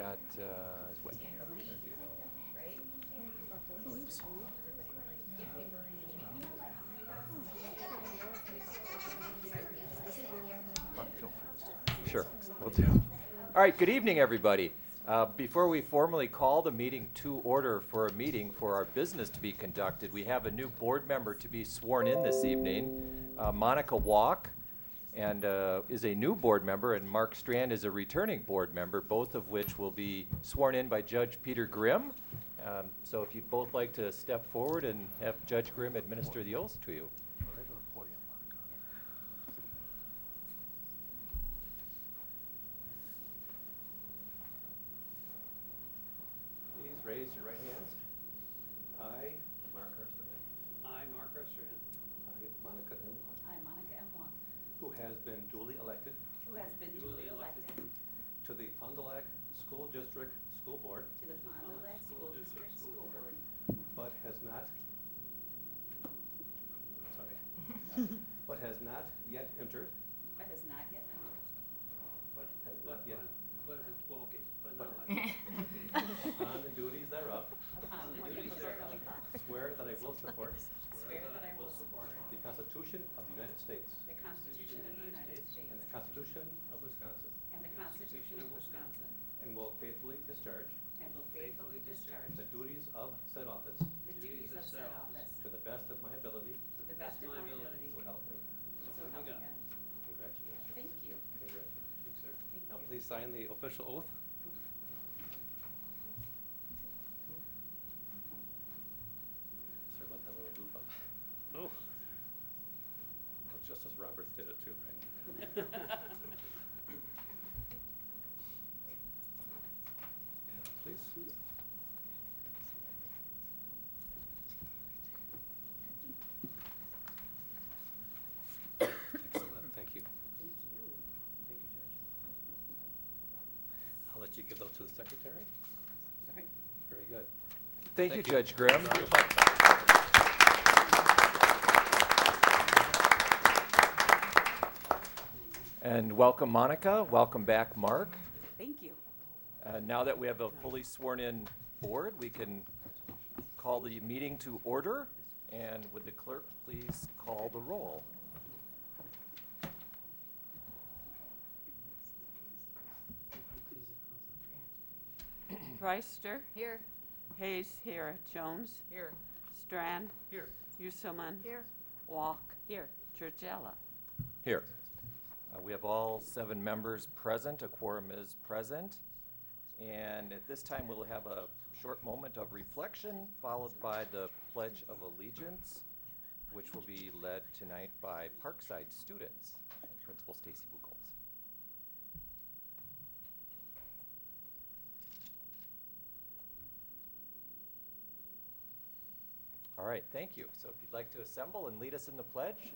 got, Sure, we'll do. All right, good evening, everybody. Before we formally call the meeting to order for a meeting for our business to be conducted, we have a new board member to be sworn in this evening. Monica Walk and is a new board member, and Mark Strand is a returning board member, both of which will be sworn in by Judge Peter Grimm. So if you'd both like to step forward and have Judge Grimm administer the oath to you. Please raise your right hands. I, Mark R. Strand. I, Mark R. Strand. I, Monica M. Walk. I, Monica M. Walk. Who has been duly elected Who has been duly elected to the Fond du Lac School District School Board, to the Fond du Lac School District School Board, but has not, but has not yet entered, but has not yet entered But, has not yet, well, okay, but But- not. on the duties thereof, upon the duties thereof, swear that I will support swear that I will support the Constitution of the United States the Constitution of the United States and the Constitution of Wisconsin, and the Constitution of Wisconsin, and will faithfully discharge and will faithfully discharge the duties of said office the duties of said office to the best of my ability, to the best of my ability, so help me. so help me God. Congratulations. Thank you. Congratulations. Thanks, sir. Thank Now you. please sign the official oath. Sorry about that little goof up. Oh. Well, Justice Roberts did it too, right? Yeah, please. Excellent, thank you. Thank you. Thank you, Judge. I'll let you give those to the secretary. All right. Very good. Thank you, Judge Grimm. And welcome, Monica. Welcome back, Mark. Thank you. Now that we have a fully sworn-in board, we can call the meeting to order. And would the clerk please call the roll? Reister, Here. Hayes here, Jones, Here. Strand, Here. Uselman, Here. Walk, Here. Churchella. Here. We have all 7 members present. A quorum is present. And at this time, we'll have a short moment of reflection, followed by the Pledge of Allegiance, which will be led tonight by Parkside students and Principal Stacy Buchholz. All right, thank you. So if you'd like to assemble and lead us in the pledge.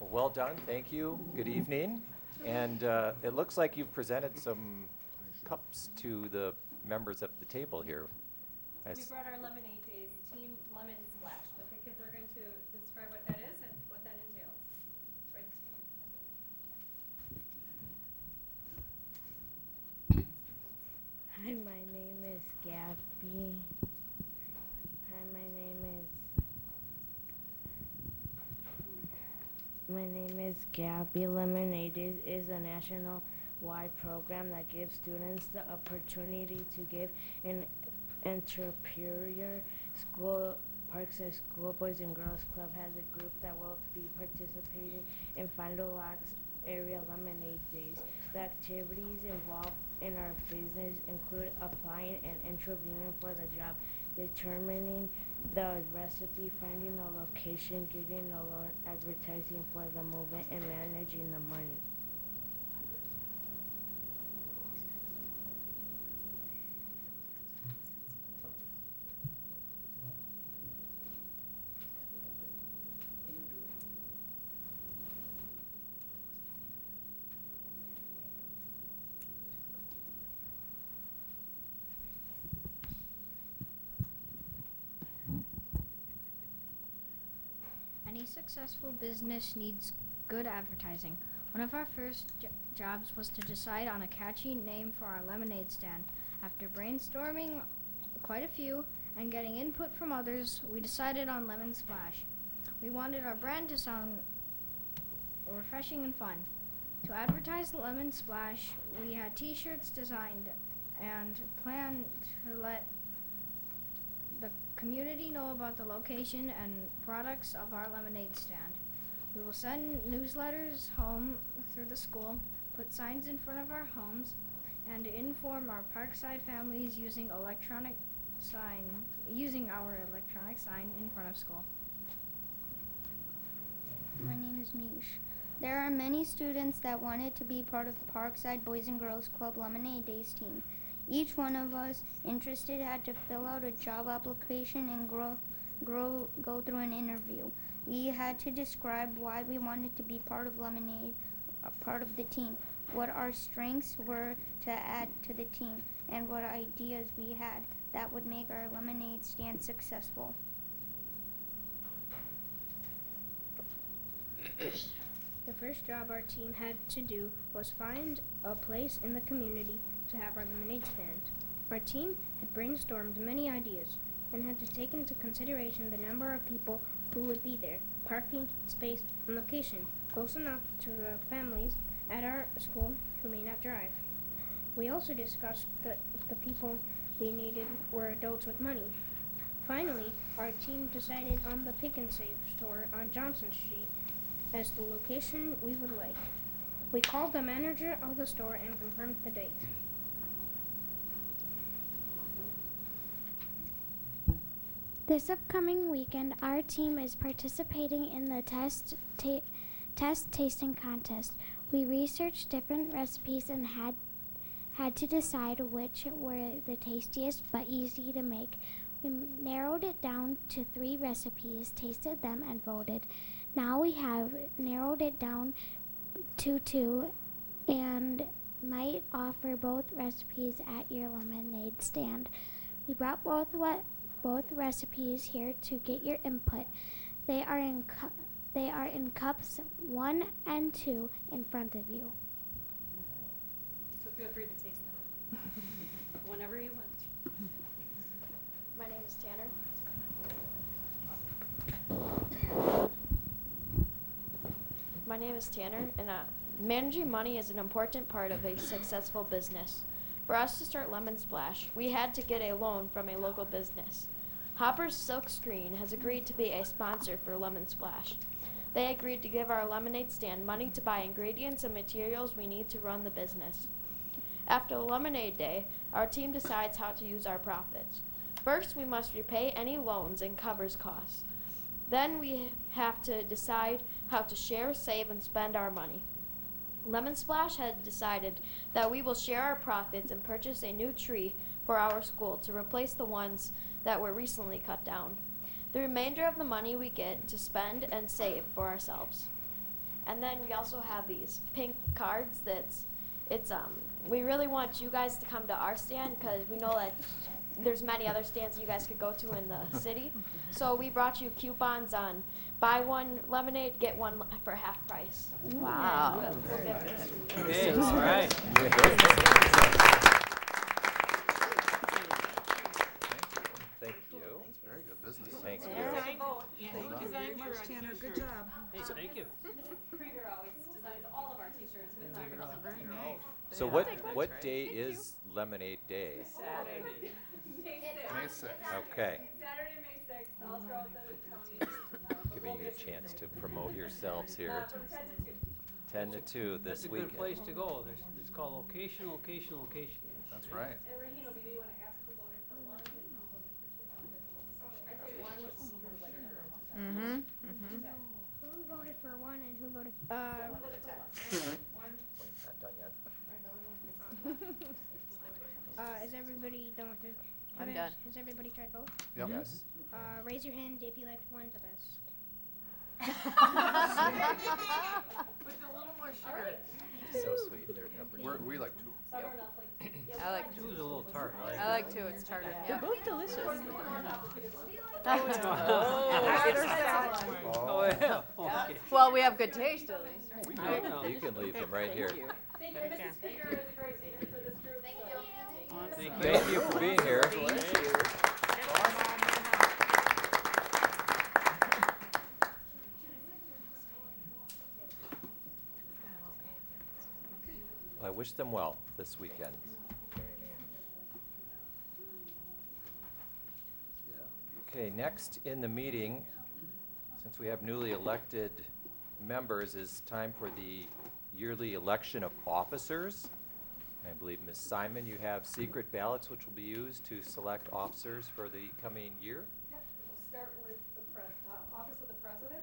Well done, thank you. Good evening. And it looks like you've presented some cups to the members of the table here. I We s- brought our Lemonade Days Team Lemon Splash, but the kids are going to describe what that is and what that entails. Right. Hi, my name is Gabby. Hi, my name is Gabby. Lemonade is a national-wide program that gives students the opportunity to give an entrepreneur school. Parkside School Boys and Girls Club has a group that will be participating in Fond du Lac's area Lemonade Days. The activities involved in our business include applying and interviewing for the job, determining the recipe, finding a location, getting a loan, advertising for the movement, and managing the money. Any successful business needs good advertising. One of our first jobs was to decide on a catchy name for our lemonade stand. After brainstorming quite a few and getting input from others, we decided on Lemon Splash. We wanted our brand to sound refreshing and fun. To advertise Lemon Splash, we had t-shirts designed and planned to let the community know about the location and products of our lemonade stand. We will send newsletters home through the school, put signs in front of our homes, and inform our Parkside families using our electronic sign in front of school. My name is Nish. There are many students that wanted to be part of Parkside Boys and Girls Club Lemonade Days team. Each one of us interested had to fill out a job application and go through an interview. We had to describe why we wanted to be part of Lemonade, part of the team, what our strengths were to add to the team, and what ideas we had that would make our lemonade stand successful. The first job our team had to do was find a place in the community to have our lemonade stand. Our team had brainstormed many ideas and had to take into consideration the number of people who would be there, parking, space, and location, close enough to the families at our school who may not drive. We also discussed that the people we needed were adults with money. Finally, our team decided on the Pick and Save store on Johnson Street as the location we would like. We called the manager of the store and confirmed the date. This upcoming weekend, our team is participating in the test tasting contest. We researched different recipes and had to decide which were the tastiest but easy to make. We narrowed it down to 3 recipes, tasted them, and voted. Now we have narrowed it down to 2 and might offer both recipes at your lemonade stand. We brought both recipes here to get your input. They are in cups 1 and 2 in front of you. So feel free to taste them whenever you want. My name is Tanner. And managing money is an important part of a successful business. For us to start Lemon Splash, we had to get a loan from a local business. Hopper's Silk Screen has agreed to be a sponsor for Lemon Splash. They agreed to give our lemonade stand money to buy ingredients and materials we need to run the business. After Lemonade Day, our team decides how to use our profits. First, we must repay any loans and covers costs. Then we have to decide how to share, save, and spend our money. Lemon Splash had decided that we will share our profits and purchase a new tree for our school to replace the ones that were recently cut down. The remainder of the money we get to spend and save for ourselves. And then we also have these pink cards we really want you guys to come to our stand because we know that there's many other stands you guys could go to in the city. So we brought you coupons on buy one lemonade, get one for half price. Wow. We'll get this. Okay, all right. Thank you. Very good business. Thank you. Thank you very much, Tanner. Good job. Hey, thank you. Mrs. Krieger always designs all of our t-shirts with our. Very nice. So what day is Lemonade Day? Saturday. May 6th. Okay, Saturday, May 6th, all throughout the county. giving you a chance to promote yourselves here. From 10 to 2. 10 to 2 That's this a weekend. good place to go. It's called location. That's right. And Rahina, maybe you want to ask who voted for 1 and who voted for 2. I say 1 was Who voted for 1 and who voted Not done yet. is everybody done with their I'm done. Has everybody tried both? Yep. Yes. Raise your hand if you liked 1 the best. With a little more sugar. So sweet, they're number two. We like two. I like It was a little tart. I like two, it's tartar. They're both delicious. Oh, yeah, okay. Well, we have good taste at least. You can leave them right here. Thank you, Mrs. Speaker, it was a great leader for this group. Thank you. Thank you. Thank you for being here. I wish them well this weekend. Okay, next in the meeting, since we have newly elected members, is time for the yearly election of officers. I believe, Ms. Simon, you have secret ballots which will be used to select officers for the coming year. Yep, we'll start with the Office of the President.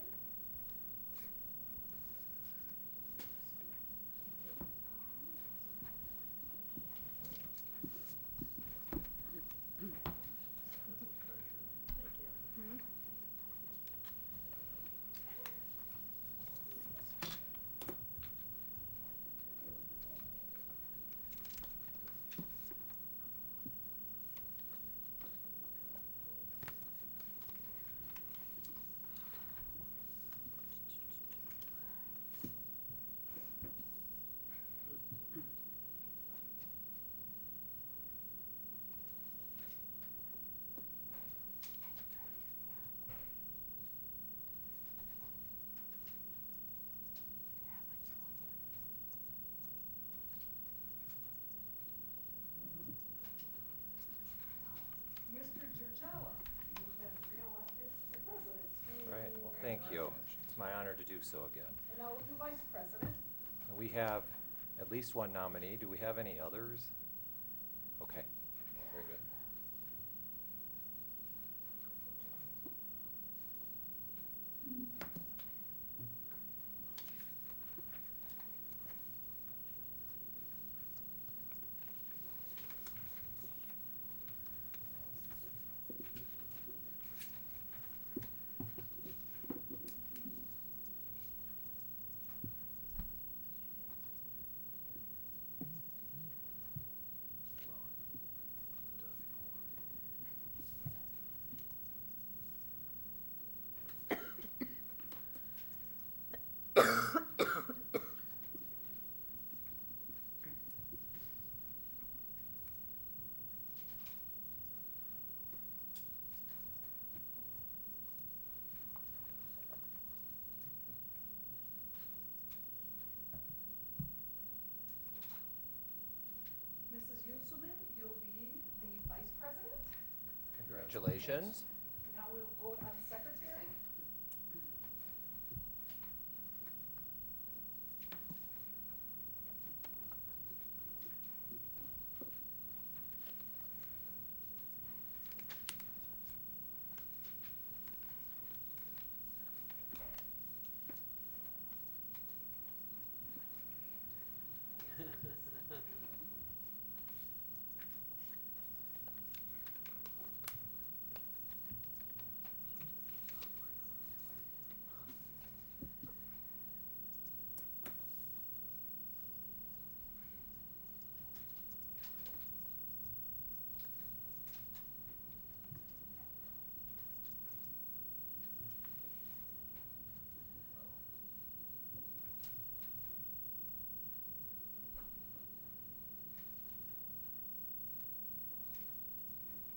Mr. Giorgella, you've been re-elected to President. Right, well, thank you. It's my honor to do so again. And now we'll do Vice President. And we have at least one nominee. Do we have any others? Okay, very good. Mrs. Yuselman, you'll be the Vice President. Congratulations. Now we'll vote on Secretary.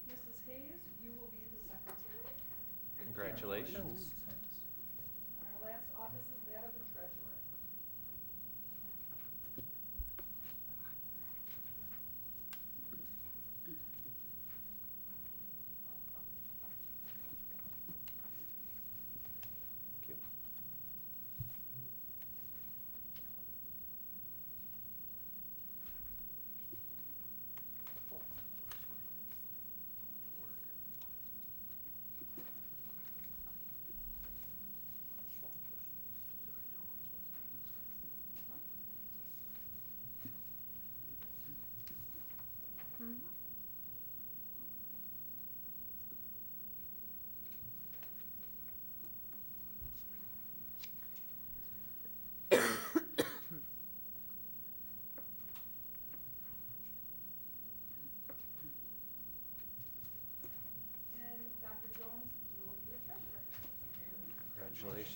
Mrs. Hayes, you will be the Secretary. Congratulations. Our last office is that of the Treasurer. Thank you.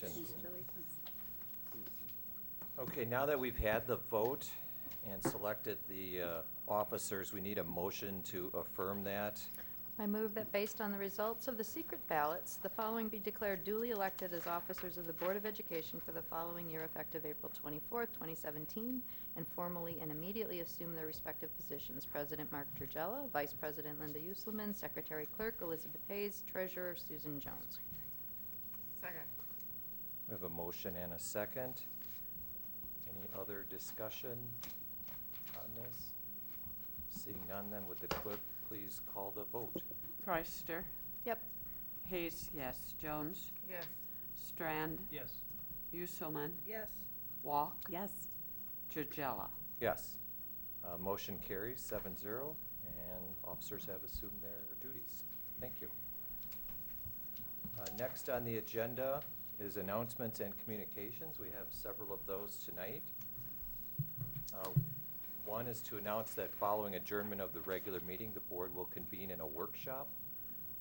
motion. Okay, now that we've had the vote and selected the officers, we need a motion to affirm that. I move that based on the results of the secret ballots, the following be declared duly elected as officers of the Board of Education for the following year effective April 24th, 2017, and formally and immediately assume their respective positions. President Mark Turgella, Vice President Linda Usselman, Secretary Clerk Elizabeth Hayes, Treasurer Susan Jones. Second. We have a motion and a second. Any other discussion on this? Seeing none, then would the clerk please call the vote? Preuster. Yep. Hayes, yes. Jones. Yes. Strand. Yes. Uselman. Yes. Walk. Yes. Gisela. Yes. Motion carries 7-0, and officers have assumed their duties. Thank you. Next on the agenda is announcements and communications. We have several of those tonight. One is to announce that following adjournment of the regular meeting, the board will convene in a workshop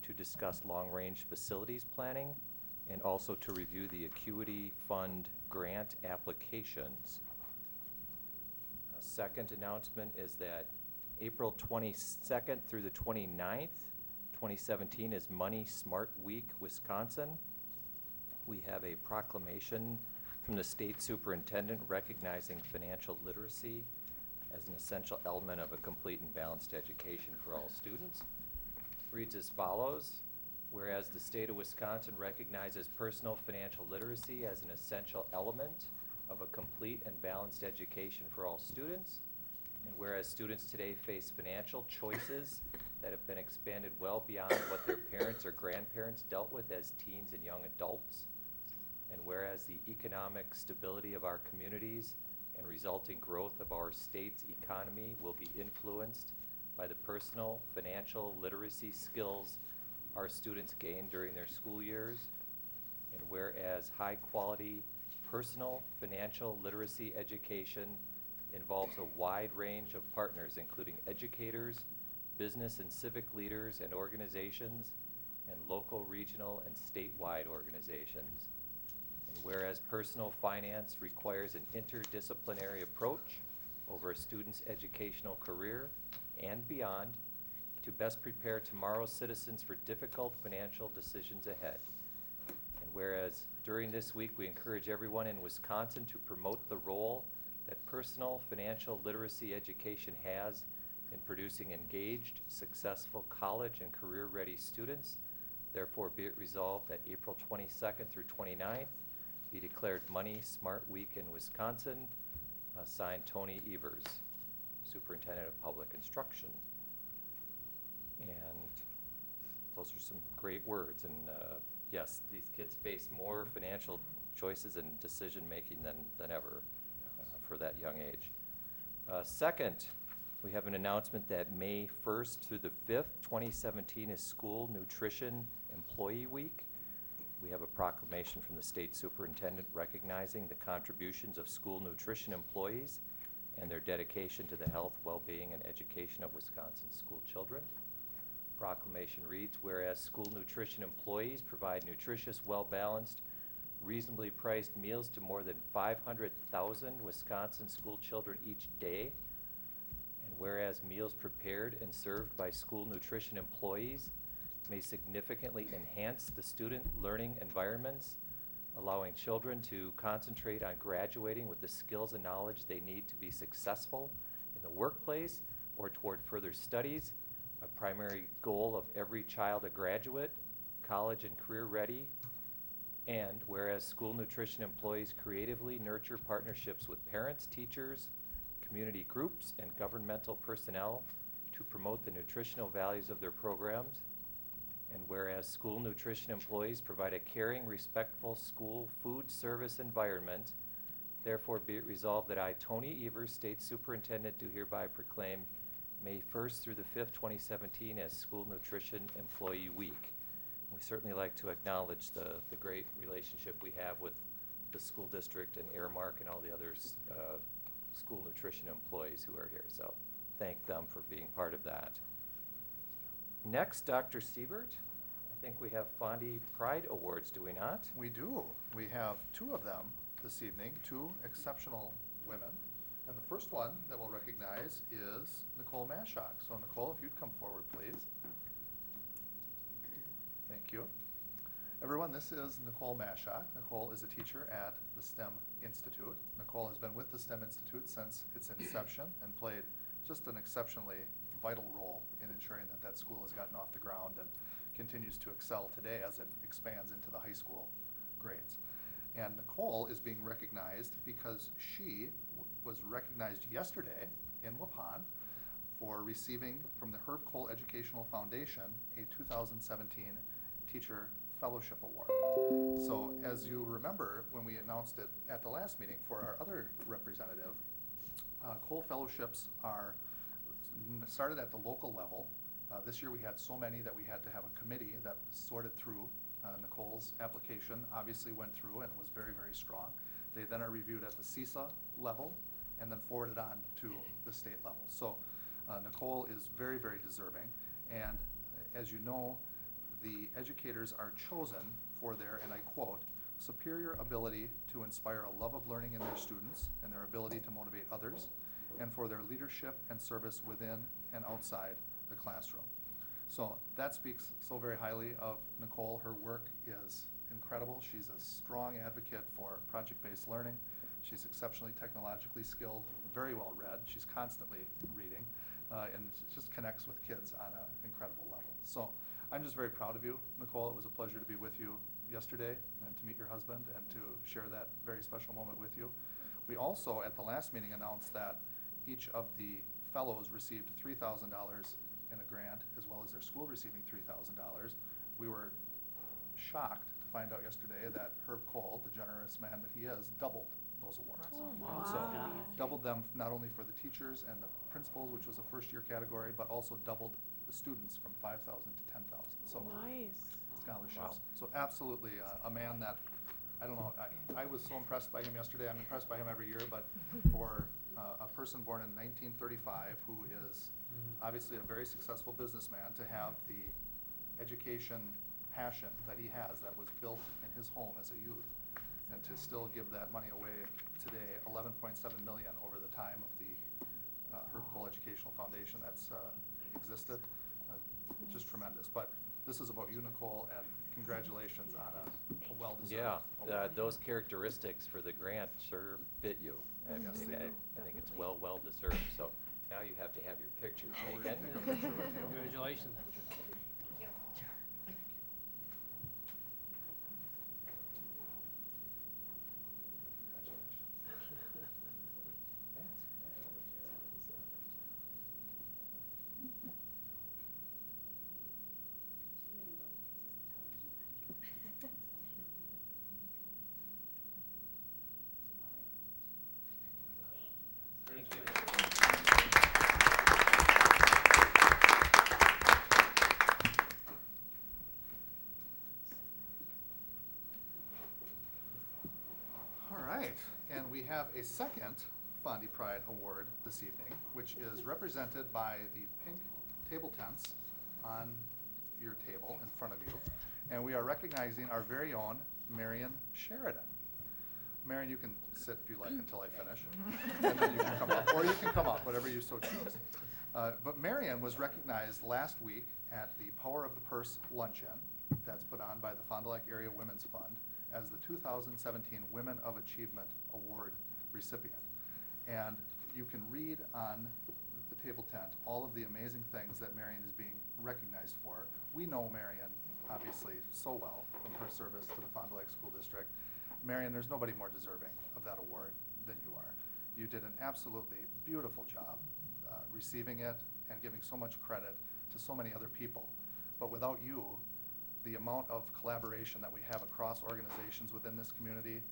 to discuss long-range facilities planning and also to review the Acuity Fund grant applications. A second announcement is that April 22nd through the 29th, 2017 is Money Smart Week, Wisconsin. We have a proclamation from the state superintendent recognizing financial literacy as an essential element of a complete and balanced education for all students. Reads as follows: whereas the state of Wisconsin recognizes personal financial literacy as an essential element of a complete and balanced education for all students, and whereas students today face financial choices that have been expanded well beyond what their parents or grandparents dealt with as teens and young adults, and whereas the economic stability of our communities and resulting growth of our state's economy will be influenced by the personal financial literacy skills our students gain during their school years, and whereas high-quality personal financial literacy education involves a wide range of partners, including educators, business and civic leaders and organizations, and local, regional, and statewide organizations. And whereas personal finance requires an interdisciplinary approach over a student's educational career and beyond to best prepare tomorrow's citizens for difficult financial decisions ahead. And whereas during this week we encourage everyone in Wisconsin to promote the role that personal financial literacy education has in producing engaged, successful college and career-ready students, therefore be it resolved that April 22nd through 29th be declared Money Smart Week in Wisconsin, signed Tony Evers, Superintendent of Public Instruction. And those are some great words, and yes, these kids face more financial choices and decision-making than ever for that young age. Second, we have an announcement that May 1st through the 5th, 2017 is School Nutrition Employee Week. We have a proclamation from the state superintendent recognizing the contributions of school nutrition employees and their dedication to the health, well-being, and education of Wisconsin school children. Proclamation reads, whereas school nutrition employees provide nutritious, well-balanced, reasonably priced meals to more than 500,000 Wisconsin school children each day, and whereas meals prepared and served by school nutrition employees may significantly enhance the student learning environments, allowing children to concentrate on graduating with the skills and knowledge they need to be successful in the workplace or toward further studies, a primary goal of every child a graduate, college and career ready. And whereas school nutrition employees creatively nurture partnerships with parents, teachers, community groups, and governmental personnel to promote the nutritional values of their programs. And whereas school nutrition employees provide a caring, respectful school food service environment, therefore be it resolved that I, Tony Evers, State Superintendent, do hereby proclaim May 1st through the 5th, 2017 as School Nutrition Employee Week. We certainly like to acknowledge the great relationship we have with the school district and Airmark and all the other school nutrition employees who are here. So thank them for being part of that. Next, Dr. Siebert, I think we have Fondy Pride Awards, do we not? We do. We have two of them this evening, two exceptional women. And the first one that we'll recognize is Nicole Mashok. So Nicole, if you'd come forward, please. Thank you. Everyone, this is Nicole Mashok. Nicole is a teacher at the STEM Institute. Nicole has been with the STEM Institute since its inception and played just an exceptionally vital role in ensuring that that school has gotten off the ground and continues to excel today as it expands into the high school grades. And Nicole is being recognized because she was recognized yesterday in Waupun for receiving from the Herb Cole Educational Foundation a 2017 Teacher Fellowship Award. So as you remember, when we announced it at the last meeting for our other representative, Cole Fellowships are started at the local level. This year we had so many that we had to have a committee that sorted through Nicole's application, obviously went through and was very, very strong. They then are reviewed at the CISA level and then forwarded on to the state level. So Nicole is very, very deserving. And as you know, the educators are chosen for their, and I quote, superior ability to inspire a love of learning in their students and their ability to motivate others, and for their leadership and service within and outside the classroom. So that speaks so very highly of Nicole. Her work is incredible. She's a strong advocate for project-based learning. She's exceptionally technologically skilled, very well read. She's constantly reading, and just connects with kids on an incredible level. So I'm just very proud of you, Nicole. It was a pleasure to be with you yesterday and to meet your husband and to share that very special moment with you. We also, at the last meeting, announced that each of the fellows received $3,000 in a grant, as well as their school receiving $3,000. We were shocked to find out yesterday that Herb Cole, the generous man that he is, doubled those awards. Wow. So doubled them not only for the teachers and the principals, which was a first-year category, but also doubled the students from 5,000 to 10,000. So scholarships. Wow. So absolutely a man that, I don't know, I was so impressed by him yesterday. I'm impressed by him every year, but for a person born in 1935 who is obviously a very successful businessman, to have the education passion that he has that was built in his home as a youth, and to still give that money away today, $11.7 million over the time of the Herb Cole Educational Foundation that's existed, just tremendous. But this is about you, Nicole, and congratulations on a well-deserved Yeah, award. those characteristics for the grant sure fit you. I Yes, think they I do. think it's well deserved. So now you have to have your picture Now we're taken. gonna take a picture with you. Congratulations. Thank you. All right, and we have a second Fondy Pride Award this evening, which is represented by the pink table tents on your table in front of you. And we are recognizing our very own Marion Sheridan. Marion, you can sit if you like until I finish, and then you can come up, or you can come up, whatever you so choose. But Marion was recognized last week at the Power of the Purse Luncheon that's put on by the Fond du Lac Area Women's Fund as the 2017 Women of Achievement Award recipient. And you can read on the table tent all of the amazing things that Marion is being recognized for. We know Marion, obviously, so well from her service to the Fond du Lac School District. Marion, there's nobody more deserving of that award than you are. You did an absolutely beautiful job receiving it and giving so much credit to so many other people. But without you, the amount of collaboration that we have across organizations within this community,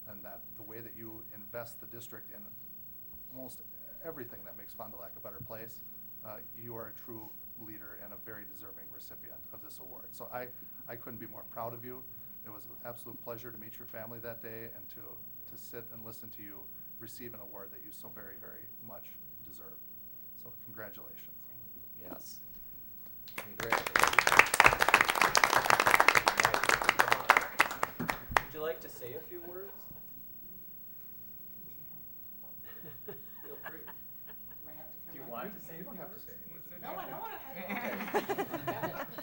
and that the way that you invest the district in almost everything that makes Fond du Lac a better place, you are a true leader and a very deserving recipient of this award. So I couldn't be more proud of you. It was an absolute pleasure to meet your family that day and to sit and listen to you receive an award that you so very, very much deserve. So congratulations. Yes. Congratulations. you like to say a few words? Feel free. Do you want to say? You don't have to say any words. No, I don't wanna,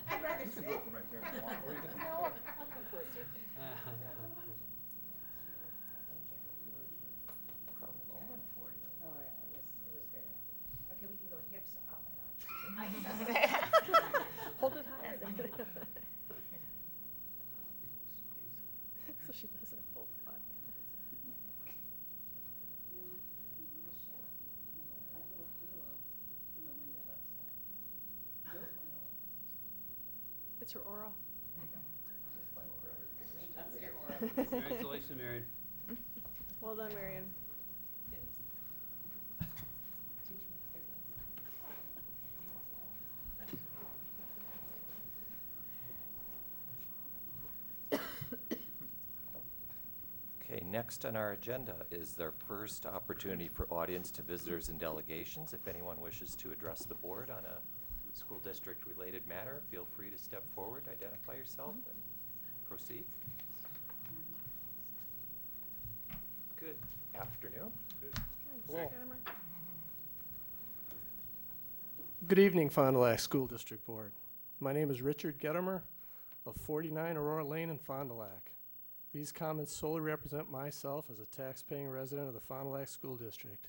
I'd rather sit. Go from right there if you want, or you can- No, I'll come closer. Proud moment for you. Oh, yeah, it was very happy. Okay, we can go hips up now. Hold it higher. So she does a full butt. It's her oral. Congratulations, Marion. Well done, Marion. Okay, next on our agenda is their first opportunity for audience to visitors and delegations. If anyone wishes to address the board on a school district-related matter, feel free to step forward, identify yourself, and proceed. Good afternoon. Hello. Good evening, Fond du Lac School District Board. My name is Richard Gedimer of 49 Aurora Lane in Fond du Lac. These comments solely represent myself as a tax-paying resident of the Fond du Lac School District.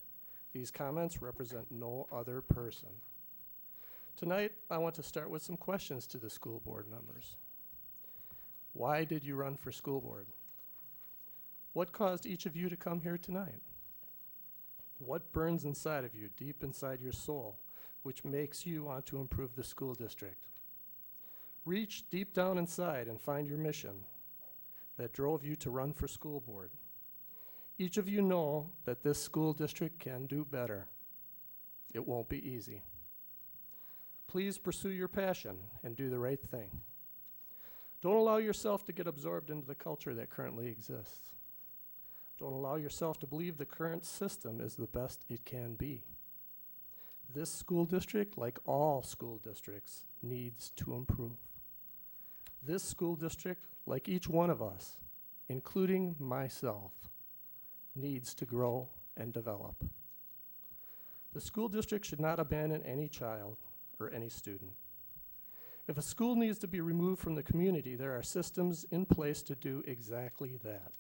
These comments represent no other person. Tonight, I want to start with some questions to the school board members. Why did you run for school board? What caused each of you to come here tonight? What burns inside of you, deep inside your soul, which makes you want to improve the school district? Reach deep down inside and find your mission that drove you to run for school board. Each of you know that this school district can do better. It won't be easy. Please pursue your passion and do the right thing. Don't allow yourself to get absorbed into the culture that currently exists. Don't allow yourself to believe the current system is the best it can be. This school district, like all school districts, needs to improve. This school district, like each one of us, including myself, needs to grow and develop. The school district should not abandon any child or any student. If a school needs to be removed from the community, there are systems in place to do exactly that.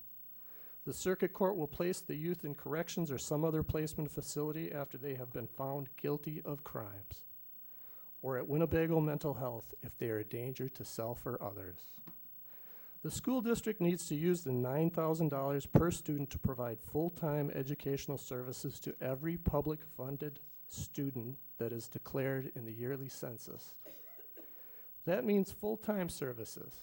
The circuit court will place the youth in corrections or some other placement facility after they have been found guilty of crimes, or at Winnebago Mental Health if they are a danger to self or others. The school district needs to use the $9,000 per student to provide full-time educational services to every public-funded student that is declared in the yearly census. That means full-time services,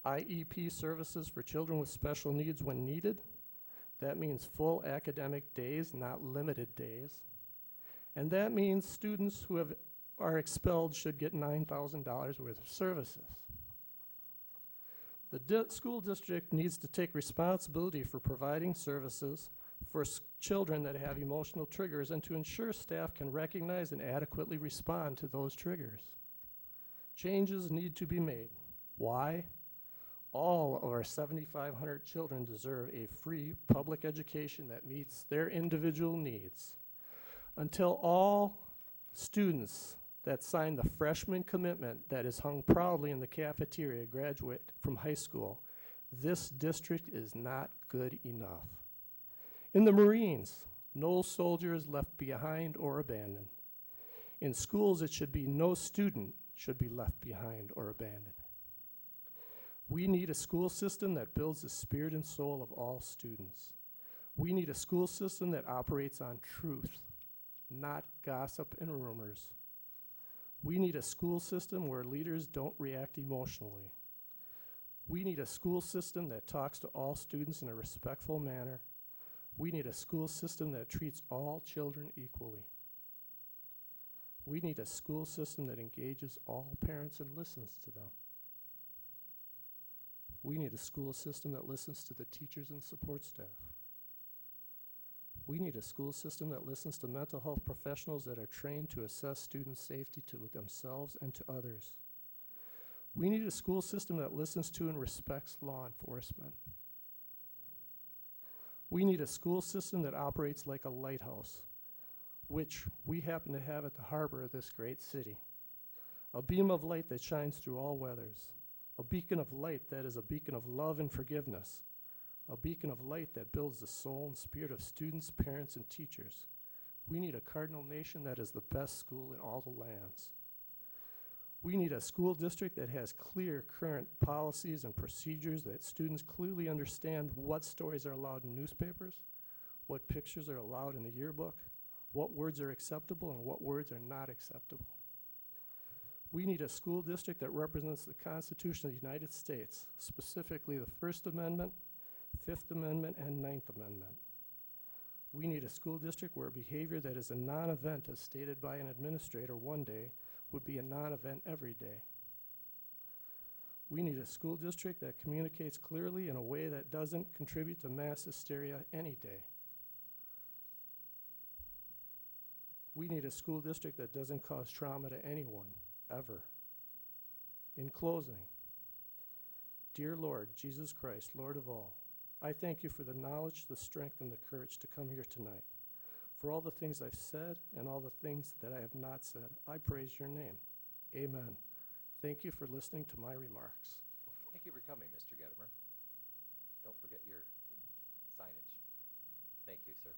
IEP services for children with special needs when needed. That means full academic days, not limited days. And that means students who are expelled should get $9,000 worth of services. The school district needs to take responsibility for providing services for children that have emotional triggers and to ensure staff can recognize and adequately respond to those triggers. Changes need to be made. Why? All of our 7,500 children deserve a free public education that meets their individual needs. Until all students that sign the freshman commitment that is hung proudly in the cafeteria graduate from high school, this district is not good enough. In the Marines, no soldier is left behind or abandoned. In schools, it should be no student should be left behind or abandoned. We need a school system that builds the spirit and soul of all students. We need a school system that operates on truth, not gossip and rumors. We need a school system where leaders don't react emotionally. We need a school system that talks to all students in a respectful manner. We need a school system that treats all children equally. We need a school system that engages all parents and listens to them. We need a school system that listens to the teachers and support staff. We need a school system that listens to mental health professionals that are trained to assess student safety to themselves and to others. We need a school system that listens to and respects law enforcement. We need a school system that operates like a lighthouse, which we happen to have at the harbor of this great city. A beam of light that shines through all weathers. A beacon of light that is a beacon of love and forgiveness. A beacon of light that builds the soul and spirit of students, parents, and teachers. We need a cardinal nation that is the best school in all the lands. We need a school district that has clear current policies and procedures that students clearly understand what stories are allowed in newspapers, what pictures are allowed in the yearbook, what words are acceptable and what words are not acceptable. We need a school district that represents the Constitution of the United States, specifically the First Amendment, Fifth Amendment, and Ninth Amendment. We need a school district where behavior that is a non-event, as stated by an administrator one day, would be a non-event every day. We need a school district that communicates clearly in a way that doesn't contribute to mass hysteria any day. We need a school district that doesn't cause trauma to anyone, ever. In closing, dear Lord Jesus Christ, Lord of all, I thank you for the knowledge, the strength, and the courage to come here tonight. For all the things I've said and all the things that I have not said, I praise your name. Amen. Thank you for listening to my remarks. Thank you for coming, Mr. Gedimer. Don't forget your signage. Thank you, sir.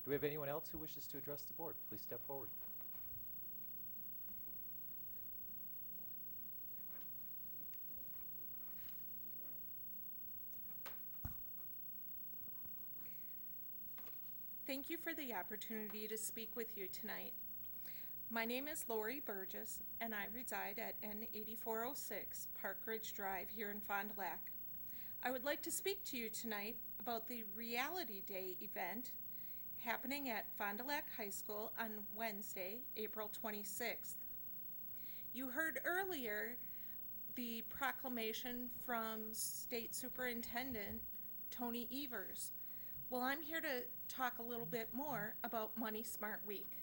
Do we have anyone else who wishes to address the board? Please step forward. Thank you for the opportunity to speak with you tonight. My name is Lori Burgess, and I reside at N8406 Park Ridge Drive here in Fond du Lac. I would like to speak to you tonight about the Reality Day event happening at Fond du Lac High School on Wednesday, April 26th. You heard earlier the proclamation from State Superintendent Tony Evers. Well, I'm here to talk a little bit more about Money Smart Week.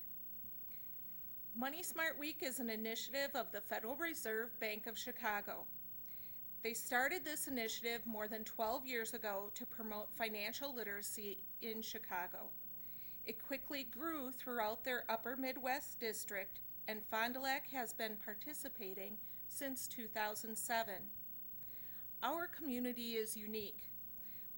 Money Smart Week is an initiative of the Federal Reserve Bank of Chicago. They started this initiative more than 12 years ago to promote financial literacy in Chicago. It quickly grew throughout their Upper Midwest district, and Fond du Lac has been participating since 2007. Our community is unique.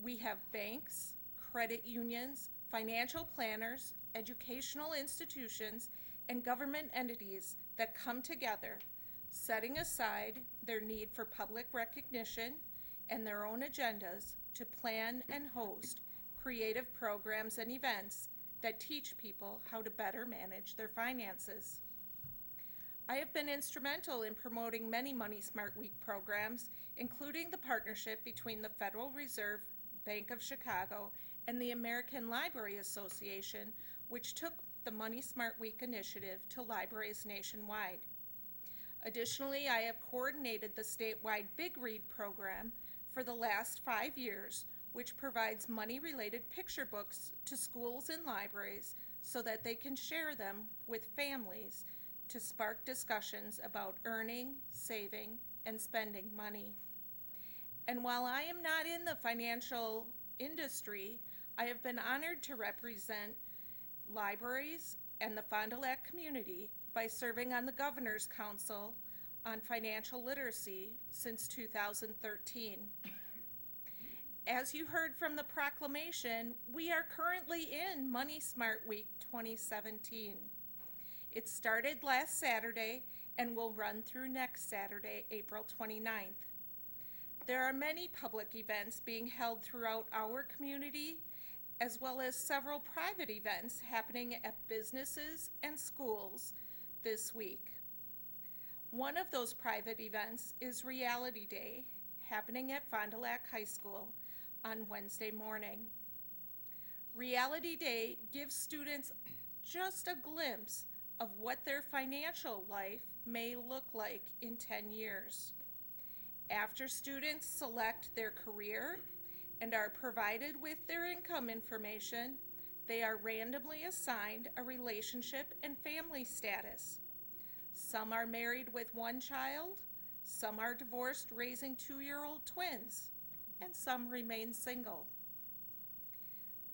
We have banks, credit unions, financial planners, educational institutions, and government entities that come together, setting aside their need for public recognition and their own agendas to plan and host creative programs and events that teach people how to better manage their finances. I have been instrumental in promoting many Money Smart Week programs, including the partnership between the Federal Reserve Bank of Chicago and the American Library Association, which took the Money Smart Week initiative to libraries nationwide. Additionally, I have coordinated the statewide Big Read program for the last 5 years, which provides money-related picture books to schools and libraries so that they can share them with families to spark discussions about earning, saving, and spending money. And while I am not in the financial industry, I have been honored to represent libraries and the Fond du Lac community by serving on the Governor's Council on Financial Literacy since 2013. As you heard from the proclamation, we are currently in Money Smart Week 2017. It started last Saturday and will run through next Saturday, April 29th. There are many public events being held throughout our community, as well as several private events happening at businesses and schools this week. One of those private events is Reality Day, happening at Fond du Lac High School on Wednesday morning. Reality Day gives students just a glimpse of what their financial life may look like in 10 years. After students select their career and are provided with their income information, they are randomly assigned a relationship and family status. Some are married with one child, Some are divorced, raising 2-year-old twins, and some remain single.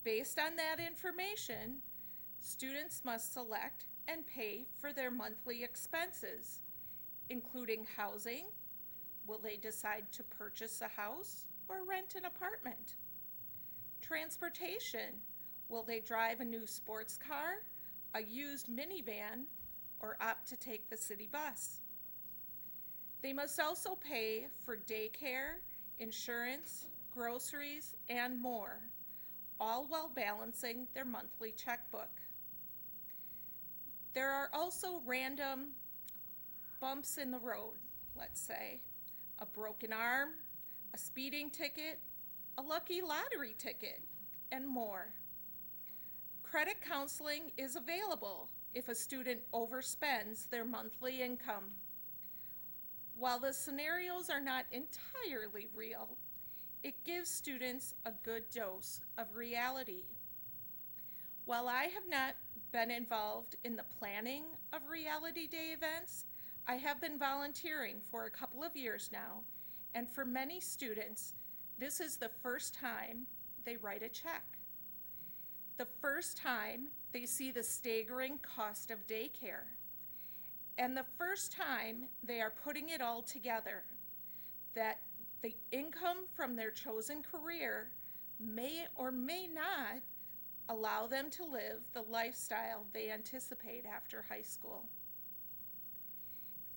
Based on that information, students must select and pay for their monthly expenses, including housing. Will they decide to purchase a house or rent an apartment? Transportation. Will they drive a new sports car, a used minivan, or opt to take the city bus? They must also pay for daycare, insurance, groceries, and more, all while balancing their monthly checkbook. There are also random bumps in the road, let's say. A broken arm, a speeding ticket, a lucky lottery ticket, and more. Credit counseling is available if a student overspends their monthly income. While the scenarios are not entirely real, it gives students a good dose of reality. While I have not been involved in the planning of Reality Day events, I have been volunteering for a couple of years now, and for many students, this is the first time they write a check. The first time they see the staggering cost of daycare, and the first time they are putting it all together, that the income from their chosen career may or may not allow them to live the lifestyle they anticipate after high school.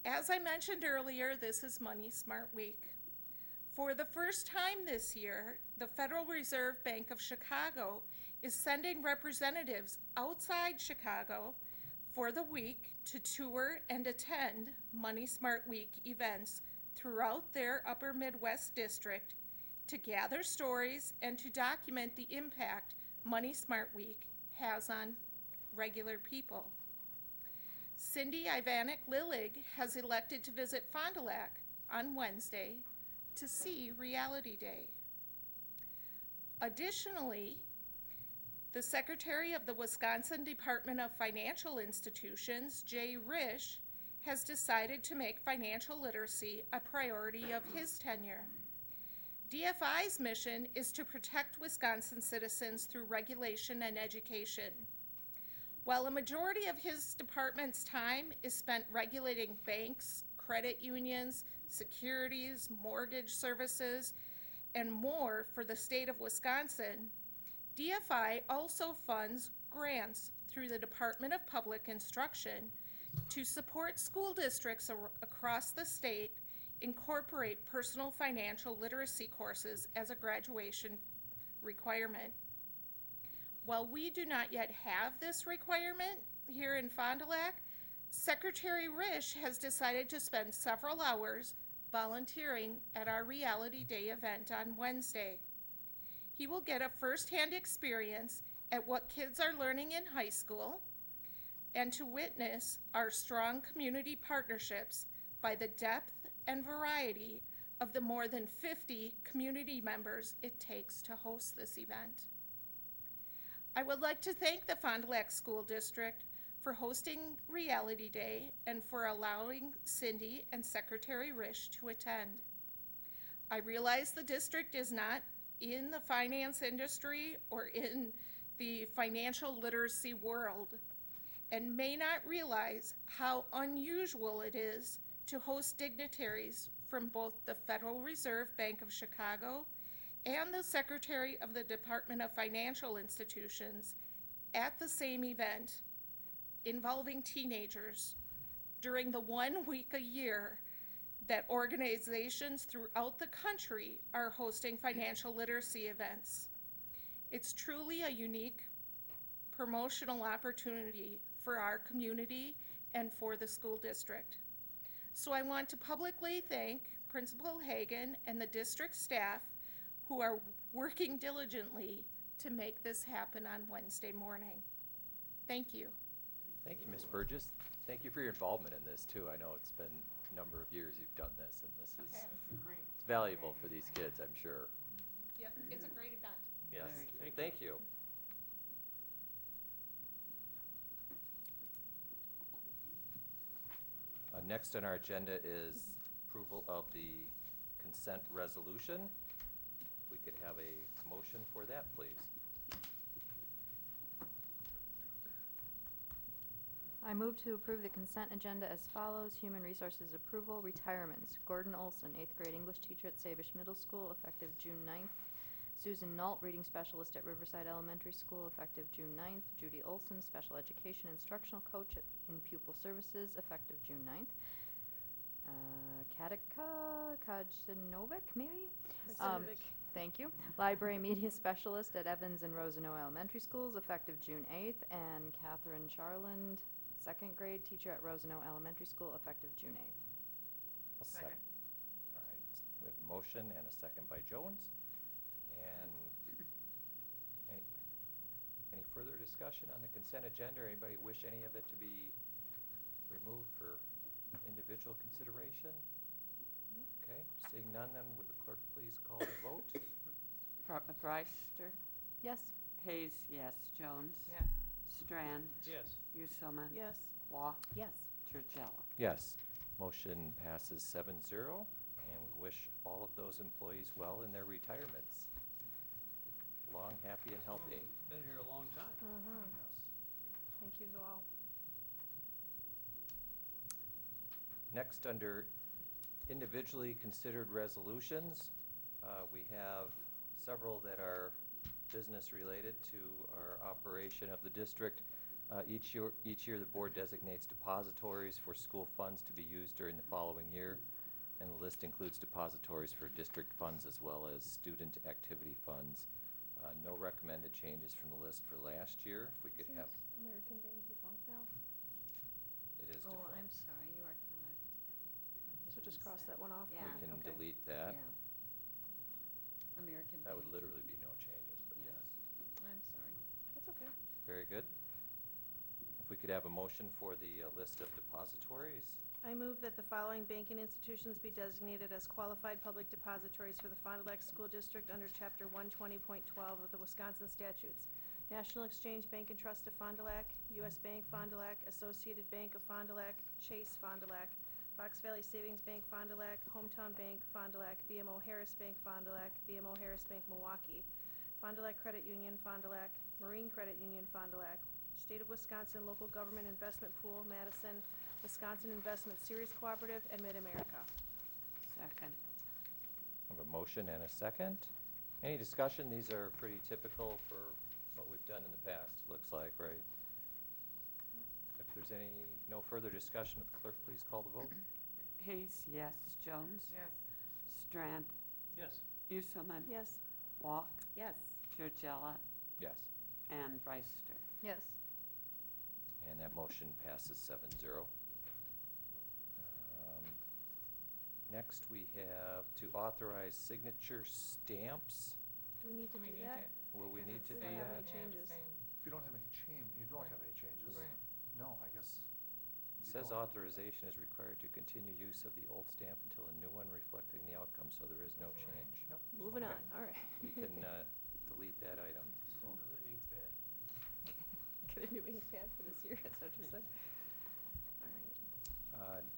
As I mentioned earlier, this is Money Smart Week. For the first time this year, the Federal Reserve Bank of Chicago is sending representatives outside Chicago for the week to tour and attend Money Smart Week events throughout their Upper Midwest district to gather stories and to document the impact Money Smart Week has on regular people. Cindy Ivanek-Lillig has elected to visit Fond du Lac on Wednesday to see Reality Day. Additionally, the Secretary of the Wisconsin Department of Financial Institutions, Jay Risch, has decided to make financial literacy a priority of his tenure. DFI's mission is to protect Wisconsin citizens through regulation and education. While a majority of his department's time is spent regulating banks, credit unions, securities, mortgage services, and more for the state of Wisconsin, DFI also funds grants through the Department of Public Instruction to support school districts across the state incorporate personal financial literacy courses as a graduation requirement. While we do not yet have this requirement here in Fond du Lac, Secretary Risch has decided to spend several hours volunteering at our Reality Day event on Wednesday. He will get a first-hand experience at what kids are learning in high school and to witness our strong community partnerships by the depth and variety of the more than 50 community members it takes to host this event. I would like to thank the Fond du Lac School District for hosting Reality Day and for allowing Cindy and Secretary Risch to attend. I realize the district is not in the finance industry or in the financial literacy world and may not realize how unusual it is to host dignitaries from both the Federal Reserve Bank of Chicago and the Secretary of the Department of Financial Institutions at the same event involving teenagers during the 1 week a year that organizations throughout the country are hosting financial literacy events. It's truly a unique promotional opportunity for our community and for the school district. So I want to publicly thank Principal Hagan and the district staff who are working diligently to make this happen on Wednesday morning. Thank you. Thank you, Ms. Burgess. Thank you for your involvement in this too. I know it's been a number of years you've done this, and this is it's valuable for these kids, I'm sure. Yep, it's a great event. Yes, thank you. Next on our agenda is approval of the consent resolution. If we could have a motion for that, please. I move to approve the consent agenda as follows. Human Resources approval, retirements. Gordon Olson, 8th grade English teacher at Sabish Middle School, effective June 9th. Susan Nault, reading specialist at Riverside Elementary School, effective June 9th. Judy Olson, special education instructional coach in pupil services, effective June 9th. Katika Kajanovic, maybe? Thank you. Library media specialist at Evans and Rosano Elementary Schools, effective June 8th. And Catherine Charland, 2nd grade teacher at Rosano Elementary School, effective June 8th. A second. All right, we have a motion and a second by Jones. And any further discussion on the consent agenda? Or anybody wish any of it to be removed for individual consideration? Okay, seeing none, then would the clerk please call the vote? Breister? Yes. Hayes, yes. Jones? Yes. Strand? Yes. Uselman? Yes. Walk? Yes. Churchella? Yes. Motion passes 7-0, and we wish all of those employees well in their retirements. Long, happy, and healthy. Been here a long time. Mm-hmm. Yes. Thank you to all. Next, under individually considered resolutions, we have several that are business related to our operation of the district. Each year the board designates depositories for school funds to be used during the following year, and the list includes depositories for district funds as well as student activity funds. No recommended changes from the list for last year. If we could have, American Bank defunct now, it is Oh, defunct. I'm sorry, you are correct. so just cross that one off. Yeah. We can Okay. delete that. American That would Bank. literally be no changes, but Yeah. yes. I'm sorry. That's okay. Very good. If we could have a motion for the list of depositories. I move that the following banking institutions be designated as qualified public depositories for the Fond du Lac School District under Chapter 120.12 of the Wisconsin statutes. National Exchange Bank and Trust of Fond du Lac, U.S. Bank Fond du Lac, Associated Bank of Fond du Lac, Chase Fond du Lac, Fox Valley Savings Bank Fond du Lac, Hometown Bank Fond du Lac, BMO Harris Bank Fond du Lac, BMO Harris Bank Milwaukee, Fond du Lac Credit Union Fond du Lac, Marine Credit Union Fond du Lac, State of Wisconsin Local Government Investment Pool, Madison, Wisconsin Investment Series Cooperative, and Mid-America. Second. I have a motion and a second. Any discussion? These are pretty typical for what we've done in the past, looks like, right? If there's no further discussion, would the clerk please call the vote? Hayes, yes. Jones? Yes. Strand? Yes. Uselman? Yes. Walk? Yes. Churchella? Yes. And Breister? Yes. And that motion passes 7-0. Next, we have to authorize signature stamps. Do we need to do that? Will we need to We do don't have that? any changes. If you don't have any changes, no, I guess. It you says don't. authorization is required to continue use of the old stamp until a new one reflecting the outcome, so there is no change. Yep. Moving Okay. on, all right. We can delete that item. Another ink pad. Get a new ink pad for this year, is that what you said? All right.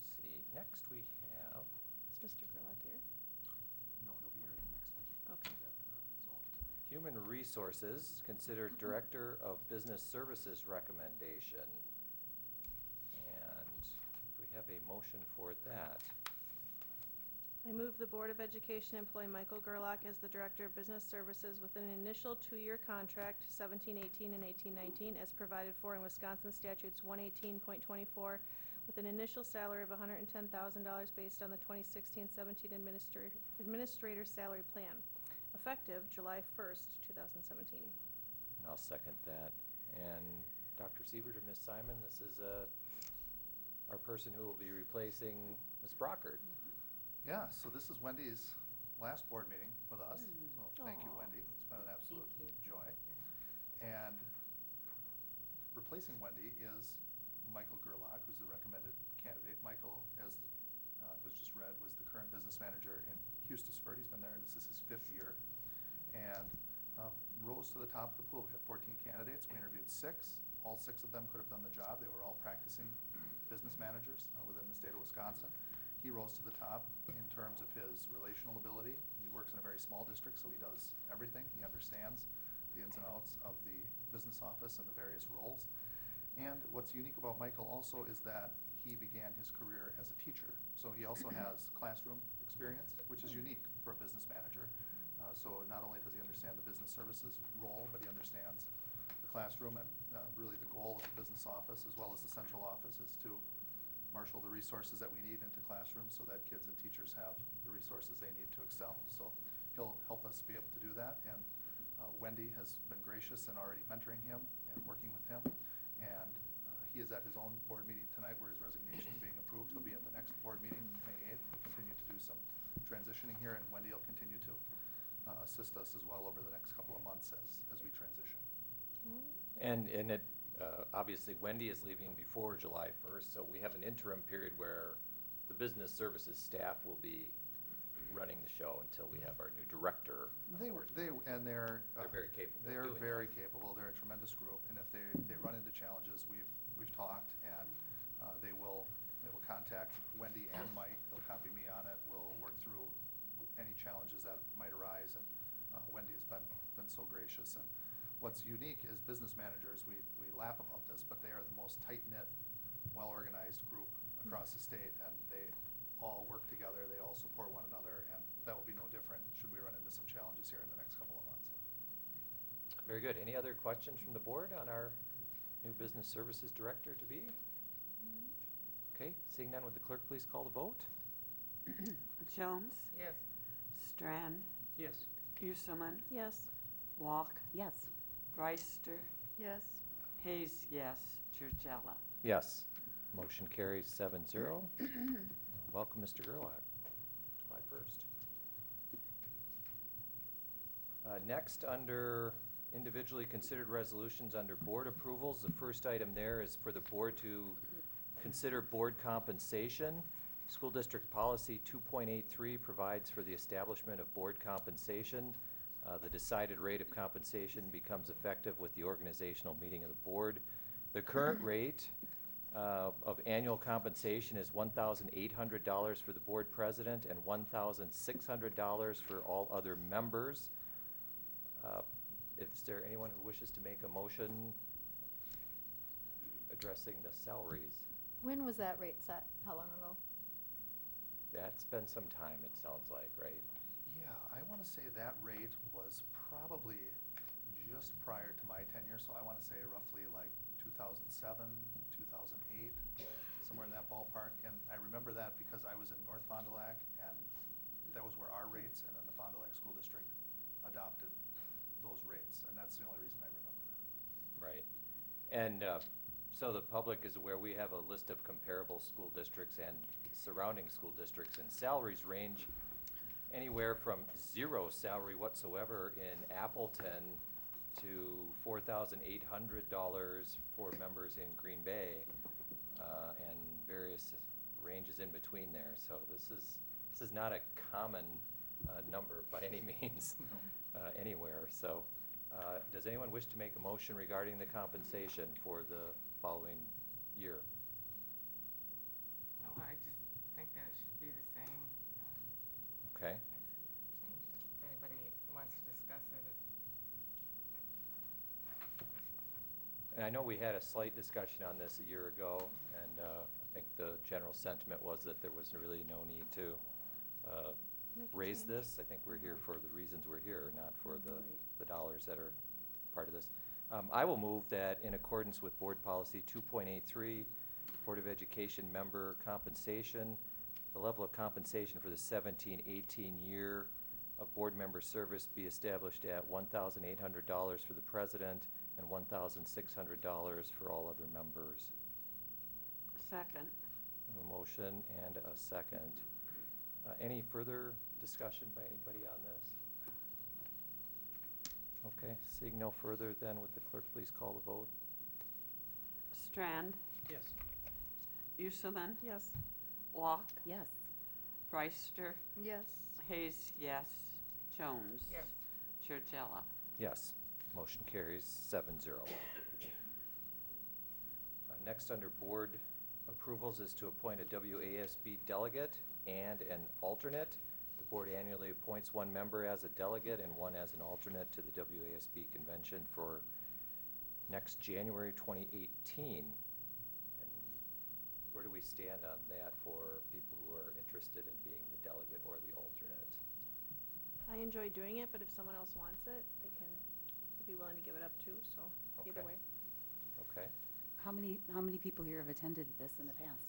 Let's see, next we have, Is Mr. Gerlach here? No, he'll be here at the next meeting. Okay. He's at his own tonight. Human Resources, consider Director of Business Services recommendation. And do we have a motion for that? I move the Board of Education employ Michael Gerlach as the Director of Business Services with an initial two-year contract, 17-18 and 18-19, as provided for in Wisconsin statutes 118.24, with an initial salary of $110,000 based on the 2016-17 administrator salary plan, effective July 1st, 2017. And I'll second that. And Dr. Siebert or Ms. Simon, this is our person who will be replacing Ms. Brockert. Yeah, so this is Wendy's last board meeting with us, so thank you, Aw. Wendy. It's been an absolute Thank you. joy. And replacing Wendy is Michael Gerlach, who's the recommended candidate. Michael, as was just read, was the current business manager in Hustisford. He's been there, this is his 5th year. And rose to the top of the pool. We had 14 candidates. We interviewed 6. All 6 of them could have done the job. They were all practicing business managers within the state of Wisconsin. He rose to the top in terms of his relational ability. He works in a very small district, so he does everything. He understands the ins and outs of the business office and the various roles. And what's unique about Michael also is that he began his career as a teacher. So he also has classroom experience, which is unique for a business manager. So not only does he understand the business services role, but he understands the classroom, and really the goal of the business office as well as the central office is to marshal the resources that we need into classrooms so that kids and teachers have the resources they need to excel. So he'll help us be able to do that, and Wendy has been gracious in already mentoring him and working with him. And he is at his own board meeting tonight where his resignation is being approved. He'll be at the next board meeting, May 8th. We'll continue to do some transitioning here, and Wendy will continue to assist us as well over the next couple of months as we transition. And it, obviously Wendy is leaving before July 1st, so we have an interim period where the business services staff will be running the show until we have our new director. They're very capable. They're very capable. They're a tremendous group, and if they run into challenges, we've talked, and they will contact Wendy and Mike. They'll copy me on it. We'll work through any challenges that might arise, and Wendy has been so gracious. And what's unique is business managers, we laugh about this, but they are the most tight-knit, well-organized group across the state, and they all work together, they all support one another, and that will be no different should we run into some challenges here in the next couple of months. Very good. Any other questions from the board on our new business services director-to-be? Okay, seeing none, would the clerk please call the vote? Jones? Yes. Strand? Yes. Uselman? Yes. Walk? Yes. Reister? Yes. Hayes, yes. Churchella? Yes. Motion carries 7-0. Welcome, Mr. Gerlach, July 1st. Next, under individually considered resolutions under board approvals, the first item there is for the board to consider board compensation. School District Policy 2.83 provides for the establishment of board compensation. The decided rate of compensation becomes effective with the organizational meeting of the board. The current rate of annual compensation is $1,800 for the board president and $1,600 for all other members. Is there anyone who wishes to make a motion addressing the salaries? When was that rate set? How long ago? That's been some time, it sounds like, right? Yeah, I want to say that rate was probably just prior to my tenure, so I want to say roughly like 2007, 2008, somewhere in that ballpark. And I remember that because I was in North Fond du Lac, and that was where our rates, and then the Fond du Lac School District adopted those rates, and that's the only reason I remember that. Right. And so the public is aware, we have a list of comparable school districts and surrounding school districts, and salaries range anywhere from zero salary whatsoever in Appleton to $4,800 for members in Green Bay, and various ranges in between there. So this is not a common number by any means anywhere. So does anyone wish to make a motion regarding the compensation for the following year? Oh, I just think that it should be the same. Okay. Change it. If anybody wants to discuss it. And I know we had a slight discussion on this a year ago, and I think the general sentiment was that there was really no need to raise this. I think we're here for the reasons we're here, not for the dollars that are part of this. I will move that in accordance with Board Policy 2.83, Board of Education member compensation, the level of compensation for the 17-18 year of board member service be established at $1,800 for the president and $1,600 for all other members. Second. A motion and a second. Any further discussion by anybody on this? Okay, seeing no further, then would the clerk please call the vote? Strand? Yes. Uselman? Yes. Walk? Yes. Reister? Yes. Hayes, yes. Jones? Yes. Churchella? Yes. Motion carries 7-0. Next, under board approvals is to appoint a WASB delegate and an alternate. The board annually appoints one member as a delegate and one as an alternate to the WASB convention for next January 2018. And where do we stand on that for people who are interested in being the delegate or the alternate? I enjoy doing it, but if someone else wants it, they can be willing to give it up too, so either Okay. way. Okay. How many people here have attended this in the past?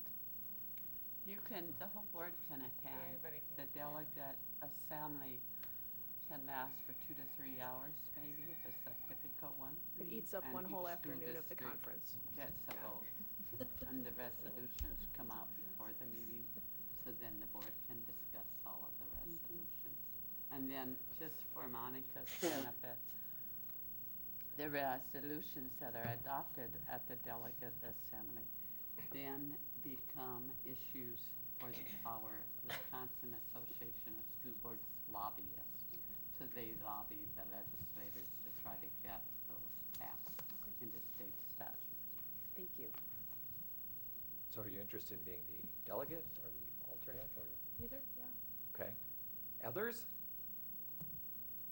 You can, the whole board can attend. Anybody can The delegate assembly can last for 2 to 3 hours, maybe, if it's a typical one. It eats up And one whole each school afternoon of the district conference. Gets a vote. And the resolutions come out before the meeting, so then the board can discuss all of the resolutions. And then, just for Monica's benefit, the resolutions that are adopted at the delegate assembly then become issues for our Wisconsin Association of School Boards lobbyists. So they lobby the legislators to try to get those passed into state statutes. Thank you. So are you interested in being the delegate or the alternate or? Either, yeah. Okay. Others?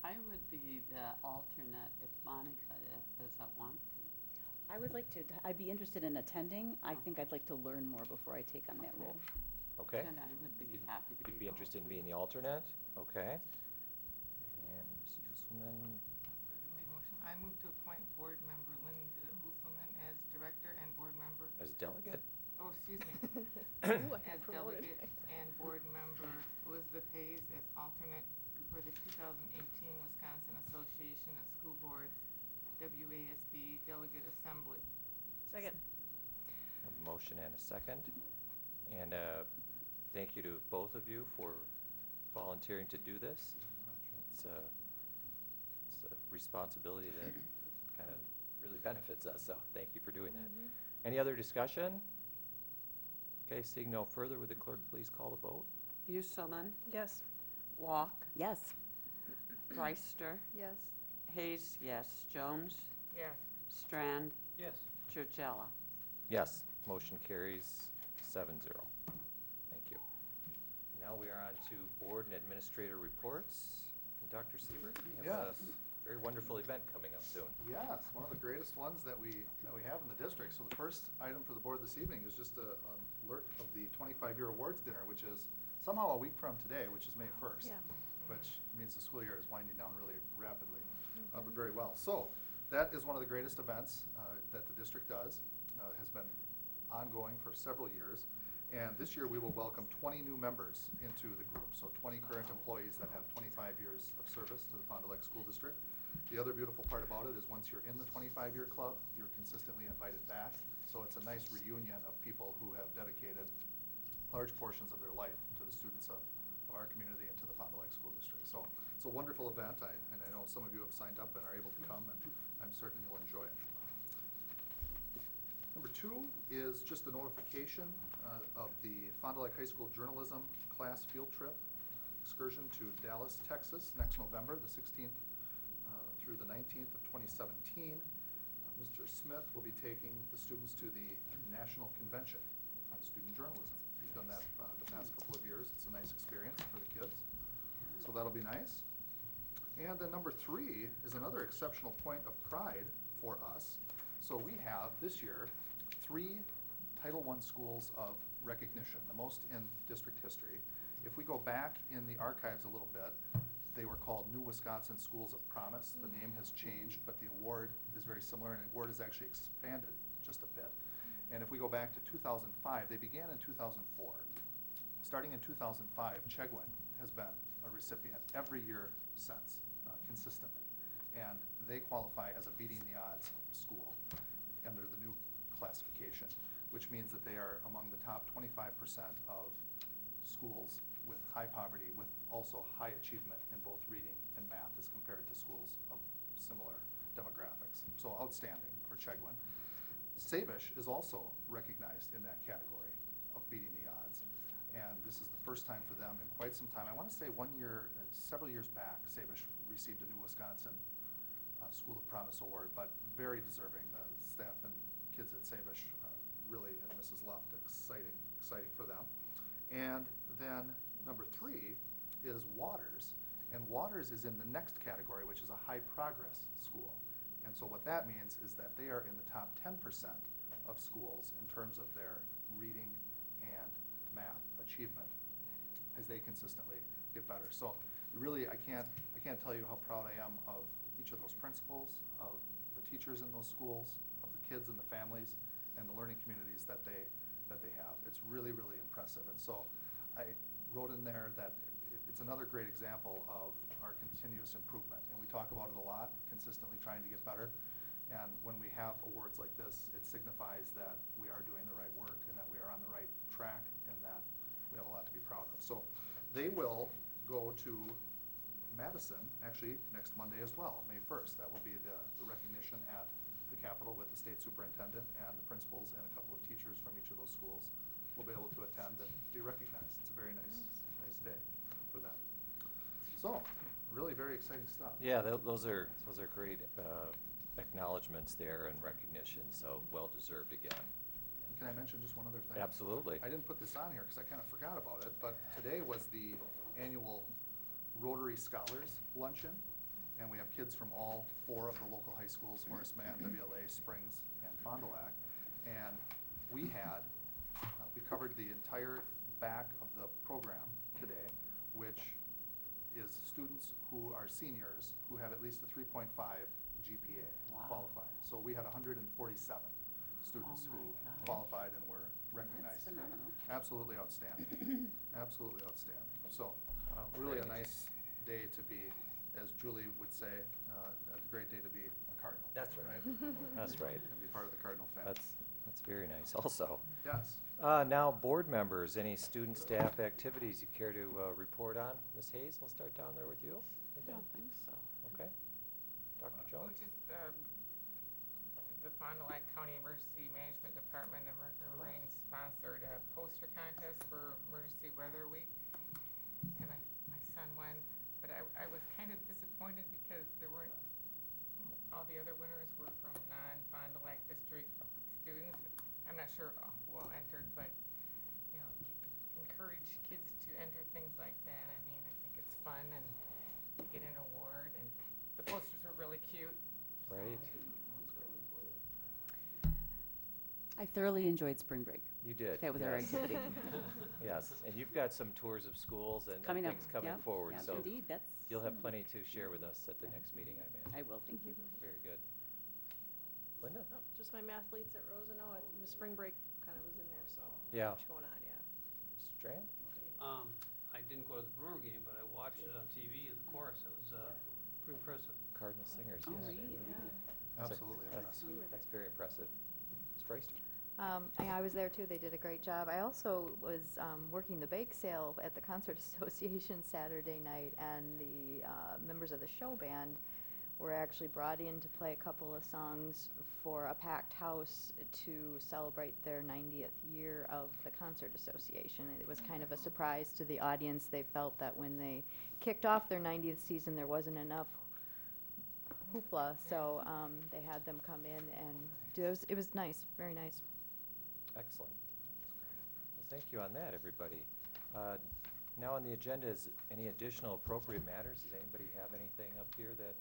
I would be the alternate if Monica doesn't want to. I would like to, I'd be interested in attending. I think I'd like to learn more before I take on that role. Okay. Then I would be happy to You'd be be interested in being the alternate? Okay. And Ms. Uselman, Make a motion. I move to appoint board member Linda Husselman as director and board member, as delegate? oh, excuse me, Ooh, I as got promoted. delegate and board member Elizabeth Hayes as alternate for the 2018 Wisconsin Association of School Boards WASB Delegate Assembly. Second. A motion and a second. And thank you to both of you for volunteering to do this. It's a responsibility that kind of really benefits us, so thank you for doing that. Any other discussion? Okay, seeing no further, would the clerk please call the vote? Uselman, Yes. Walk, Yes. Reister, Yes. Hayes, yes. Jones, Yes. Yes. Strand, Churchella. Yes, motion carries 7-0. Thank you. Now we are on to board and administrator reports. And Dr. Siebert, we have Yes. a very wonderful event coming up soon. Yes, one of the greatest ones that we have in the district. So the first item for the board this evening is just an alert of the 25-year awards dinner, which is somehow a week from today, which is May 1st. Yeah. Which means the school year is winding down really rapidly, but very well. So that is one of the greatest events that the district does, has been ongoing for several years. And this year we will welcome 20 new members into the group. So 20 current employees that have 25 years of service to the Fond du Lac School District. The other beautiful part about it is once you're in the 25-year club, you're consistently invited back. So it's a nice reunion of people who have dedicated large portions of their life to the students of our community and to the Fond du Lac School District. So it's a wonderful event, and I know some of you have signed up and are able to come, and I'm certain you'll enjoy it. Number 2 is just a notification of the Fond du Lac High School journalism class field trip excursion to Dallas, Texas, next November, the 16th through the 19th of 2017. Mr. Smith will be taking the students to the National Convention on Student Journalism. He's done that the past couple of years. It's a nice experience for the kids. So that'll be nice. And then number 3 is another exceptional point of pride for us. So we have this year 3 Title I schools of recognition, the most in district history. If we go back in the archives a little bit, they were called New Wisconsin Schools of Promise. The name has changed, but the award is very similar, and the award is actually expanded just a bit. And if we go back to 2005, they began in 2004. Starting in 2005, Chegwin has been a recipient every year since, consistently. And they qualify as a beating the odds school under the new classification, which means that they are among the top 25% of schools with high poverty, with also high achievement in both reading and math as compared to schools of similar demographics. So outstanding for Chegwin. Sabish is also recognized in that category of beating the odds. And this is the first time for them in quite some time. I want to say several years back, Sabish received a New Wisconsin School of Promise Award, but very deserving. The staff and kids at Sabish really, and Mrs. Luft, exciting for them. And then number 3 is Waters. And Waters is in the next category, which is a high progress school. And so what that means is that they are in the top 10% of schools in terms of their reading and math achievement as they consistently get better. So really, I can't tell you how proud I am of each of those principals, of the teachers in those schools, of the kids and the families, and the learning communities that they have. It's really, really impressive. And so I wrote in there that it's another great example of our continuous improvement. And we talk about it a lot, consistently trying to get better. And when we have awards like this, it signifies that we are doing the right work and that we are on the right track and that we have a lot to be proud of. So they will go to Madison, actually, next Monday as well, May 1st. That will be the recognition at the Capitol with the state superintendent and the principals and a couple of teachers from each of those schools will be able to attend and be recognized. It's a very nice day for them. So, really very exciting stuff. Yeah, those are great acknowledgments there and recognition, so well-deserved again. Can I mention just one other thing? Absolutely. I didn't put this on here because I kind of forgot about it, but today was the annual Rotary Scholars Luncheon, and we have kids from all 4 of the local high schools, Horace Mann, WLA, Springs, and Fond du Lac, and we covered the entire back of the program today, which is students who are seniors who have at least a 3.5 GPA qualify. So we had 147 students who qualified and were recognized today. Absolutely outstanding. Absolutely outstanding. So really a nice day to be, as Julie would say, a great day to be a Cardinal. That's right. That's right. And be part of the Cardinal family. That's very nice also. Yes. Now, board members, any student staff activities you care to report on? Ms. Hayes, we'll start down there with you. I don't think so. Okay. Dr. Jones? Which is the Fond du Lac County Emergency Management Department and Mercury Marine sponsored a poster contest for Emergency Weather Week. And my son won, but I was kind of disappointed because there weren't, all the other winners were from non-Fond du Lac district students. I'm not sure who all entered, but, you know, encourage kids to enter things like that. I mean, I think it's fun and to get an award, and the posters were really cute. Right. I thoroughly enjoyed spring break. You did. That was our yes. activity. Yes, and you've got some tours of schools and Coming up, things coming yep, forward, yep, so indeed, that's you'll have plenty to share with us at the next meeting, I imagine. I will, thank you. Very good. Linda? Oh, just my mathletes at Roseno, the spring break kind of was in there, so. Yeah. Much going on, yeah. Mr. Strand? I didn't go to the Brewer game, but I watched it on TV in the chorus. It was pretty impressive. Cardinal singers, Oh, yes. really? Absolutely impressive. That's very impressive. Ms. Freister? I was there too. They did a great job. I also was working the bake sale at the Concert Association Saturday night, and the members of the show band were actually brought in to play a couple of songs for a packed house to celebrate their 90th year of the Concert Association. And it was kind of a surprise to the audience. They felt that when they kicked off their 90th season, there wasn't enough hoopla, so they had them come in, and it was nice, very nice. Excellent. Well, thank you on that, everybody. Now on the agenda is any additional appropriate matters. Does anybody have anything up here that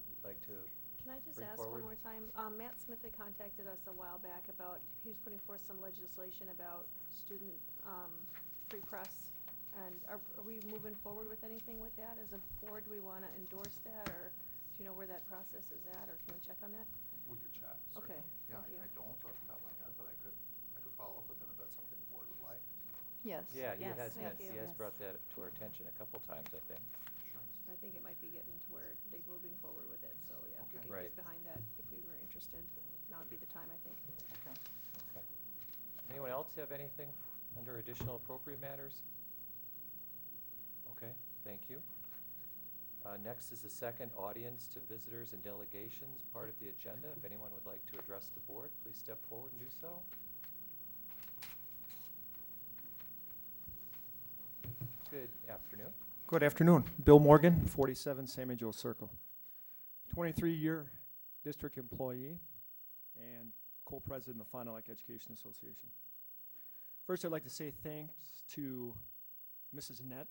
we'd like to Can I just bring ask forward? one more time? Matt Smith had contacted us a while back about, he was putting forth some legislation about student free press. And are we moving forward with anything with that? As a board, do we want to endorse that, or do you know where that process is at, or can we check on that? We could check, Okay, certainly. Yeah, thank you. I don't off the top of my head, but I could follow up with him if that's something the board would like. Yes. Yeah, he Yes, has, thank you. he has Yes. brought that to our attention a couple times, I think. Sure. I think it might be getting to where they're moving forward with it, so yeah, if we Okay. could Right. get behind that, if we were interested, now would be the time, I think. Okay. Okay. Anyone else have anything under additional appropriate matters? Okay, thank you. Next is the second audience to visitors and delegations, part of the agenda. If anyone would like to address the board, please step forward and do so. Good afternoon. Good afternoon. Bill Morgan, 47 Sammy Joe Circle. 23-year district employee, and co-president of the Fond du Lac Education Association. First, I'd like to say thanks to Mrs. Nett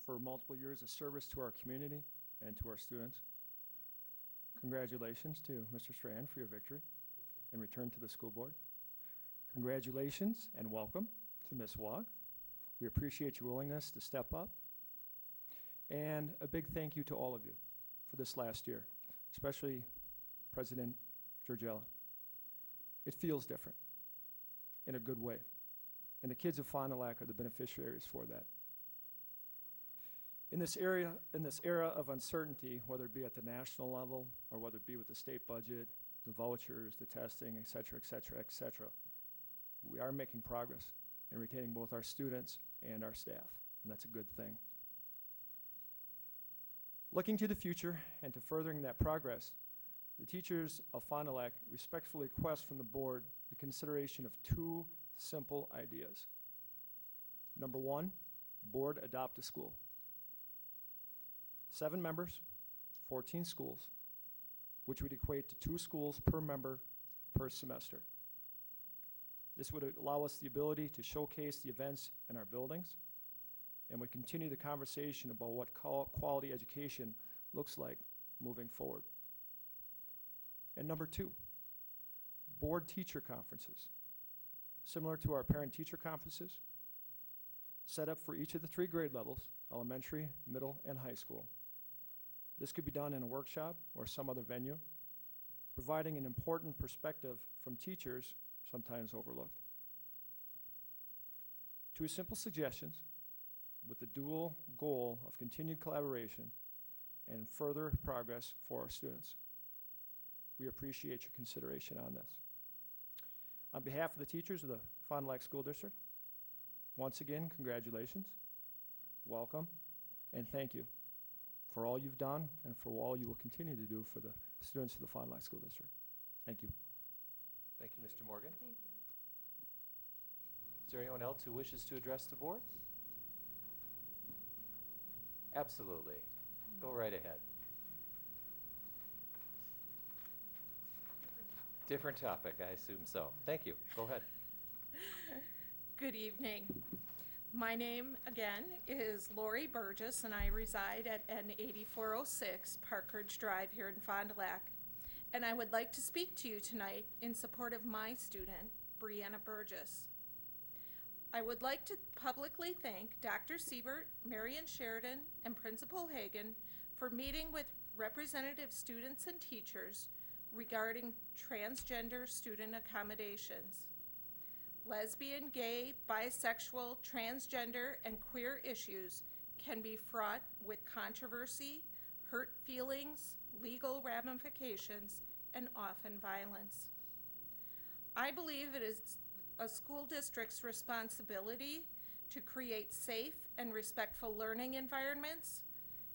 for multiple years of service to our community and to our students. Congratulations to Mr. Strand for your victory and return to the school board. Congratulations and welcome to Ms. Wog. We appreciate your willingness to step up. And a big thank you to all of you for this last year, especially President Georgella. It feels different in a good way. And the kids of Fond du Lac are the beneficiaries for that. In this era of uncertainty, whether it be at the national level or whether it be with the state budget, the vouchers, the testing, et cetera, et cetera, et cetera, we are making progress in retaining both our students and our staff, and that's a good thing. Looking to the future and to furthering that progress, the teachers of Fond du Lac respectfully request from the board the consideration of two simple ideas. Number one, board adopt a school. 7 members, 14 schools, which would equate to 2 schools per member per semester. This would allow us the ability to showcase the events in our buildings and would continue the conversation about what quality education looks like moving forward. And number 2, board teacher conferences. Similar to our parent-teacher conferences, set up for each of the 3 grade levels, elementary, middle, and high school. This could be done in a workshop or some other venue, providing an important perspective from teachers sometimes overlooked. 2 simple suggestions with the dual goal of continued collaboration and further progress for our students. We appreciate your consideration on this. On behalf of the teachers of the Fond du Lac School District, once again, congratulations, welcome, and thank you for all you've done and for all you will continue to do for the students of the Fond du Lac School District. Thank you. Thank you, Mr. Morgan. Thank you. Is there anyone else who wishes to address the board? Absolutely. Go right ahead. Different topic, I assume so. Thank you. Go ahead. Good evening. My name, again, is Lori Burgess, and I reside at N8406 Park Ridge Drive here in Fond du Lac. And I would like to speak to you tonight in support of my student, Brianna Burgess. I would like to publicly thank Dr. Siebert, Marion Sheridan, and Principal Hagan for meeting with representative students and teachers regarding transgender student accommodations. Lesbian, gay, bisexual, transgender, and queer issues can be fraught with controversy, hurt feelings, legal ramifications, and often violence. I believe it is a school district's responsibility to create safe and respectful learning environments,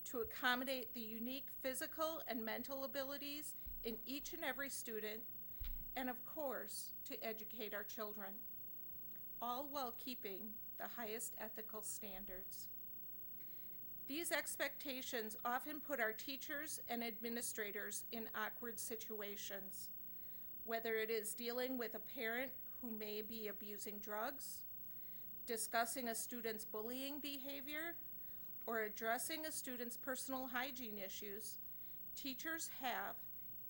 to accommodate the unique physical and mental abilities in each and every student, and of course, to educate our children, all while keeping the highest ethical standards. These expectations often put our teachers and administrators in awkward situations, whether it is dealing with a parent who may be abusing drugs, discussing a student's bullying behavior, or addressing a student's personal hygiene issues. Teachers have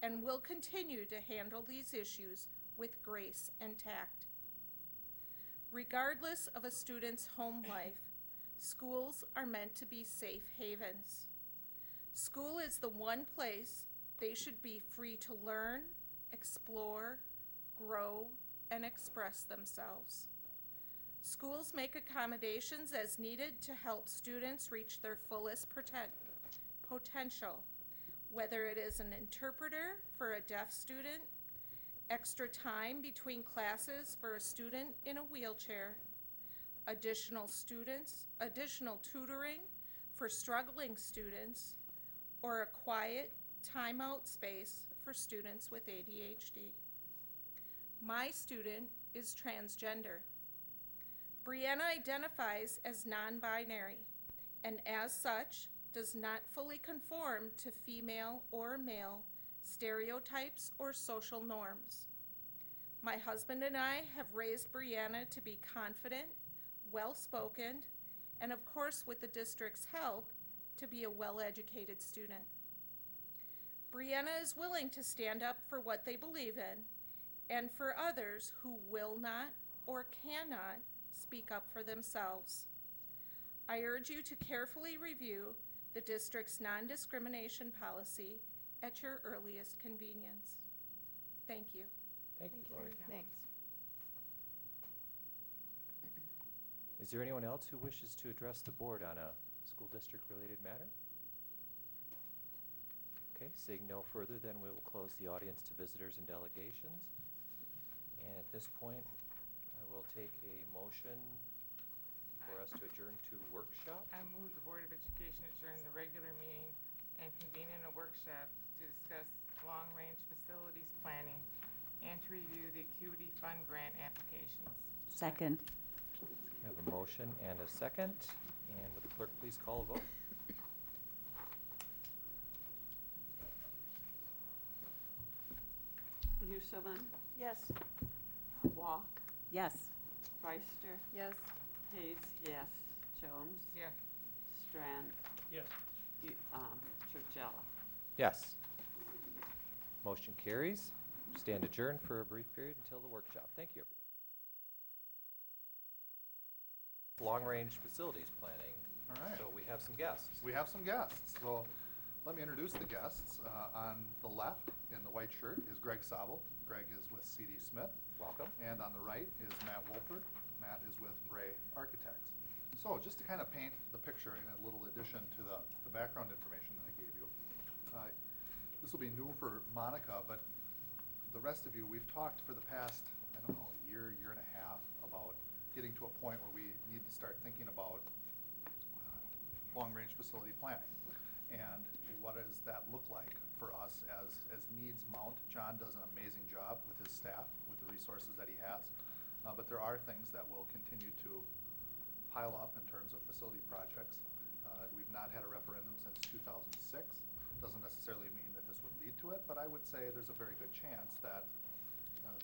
and will continue to handle these issues with grace and tact. Regardless of a student's home life, schools are meant to be safe havens. School is the one place they should be free to learn, explore, grow, and express themselves. Schools make accommodations as needed to help students reach their fullest potential, whether it is an interpreter for a deaf student, extra time between classes for a student in a wheelchair, additional students, additional tutoring for struggling students, or a quiet timeout space for students with ADHD. My student is transgender. Brianna identifies as non-binary, and as such, does not fully conform to female or male stereotypes or social norms. My husband and I have raised Brianna to be confident, well-spoken, and of course, with the district's help, to be a well-educated student. Brianna is willing to stand up for what they believe in and for others who will not or cannot speak up for themselves. I urge you to carefully review the district's non-discrimination policy at your earliest convenience. Thank you. Thank you, Lori. Thanks. Is there anyone else who wishes to address the board on a school district-related matter? Okay, seeing no further, then we will close the audience to visitors and delegations. And at this point, I will take a motion for us to adjourn to workshop. I move the Board of Education adjourn the regular meeting and convene in a workshop to discuss long-range facilities planning and to review the Acuity Fund grant applications. Second. I have a motion and a second, and would the clerk please call a vote? Newsome. Yes. Walk. Yes. Reister. Yes. Hayes, yes. Jones. Yeah. Strand. Yes. Churchella. Yes. Motion carries. Stand adjourned for a brief period until the workshop. Thank you, everybody. Long-range facilities planning. All right. So we have some guests. We have some guests. So let me introduce the guests. On the left, in the white shirt, is Greg Sobel. Greg is with C.D. Smith. Welcome. And on the right is Matt Wolford. Matt is with Bray Architects. So just to kind of paint the picture in a little addition to the background information that I gave you, this will be new for Monica, but the rest of you, we've talked for the past, I don't know, year and a half about getting to a point where we need to start thinking about long-range facility planning. And what does that look like for us as needs mount? John does an amazing job with his staff, with the resources that he has. But there are things that will continue to pile up in terms of facility projects. We've not had a referendum since 2006. Doesn't necessarily mean that this would lead to it, but I would say there's a very good chance that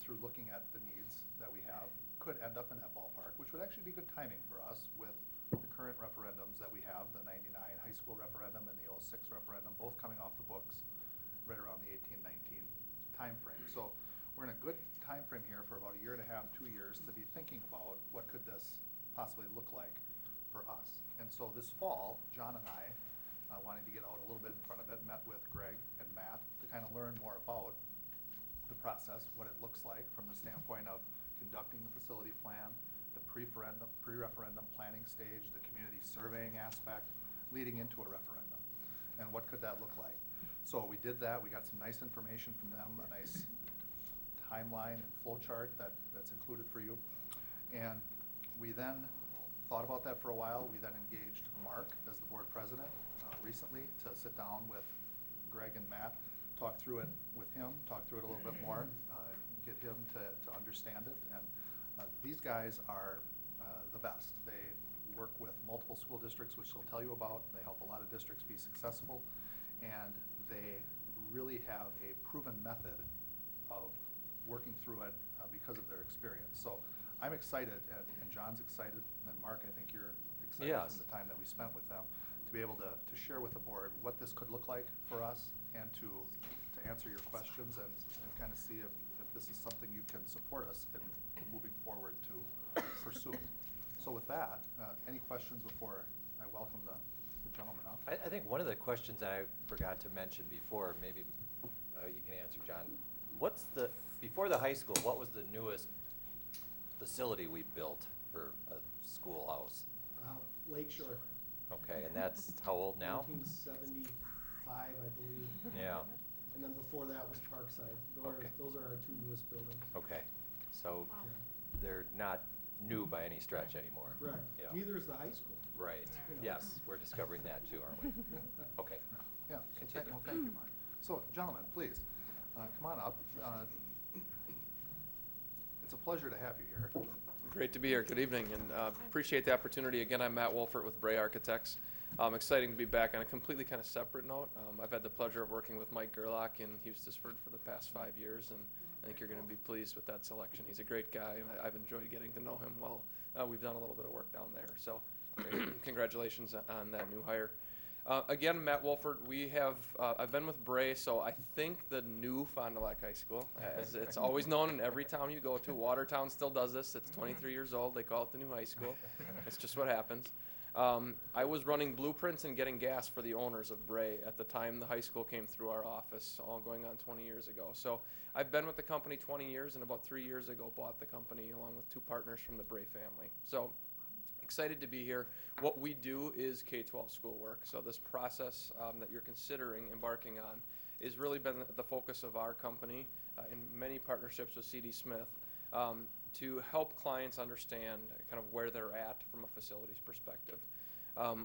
through looking at the needs that we have, could end up in that ballpark, which would actually be good timing for us with the current referendums that we have, the 99 high school referendum and the 06 referendum, both coming off the books right around the 18-19 timeframe. So we're in a good time frame here for about a year and a half, 2 years to be thinking about what could this possibly look like for us. And so this fall, John and I, wanting to get out a little bit in front of it, met with Greg and Matt to kind of learn more about the process, what it looks like from the standpoint of conducting the facility plan, the pre-referendum planning stage, the community surveying aspect, leading into a referendum. And what could that look like? So we did that. We got some nice information from them, a nice timeline and flow chart that's included for you. And we then thought about that for a while. We then engaged Mark as the board president recently to sit down with Greg and Matt, talk through it with him, talk through it a little bit more, get him to understand it. And these guys are the best. They work with multiple school districts, which they'll tell you about. They help a lot of districts be successful, and they really have a proven method of working through it because of their experience. So I'm excited, and John's excited, and Mark, I think you're excited Yes. from the time that we spent with them to be able to share with the board what this could look like for us and to answer your questions and kind of see if this is something you can support us in moving forward to pursue. So with that, any questions before I welcome the gentleman up? I think one of the questions that I forgot to mention before, maybe you can answer, John. Before the high school, what was the newest facility we built for a schoolhouse? Lakeshore. Okay, and that's how old now? 1975, I believe. Yeah. And then before that was Parkside. Okay. Those are our two newest buildings. Okay, so Wow. they're not new by any stretch anymore. Correct. Yeah. Neither is the high school. Right, You know. yes, we're discovering that too, aren't we? Okay. Yeah, so Continue. thank you, Mark. So, gentlemen, please, come on up. It's a pleasure to have you here. Great to be here. Good evening, and appreciate the opportunity. Again, I'm Matt Wolfert with Bray Architects. Exciting to be back. On a completely kind of separate note, I've had the pleasure of working with Mike Gerlach in Eustisford for the past 5 years, and I think you're going to be pleased with that selection. He's a great guy, and I've enjoyed getting to know him well. We've done a little bit of work down there, so congratulations on that new hire. Again, Matt Wolford, I've been with Bray, so I think the new Fond du Lac High School, as it's always known in every town you go to. Watertown still does this. It's 23 years old. They call it the new high school. It's just what happens. I was running blueprints and getting gas for the owners of Bray at the time the high school came through our office, all going on 20 years ago. So I've been with the company 20 years, and about 3 years ago bought the company along with 2 partners from the Bray family. So excited to be here. What we do is K-12 schoolwork. So this process that you're considering embarking on has really been the focus of our company in many partnerships with C.D. Smith. To help clients understand kind of where they're at from a facilities perspective.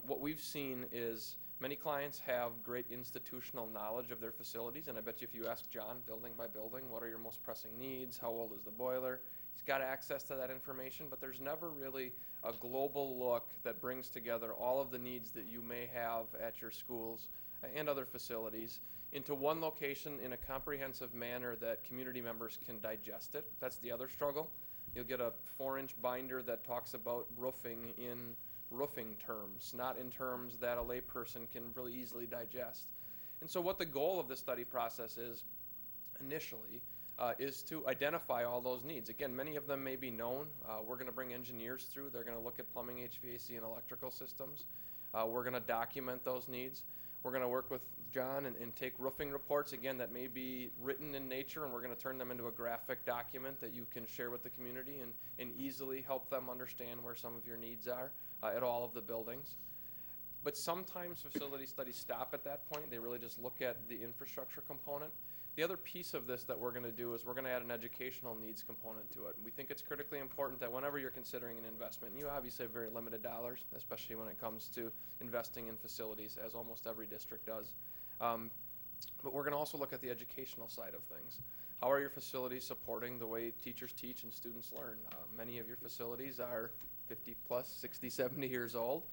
What we've seen is many clients have great institutional knowledge of their facilities, and I bet you if you ask John, building by building, what are your most pressing needs, how old is the boiler, he's got access to that information, but there's never really a global look that brings together all of the needs that you may have at your schools and other facilities into one location in a comprehensive manner that community members can digest it. That's the other struggle. You'll get a 4-inch binder that talks about roofing in roofing terms, not in terms that a layperson can really easily digest. And so what the goal of the study process is initially is to identify all those needs. Again, many of them may be known. We're going to bring engineers through. They're going to look at plumbing, HVAC, and electrical systems. We're going to document those needs. We're going to work with John and take roofing reports, again, that may be written in nature, and we're going to turn them into a graphic document that you can share with the community and easily help them understand where some of your needs are at all of the buildings. But sometimes facility studies stop at that point. They really just look at the infrastructure component. The other piece of this that we're going to do is we're going to add an educational needs component to it. We think it's critically important that whenever you're considering an investment, and you obviously have very limited dollars, especially when it comes to investing in facilities, as almost every district does. But we're going to also look at the educational side of things. How are your facilities supporting the way teachers teach and students learn? Many of your facilities are 50 plus, 60, 70 years old.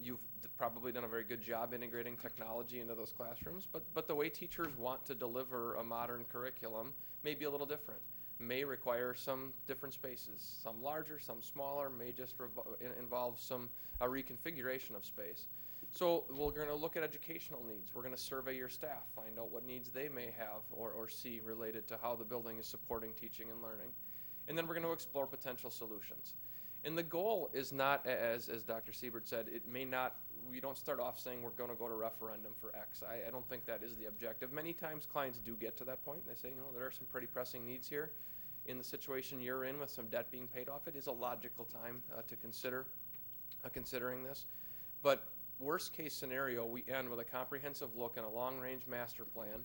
You've probably done a very good job integrating technology into those classrooms, but the way teachers want to deliver a modern curriculum may be a little different, may require some different spaces, some larger, some smaller, may just involve some reconfiguration of space. So we're going to look at educational needs. We're going to survey your staff, find out what needs they may have or see related to how the building is supporting teaching and learning. And then we're going to explore potential solutions. And the goal is not, as Dr. Siebert said, it may not, we don't start off saying we're going to go to referendum for X. I don't think that is the objective. Many times clients do get to that point. They say, there are some pretty pressing needs here. In the situation you're in with some debt being paid off, it is a logical time to consider considering this. But worst case scenario, we end with a comprehensive look and a long-range master plan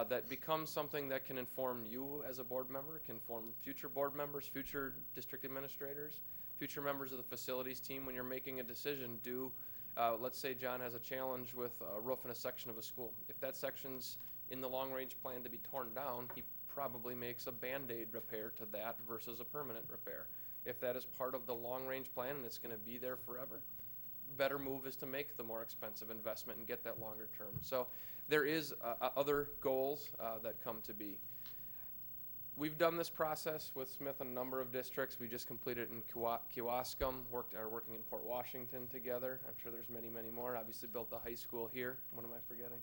that becomes something that can inform you as a board member, can inform future board members, future district administrators, future members of the facilities team when you're making a decision. Let's say John has a challenge with a roof in a section of a school. If that section's in the long-range plan to be torn down, he probably makes a Band-Aid repair to that versus a permanent repair. If that is part of the long-range plan and it's going to be there forever, better move is to make the more expensive investment and get that longer term. So there is other goals that come to be. We've done this process with Smith in a number of districts. We just completed it in Kewaskum, are working in Port Washington together. I'm sure there's many, many more. Obviously built the high school here. What am I forgetting?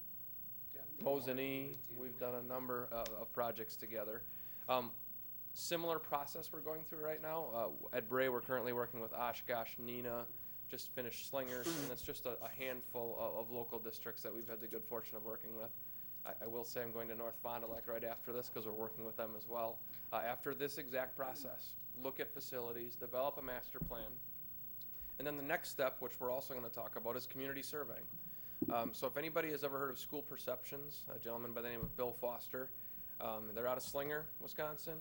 Mosinee. We've done a number of projects together. Similar process we're going through right now. At Bray, we're currently working with Oshkosh, Neenah, just finished Slinger, and it's just a handful of local districts that we've had the good fortune of working with. I will say I'm going to North Fond du Lac right after this because we're working with them as well. After this exact process, look at facilities, develop a master plan, and then the next step, which we're also going to talk about, is community surveying. So if anybody has ever heard of School Perceptions, a gentleman by the name of Bill Foster, they're out of Slinger, Wisconsin.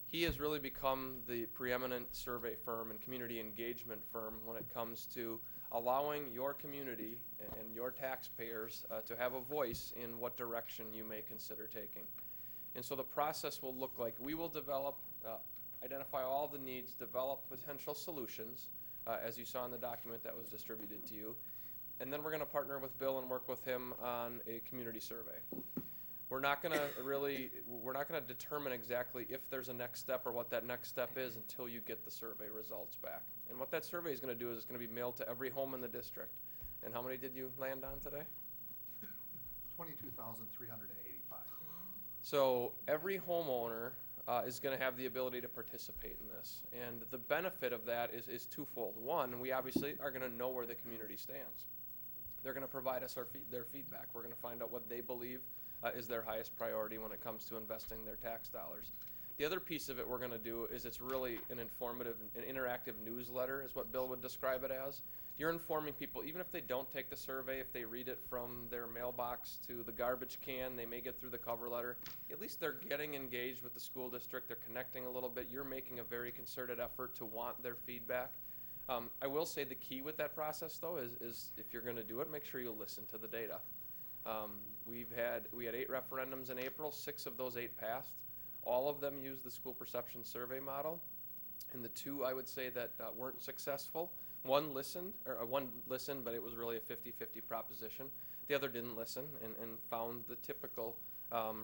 He has really become the preeminent survey firm and community engagement firm when it comes to allowing your community and your taxpayers to have a voice in what direction you may consider taking. And so the process will look like we will develop, identify all the needs, develop potential solutions, as you saw in the document that was distributed to you. And then we're going to partner with Bill and work with him on a community survey. We're not going to determine exactly if there's a next step or what that next step is until you get the survey results back. And what that survey is going to do is it's going to be mailed to every home in the district. And how many did you land on today? 22,385. So every homeowner is going to have the ability to participate in this. And the benefit of that is twofold. One, we obviously are going to know where the community stands. They're going to provide us their feedback. We're going to find out what they believe is their highest priority when it comes to investing their tax dollars. The other piece of it we're going to do is it's really an informative, an interactive newsletter is what Bill would describe it as. You're informing people, even if they don't take the survey, if they read it from their mailbox to the garbage can, they may get through the cover letter. At least they're getting engaged with the school district. They're connecting a little bit. You're making a very concerted effort to want their feedback. I will say the key with that process, though, is if you're going to do it, make sure you listen to the data. We had 8 referendums in April. 6 of those 8 passed. All of them used the school perception survey model. And the 2, I would say, that weren't successful, one listened, but it was really a 50-50 proposition. The other didn't listen and found the typical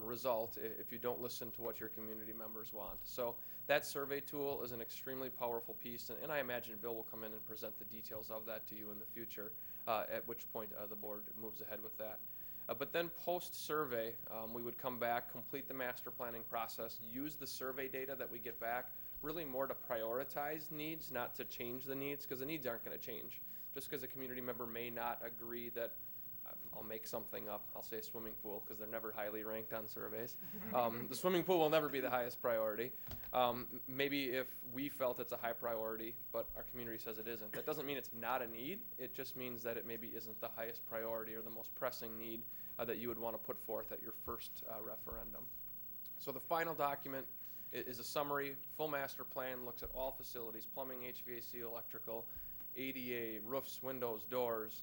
result if you don't listen to what your community members want. So that survey tool is an extremely powerful piece, and I imagine Bill will come in and present the details of that to you in the future, at which point the board moves ahead with that. But then post-survey, we would come back, complete the master planning process, use the survey data that we get back, really more to prioritize needs, not to change the needs, because the needs aren't going to change. Just because a community member may not agree that, I'll make something up, I'll say a swimming pool, because they're never highly ranked on surveys. The swimming pool will never be the highest priority. Maybe if we felt it's a high priority, but our community says it isn't. That doesn't mean it's not a need, it just means that it maybe isn't the highest priority or the most pressing need that you would want to put forth at your first referendum. So the final document is a summary. Full master plan looks at all facilities, plumbing, HVAC, electrical, ADA, roofs, windows, doors,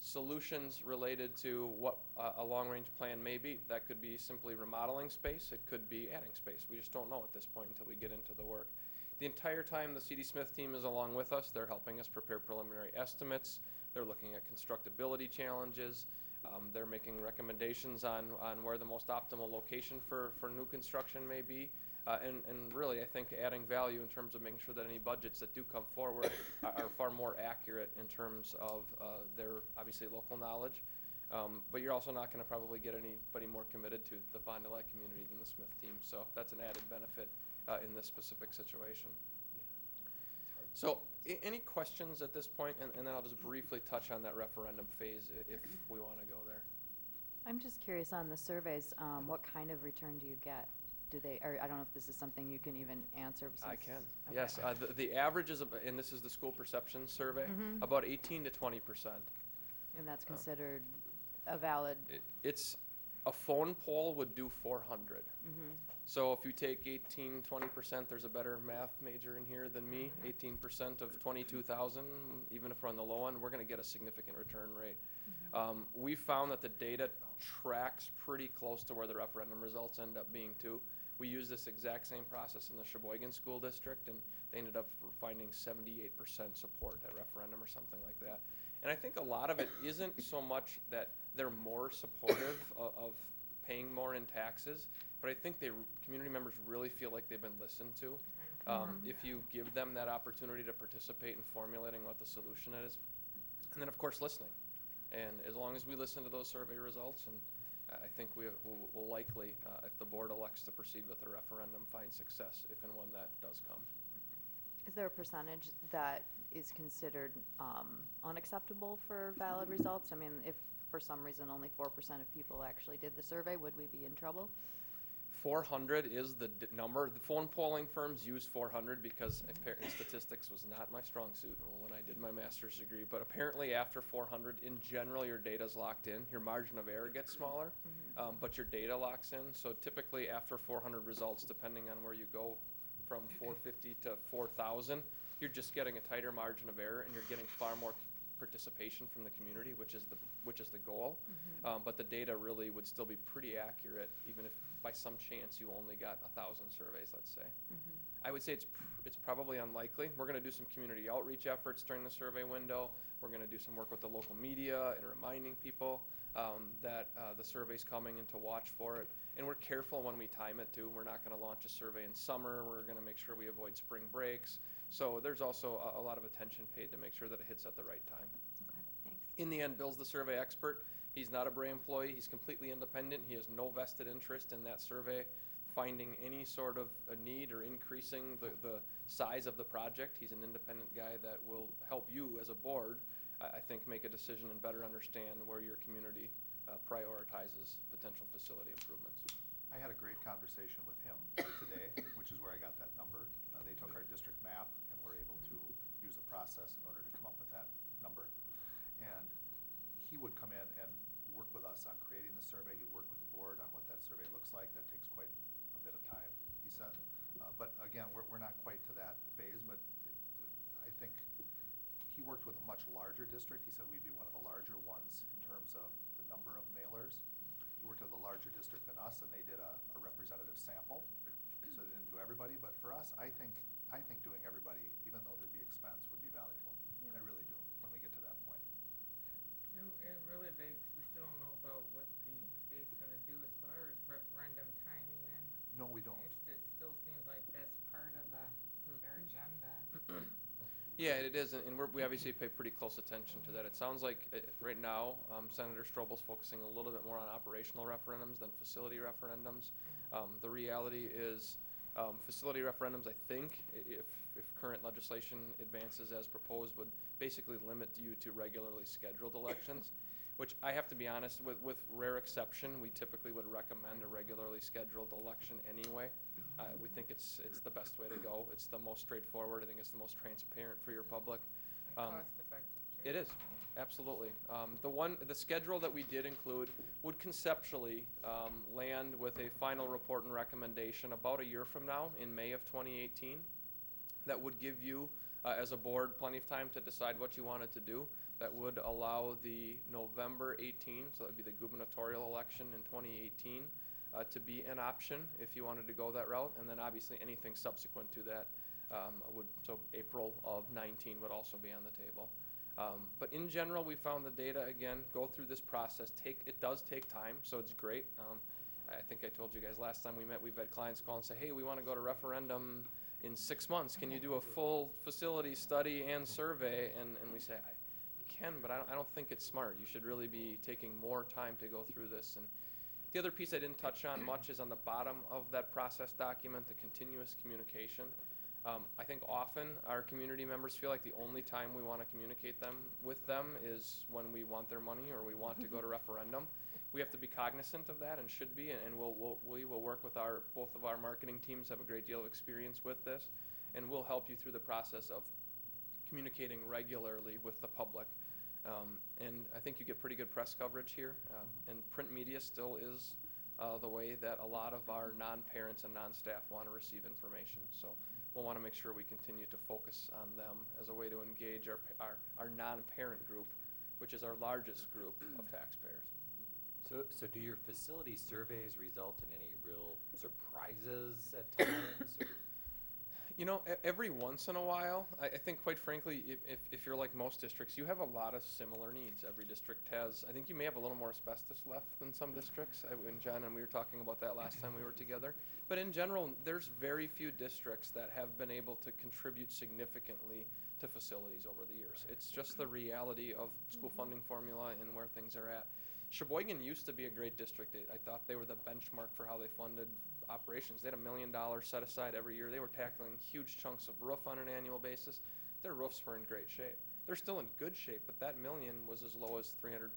solutions related to what a long-range plan may be. That could be simply remodeling space. It could be adding space. We just don't know at this point until we get into the work. The entire time the C.D. Smith team is along with us. They're helping us prepare preliminary estimates. They're looking at constructability challenges. They're making recommendations on where the most optimal location for new construction may be. And really, I think adding value in terms of making sure that any budgets that do come forward are far more accurate in terms of their, obviously, local knowledge. But you're also not going to probably get anybody more committed to the Fond du Lac community than the Smith team. So that's an added benefit in this specific situation. So any questions at this point? And then I'll just briefly touch on that referendum phase if we want to go there. I'm just curious on the surveys, what kind of return do you get? Do they, or I don't know if this is something you can even answer. I can, okay. Yes. The average is, and this is the school perception survey, about 18 to 20%. And that's considered a valid? It's, a phone poll would do 400. So if you take 18, 20%, there's a better math major in here than me, 18% of 22,000, even if we're on the low end, we're going to get a significant return rate. We found that the data tracks pretty close to where the referendum results end up being too. We used this exact same process in the Sheboygan School District, and they ended up finding 78% support at referendum or something like that. And I think a lot of it isn't so much that they're more supportive of paying more in taxes, but I think community members really feel like they've been listened to. If you give them that opportunity to participate in formulating what the solution is. And then, of course, listening. And as long as we listen to those survey results, and I think we will likely, if the board elects to proceed with the referendum, find success if and when that does come. Is there a percentage that is considered unacceptable for valid results? I mean, if for some reason only 4% of people actually did the survey, would we be in trouble? 400 is the number. The phone polling firms use 400 because statistics was not my strong suit when I did my master's degree. But apparently after 400, in general, your data's locked in. Your margin of error gets smaller, but your data locks in. So typically after 400 results, depending on where you go from 450 to 4,000, you're just getting a tighter margin of error, and you're getting far more participation from the community, which is the goal. But the data really would still be pretty accurate, even if by some chance you only got 1,000 surveys, let's say. I would say it's probably unlikely. We're going to do some community outreach efforts during the survey window, We're going to do some work with the local media and reminding people that the survey's coming and to watch for it. And we're careful when we time it too. We're not going to launch a survey in summer. We're going to make sure we avoid spring breaks. So there's also a lot of attention paid to make sure that it hits at the right time. Okay, thanks. In the end, Bill's the survey expert. He's not a Bray employee. He's completely independent. He has no vested interest in that survey finding any sort of a need or increasing the size of the project. He's an independent guy that will help you as a board, I think, make a decision and better understand where your community prioritizes potential facility improvements. I had a great conversation with him today, which is where I got that number. They took our district map and were able to use a process in order to come up with that number. And he would come in and work with us on creating the survey. He'd work with the board on what that survey looks like. That takes quite a bit of time, he said. But again, we're not quite to that phase, but I think he worked with a much larger district. He said we'd be one of the larger ones in terms of the number of mailers. He worked with a larger district than us, and they did a representative sample. So they didn't do everybody, but for us, I think doing everybody, even though there'd be expense, would be valuable. Yeah. I really do, when we get to that point. It really begs, we still don't know about what the state's gonna do as far as referendum timing and. No, we don't. It still seems like that's part of their agenda. Yeah, it is, and we obviously pay pretty close attention to that. It sounds like right now Senator Strobel's focusing a little bit more on operational referendums than facility referendums. The reality is facility referendums, I think, if current legislation advances as proposed, would basically limit you to regularly scheduled elections, which I have to be honest, with rare exception, we typically would recommend a regularly scheduled election anyway. We think it's the best way to go. It's the most straightforward. I think it's the most transparent for your public. Cost effective too. It is, absolutely. The schedule that we did include would conceptually land with a final report and recommendation about a year from now, in May of 2018. That would give you, as a board, plenty of time to decide what you wanted to do. That would allow the November 18, so that would be the gubernatorial election in 2018, to be an option if you wanted to go that route, and then obviously anything subsequent to that so April of 19 would also be on the table. But in general, we found the data, again, go through this process. It does take time, so it's great. I think I told you guys last time we met, we've had clients call and say, hey, we want to go to referendum in 6 months. Can you do a full facility study and survey? And we say, you can, but I don't think it's smart. You should really be taking more time to go through this. And the other piece I didn't touch on much is on the bottom of that process document, the continuous communication. I think often our community members feel like the only time we want to communicate with them is when we want their money or we want to go to referendum. We have to be cognizant of that and should be, and we will work with both of our marketing teams, have a great deal of experience with this, and we'll help you through the process of communicating regularly with the public. And I think you get pretty good press coverage here, and print media still is the way that a lot of our non-parents and non-staff want to receive information. So we'll want to make sure we continue to focus on them as a way to engage our non-parent group, which is our largest group of taxpayers. So do your facility surveys result in any real surprises at times? Or? You know, every once in a while, I think quite frankly, if you're like most districts, you have a lot of similar needs. Every district has, I think you may have a little more asbestos left than some districts. And Jen and we were talking about that last time we were together. But in general, there's very few districts that have been able to contribute significantly to facilities over the years. It's just the reality of school funding formula and where things are at. Sheboygan used to be a great district. I thought they were the benchmark for how they funded operations. They had $1 million set aside every year. They were tackling huge chunks of roof on an annual basis. Their roofs were in great shape. They're still in good shape, but that $1 million was as low as $300,000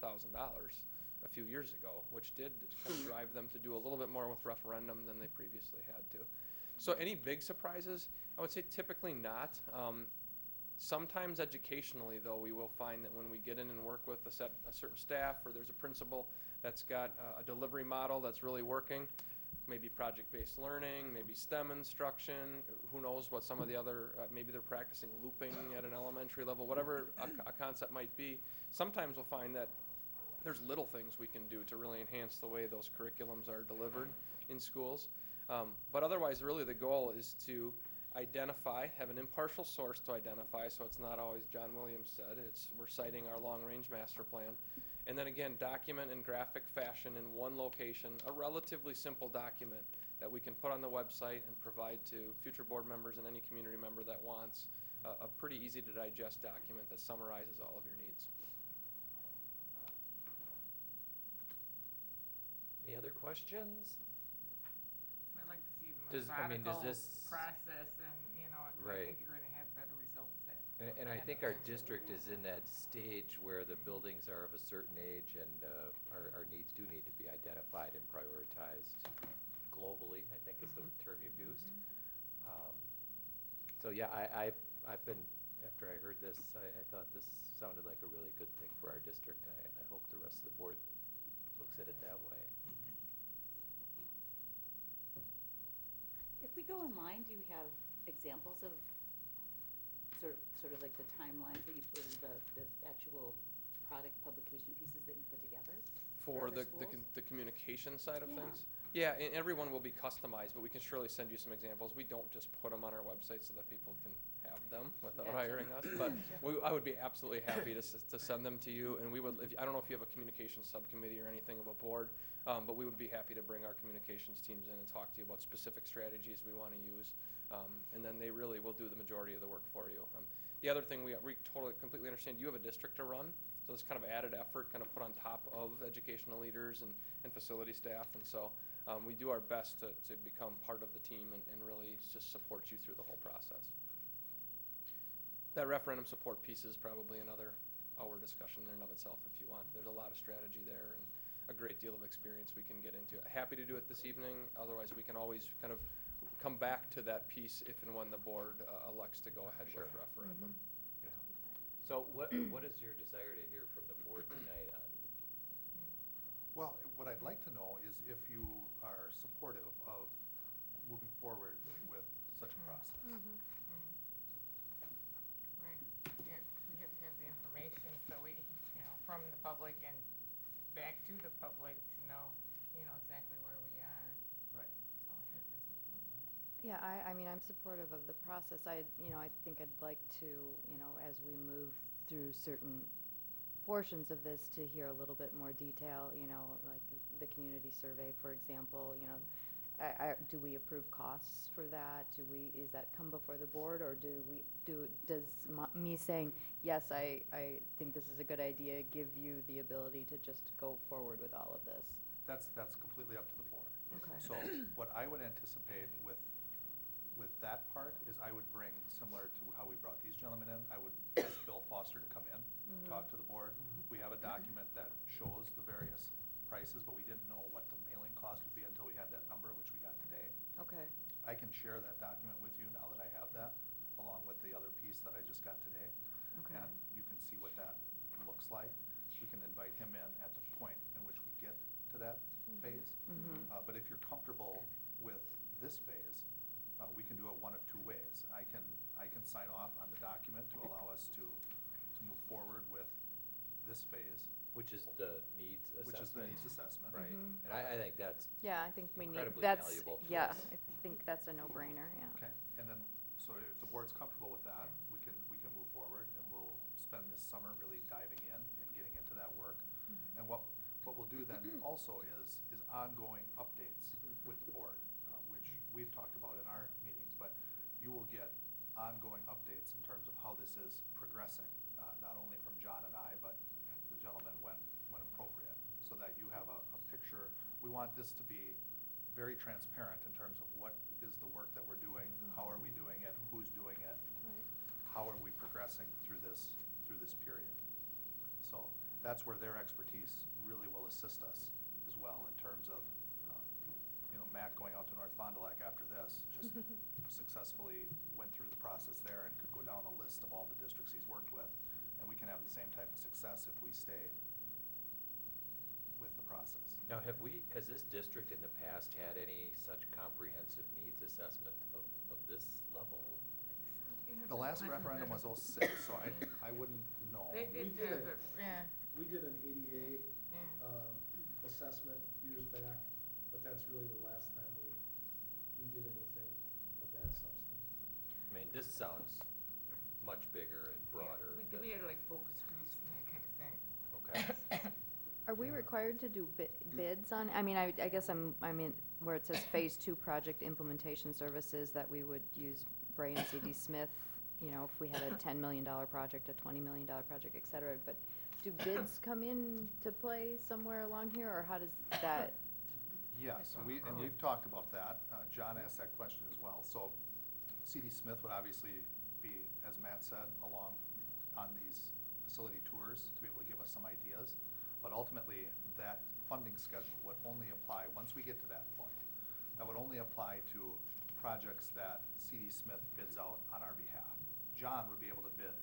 a few years ago, which did kind of drive them to do a little bit more with referendum than they previously had to. So any big surprises? I would say typically not. Sometimes educationally, though, we will find that when we get in and work with a certain staff, or there's a principal that's got a delivery model that's really working, maybe project-based learning, maybe STEM instruction, who knows what some of the other, maybe they're practicing looping at an elementary level, whatever a concept might be. Sometimes we'll find that there's little things we can do to really enhance the way those curriculums are delivered in schools. But otherwise, really the goal is to identify, have an impartial source to identify, so it's not always John Williams said, we're citing our long-range master plan. And then again, document in graphic fashion in one location, a relatively simple document that we can put on the website and provide to future board members and any community member that wants a pretty easy to digest document that summarizes all of your needs. Any other questions? I'd like to see the Does- I mean, does methodical this- process and, I Right. think you're gonna have better results that. And I think our district is in that stage where the buildings are of a certain age and our needs do need to be identified and prioritized globally, I think is the term you've used. So yeah, I've been, after I heard this, I thought this sounded like a really good thing for our district. I hope the rest of the board looks at it that way. If we go online, do you have examples of sort of like the timelines that you, or the actual product publication pieces that you put together? For other the schools? communication side of Yeah. things? Yeah, and everyone will be customized, but we can surely send you some examples. We don't just put them on our website so that people can have them without Gotcha. hiring us. But I would be absolutely happy to send them to you, and we would, I don't know if you have a communications subcommittee or anything of a board, but we would be happy to bring our communications teams in and talk to you about specific strategies we want to use. And then they really will do the majority of the work for you. The other thing, we totally, completely understand, you have a district to run, so it's kind of added effort kind of put on top of educational leaders and facility staff. And so we do our best to become part of the team and really just support you through the whole process. That referendum support piece is probably another hour discussion in and of itself if you want. There's a lot of strategy there and a great deal of experience we can get into. Happy to do it this evening, otherwise we can always kind of come back to that piece if and when the board elects to go ahead with referendum. Yeah. So what is your desire to hear from the board tonight on? Well, what I'd like to know is if you are supportive of moving forward with such a process. Right, yeah, we have to have the information so we, from the public and back to the public to know, exactly where we are. Right. So I think that's important. Yeah, I mean, I'm supportive of the process. I think I'd like to, as we move through certain portions of this, to hear a little bit more detail, like the community survey, for example, do we approve costs for that? Is that come before the board, or does me saying, yes, I think this is a good idea, give you the ability to just go forward with all of this? That's completely up to the board. Okay. So what I would anticipate with that part is I would bring, similar to how we brought these gentlemen in, I would ask Bill Foster to come in, talk to the board. We have a document that shows the various prices, but we didn't know what the mailing cost would be until we had that number, which we got today. Okay. I can share that document with you now that I have that, along with the other piece that I just got today. Okay. And you can see what that looks like. We can invite him in at the point in which we get to that phase. But if you're comfortable with this phase, we can do it one of two ways. I can sign off on the document to allow us to move forward with this phase. Which is the needs assessment. Which is the needs assessment. Right. And I think that's Yeah, I think we need, incredibly that's, valuable to yeah, us. I think that's a no-brainer, yeah. Okay, and then, so if the board's comfortable with that, we can move forward, and we'll spend this summer really diving in and getting into that work. And what we'll do then also is ongoing updates with the board, which we've talked about in our meetings, but you will get ongoing updates in terms of how this is progressing, not only from John and I, but the gentleman when appropriate, so that you have a picture. We want this to be very transparent in terms of what is the work that we're doing, how are we doing it, who's doing it, how are we progressing through this period. So that's where their expertise really will assist us as well in terms of, Matt going out to North Fond du Lac after this, just successfully went through the process there and could go down a list of all the districts he's worked with. And we can have the same type of success if we stay with the process. Now, has this district in the past had any such comprehensive needs assessment of this level? The last referendum was '06, so I wouldn't know. They did, We did an ADA assessment years back, but that's really the last time we did anything of that substance. I mean, this sounds much bigger and broader. Yeah, we had like focus groups and that kind of thing. Okay. Are we required to do bids on, I mean, I guess I mean, where it says Phase 2 project implementation services, that we would use Bray and C.D. Smith, you know, if we had a $10 million project, a $20 million project, et cetera, but do bids come in to play somewhere along here, or how does that? Yes, and we've talked about that. John asked that question as well. So C.D. Smith would obviously be, as Matt said, along on these facility tours to be able to give us some ideas. But ultimately, that funding schedule would only apply, once we get to that point, that would only apply to projects that C.D. Smith bids out on our behalf. John would be able to bid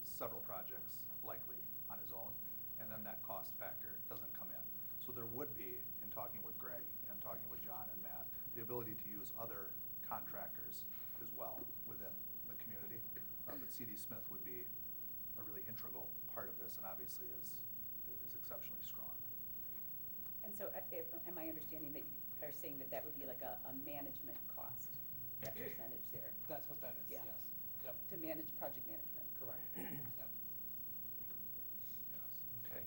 several projects likely on his own, and then that cost factor doesn't come in. So there would be, in talking with Greg and talking with John and Matt, the ability to use other contractors as well within the community. But C.D. Smith would be a really integral part of this, and obviously is exceptionally strong. And so, am I understanding that you are saying that that would be like a management cost, that percentage there? That's what that is, Yeah. yes. Yep. To manage project management? Correct. Yep. Okay.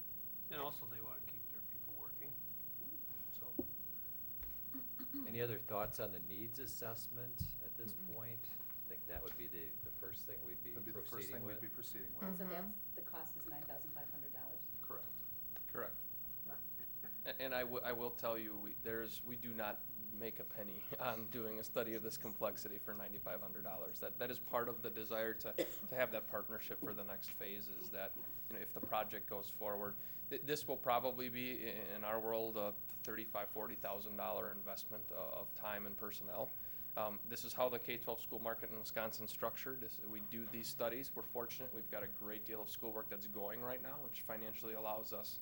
And also, they want to keep their people working, so. Any other thoughts on the needs assessment at this point? I think that would be the first thing we'd be That'd be the first proceeding thing with. we'd be proceeding with. And so that's, the cost is $9,500? Correct. Correct. And I will tell you, we do not make a penny on doing a study of this complexity for $9,500. That is part of the desire to have that partnership for the next phase, is that, you know, if the project goes forward, this will probably be, in our world, a $35,000, $40,000 investment of time and personnel. This is how the K-12 school market in Wisconsin is structured. We do these studies. We're fortunate. We've got a great deal of schoolwork that's going right now, which financially allows us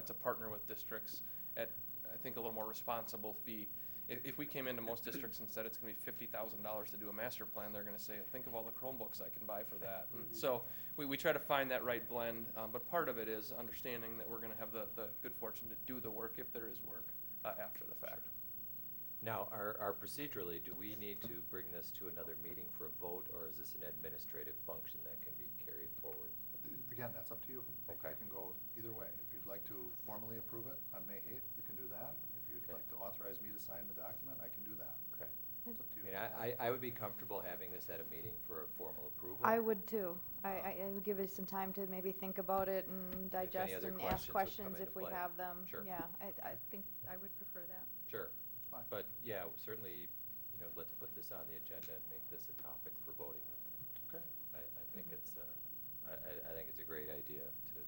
to partner with districts at, I think, a little more responsible fee. If we came into most districts and said it's going to be $50,000 to do a master plan, they're going to say, think of all the Chromebooks I can buy for that. And so we try to find that right blend, but part of it is understanding that we're going to have the good fortune to do the work, if there is work, after the fact. Now, our procedurally, do we need to bring this to another meeting for a vote, or is this an administrative function that can be carried forward? Again, that's up to you. Okay. You can go either way. If you'd like to formally approve it on May 8th, you can do that. If you'd Okay. like to authorize me to sign the document, I can do that. Okay. It's up to I you. mean, I would be comfortable having this at a meeting for a formal approval. I would too. I would give us some time to maybe think about it and digest other and ask questions would come questions if into we play. have them. Sure. Yeah, I think I would prefer that. Sure. It's fine. But, yeah, certainly, you know, let's put this on the agenda and make this a topic for voting. Okay. I think it's, I think it's a great idea to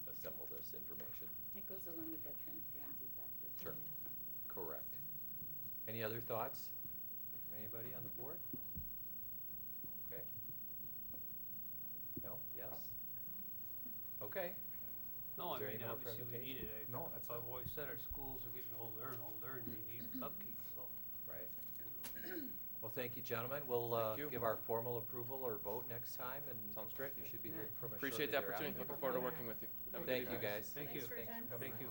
assemble this information. It goes along with that transparency factor. Sure. Correct. Any other thoughts from anybody on the board? Okay. No? Yes? Okay. No, Is I there any mean, more obviously we need presentation? it. No, that's I've always said our schools are getting older and older, and they need upkeep, so. Right. Well, thank you, gentlemen. We'll Thank you. give our formal approval or vote next time, and Sounds great. you should be hearing from us Appreciate shortly the opportunity. thereafter. Looking forward to working with you. Have a good Thank you, evening. guys. Thank you. Thanks for your time. Thank you.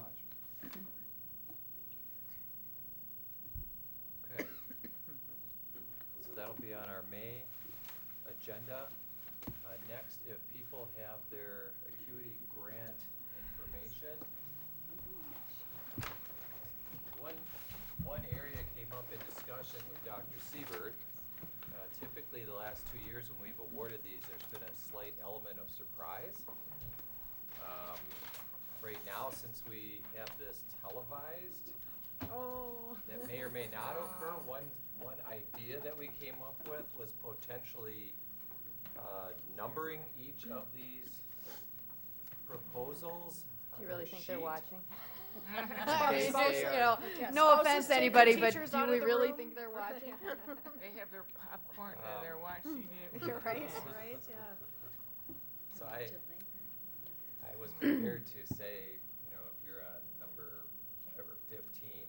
Okay. So that'll be on our May agenda. Next, if people have their acuity grant information. One area came up in discussion with Dr. Siebert. Typically, the last 2 years when we've awarded these, there's been a slight element of surprise. Right now, since we have this televised, that may or may not occur. One idea that we came up with was potentially numbering each of these proposals. Do you on really a think they're sheet. watching? I mean, Spouses, they you know, Yeah, no spouses offense to take the anybody, but teachers do out of we the really room. think they're watching? They have their popcorn and they're watching it. You're right, right, yeah. So I was prepared to say, you know, if you're on number, whatever, 15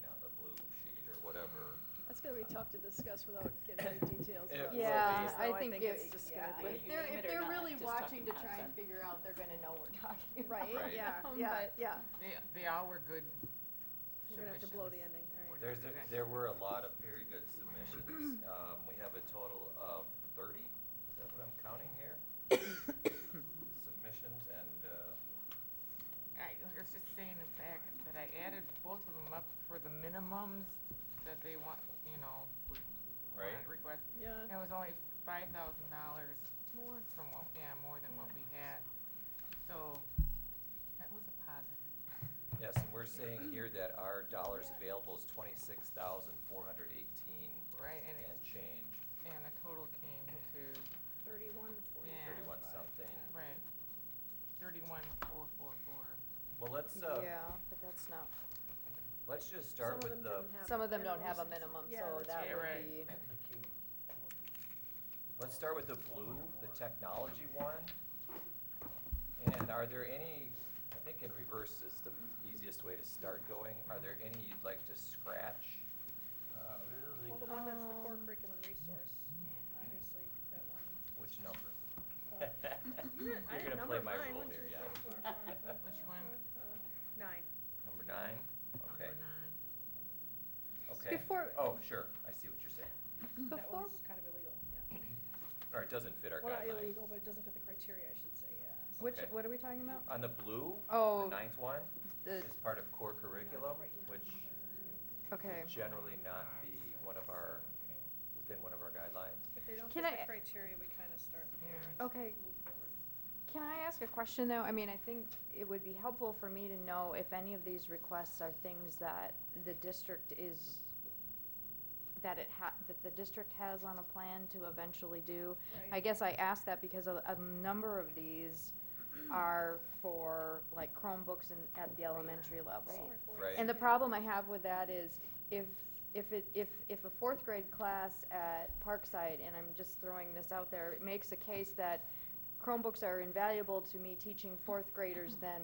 on the blue sheet or whatever. That's gonna be tough to discuss without getting into details. It about will some of be. these, though. I think it's just gonna be. If they're, name if it or they're not, really just watching to talking try and content. figure out, they're gonna know we're talking about. Right, Right. yeah, them, yeah, but- yeah. They all were good We're gonna have to blow the submissions. ending, all right. There were a lot of very good submissions. We have a total of 30 saying in back that I added both of them up for the minimums that they want, Right. request. Yeah. It was only $5,000 More. from more than what we had. So that was a positive. Yes, and we're saying here that our dollars available is 26,418 Right, and change, and the total came to 31.40. 31 something. right 31,444. Well, let's Yeah, but that's not, let's just start with the. some of them don't have a minimum, Yeah, so that's that right. would Right. be, Let's start with the blue, the technology one. And are there any, I think in reverse is the easiest way to start going. Are there any you'd like to scratch? Well, the one that's the core curriculum resource, obviously, that one. Which number? I You're didn't gonna play number my mine. role 1, 2, here, 3, yeah. 4, 5, Which one? 9. Number 9? Okay. Number 9. Okay. Before- Oh, sure, I see what you're saying. That before, one's kind of illegal, yeah. Or it doesn't fit our Well, not guidelines. illegal, but it doesn't fit the criteria, I should say, yeah. which, Okay. what are we talking about? On the blue, Oh, the 9th one, the- is part of core curriculum, which Okay. would generally not be within one of our guidelines. If they don't Can fit I- the criteria, we kind of start there and Okay. move forward. Can I ask a question, though? I mean, I think it would be helpful for me to know if any of these requests are things that the district is, that the district has on a plan to eventually do. Right. I guess I ask that because a number of these are for, like, Chromebooks at the elementary level. Right. And the problem I have with that is if a fourth grade class at Parkside, and I'm just throwing this out there, it makes a case that Chromebooks are invaluable to me teaching fourth graders, then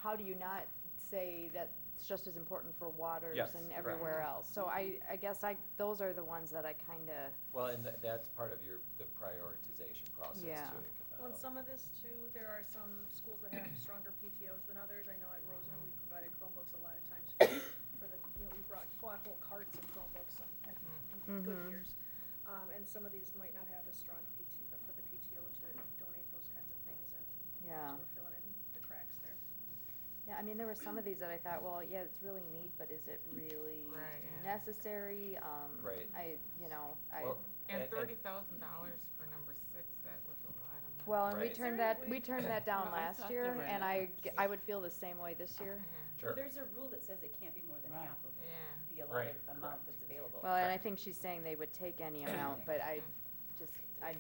how do you not say that it's just as important for Waters Yes, and correct. everywhere else? So I guess those are the ones that I kinda, Well, and that's part of the prioritization process too. Yeah. Well, and some of this too, there are some schools that have stronger PTOs than others. I know at Roseman, we provided Chromebooks a lot of times for the, we bought whole carts of Chromebooks in good Mhm. years. And some of these might not have a strong PTO, for the PTO to donate those kinds of things, and Yeah. so we're filling in the cracks there. yeah, I mean, there were some of these that I thought, well, yeah, it's really neat, but is it really Right, yeah. necessary? Right. Well, And $30,000 for number 6, that was a lot of money. Well, and we Right. turned that down Well, I last thought year, they were and I would feel the same way this year. Sure. Well, there's a rule that says it can't be more than Right. half of Yeah. the allotted Right, amount correct. that's available. Well, and I think she's saying they would take any amount, but I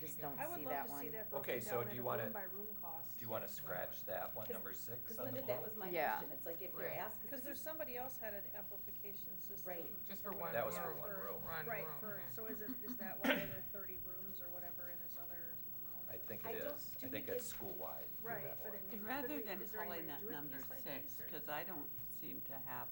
just don't I would see love that to one. see that Okay, broken so down do in you a wanna- room by room cost. Do you want to scratch that one, number 6 Because on the Linda, blue? that was my Yeah. question. It's like if they're Right. asked. Because there's somebody else had an amplification system. Right. Just for or one That whatever, was for room. one room. One Right, room, for, yeah. so is that why there are 30 rooms or whatever in this other amount? I think I it don't- is. do I we think it's give- school-wide. for Right, that but one. I mean, Rather could we- than is there any way pulling to that do it number piece by 6, piece, or- because I don't seem to have,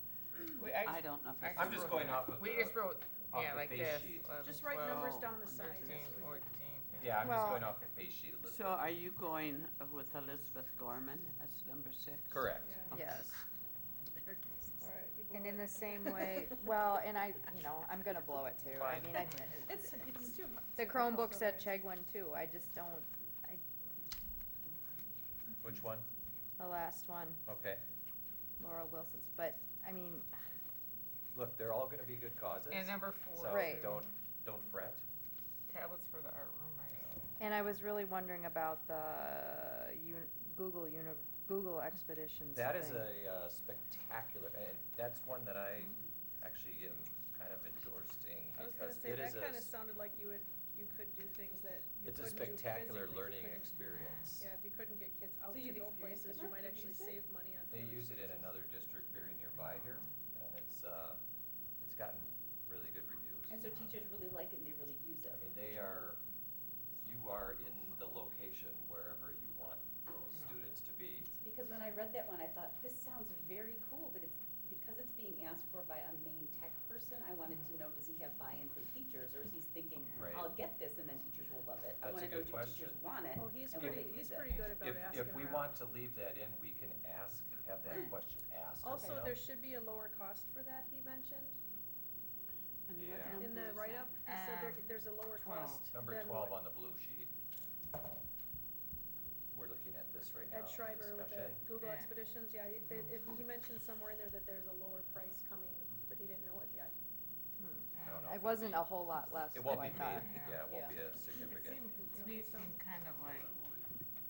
We- I don't know if it's. I'm just going off of We the- just wrote, off yeah, the like face this. sheet. 11, Just write numbers 12, down the sides. 13, that's what we- 14, 15. Yeah, I'm just Well- going off the face sheet, Elizabeth. So are you going with Elizabeth Gorman as number 6? Correct. Yeah. Yes. All right, you And blew in it. the same way, well, and I'm gonna blow it too. I Fine. mean, It's too much. the Chromebooks at Chegwin too, I just don't, Which one? the last one, Okay. Laurel Wilson's, but, I mean, Look, they're all going to be good causes. And number 4. So Right. don't fret. Tablets for the art room, right? and I was really wondering about the Google Expeditions That is thing. a spectacular, and that's one that I actually am kind of endorsing I was gonna because say, it that is a, kinda sounded like you could do things that you it's a couldn't do spectacular physically. learning Couldn't- experience. Yeah, if you couldn't get kids out So to you've go experienced places, it, you Mark? might You've actually used it? save money on They field use it in expenses. another district very nearby here, and it's gotten really good reviews. And so teachers really like it and they really use it. I mean, you are in the location wherever you want those students to be. Because when I read that one, I thought, this sounds very cool, but because it's being asked for by a main tech person, I wanted to know, does he have buy-in from teachers, or is he thinking, Right. I'll get this and then teachers will love it? I That's a wanna know, good do question. teachers want it? Oh, he's and will pretty, they use he's it? pretty good about asking If we around. want to leave that in, we can have that question asked of Also, them. there should be a lower cost for that, he mentioned, And what Yeah. number in the is write-up, he said there's a lower 12. cost Number than 12 what- on the blue sheet. we're looking at this right now. Ed Schreiber with the discussion. Google Expeditions, yeah, he mentioned somewhere in there that there's a lower price coming, but he didn't know it yet. I don't know It if it'll wasn't be- a whole lot less. It won't than be I big, thought. yeah, it won't Yeah. be a It significant. seemed, to me, it seemed kind of like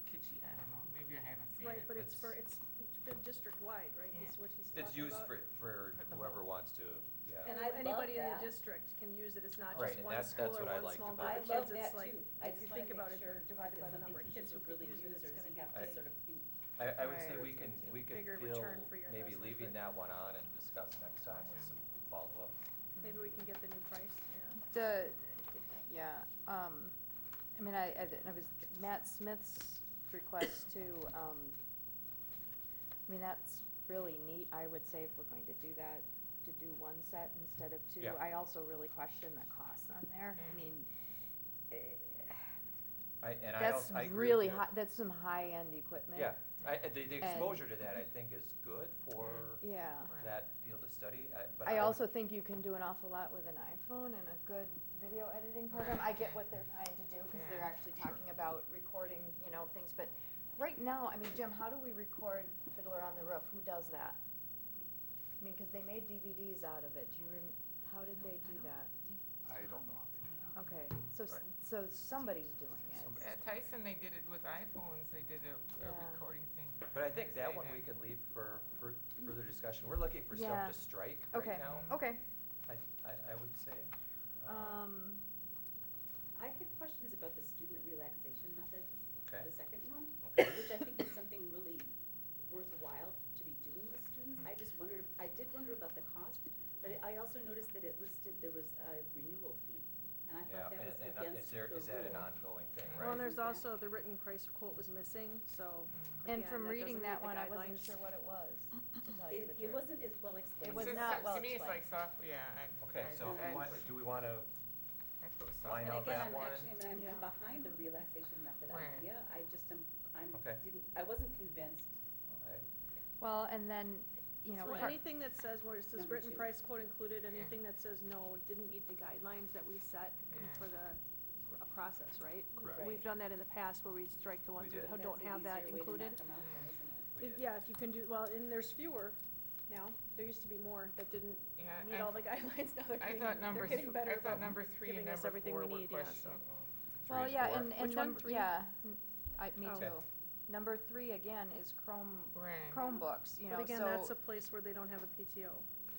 kitschy, I don't know, maybe I haven't seen Right, it. but it's for district-wide, right, is what he's It's talking used about? for whoever wants to, yeah. And I love Anybody in the that. district can use it, it's not Right, just and one that's school or what I one liked small about group it. of I love kids, that it's like, too. I if you just wanna think make about it, sure divided by the because number of something kids who teachers could really use it, use, it's or does gonna he be have to big. sort of I would Right. say we could Bigger feel, return for your maybe investment, leaving but- that one on and discuss next time with some follow-up. Maybe we can get the new price, yeah. I mean, I was, Matt Smith's request to, I mean, that's really neat, I would say, if we're going to do that, to do one set instead of two. Yeah. I also really question the cost on there. I mean, that's I agree with really you. high, that's some high-end equipment. Yeah, the And- exposure to that, I think, is good for Yeah. that field of study, but I also think you can do an awful lot with an iPhone and a good video editing program. I get what they're trying to do, because they're actually talking about recording, you know, things, but right now, I mean, Jim, how do we record Fiddler on the Roof? Who does that? I mean, because they made DVDs out of it. How did they do that? I don't know how they do that. Okay, so somebody's doing it. At Tyson, they did it with iPhones, they did a Yeah. recording thing. But I think They that say one we can leave for further discussion. We're looking for stuff Yeah. to strike Okay, right now. okay. I would say. I had questions about the student relaxation methods, Okay. the second one, Okay. which I think is something really worthwhile to be doing with students. I did wonder about the cost, but I also noticed that it listed there was a renewal fee, and I Yeah, thought that was and against the rule. is that an ongoing thing, right? Well, and there's also, the written price quote was missing, so. And again, from reading doesn't that meet the one, I wasn't guidelines. sure what it was, to tell you the It truth. wasn't as well explained. It was It's not just- well To me, it's like explained. soft, yeah. Okay, so do we want to I put soft. line And out again, that I'm one? actually, I'm behind the relaxation method Right. idea, Okay. I wasn't convinced. Well, and then, you know, So part- anything that says, where it says Number written two. price quote included, anything that says no, didn't meet the guidelines that we set for the process, right? Correct. We've done that in the past where we strike the ones did. that don't have that included. We did. Yeah, if you can do, well, and there's fewer now, there used to be more that didn't Yeah, meet all the guidelines, now they're I getting, thought they're getting better I thought about number 3 and giving us number everything 4 we were need, yeah, so. questionable. Well, and yeah, four? and Which one? number, Three? yeah, me Oh. too. Okay. Number 3, again, is Right. Chromebooks, you know, But again, so that's a place where they don't have a PTO.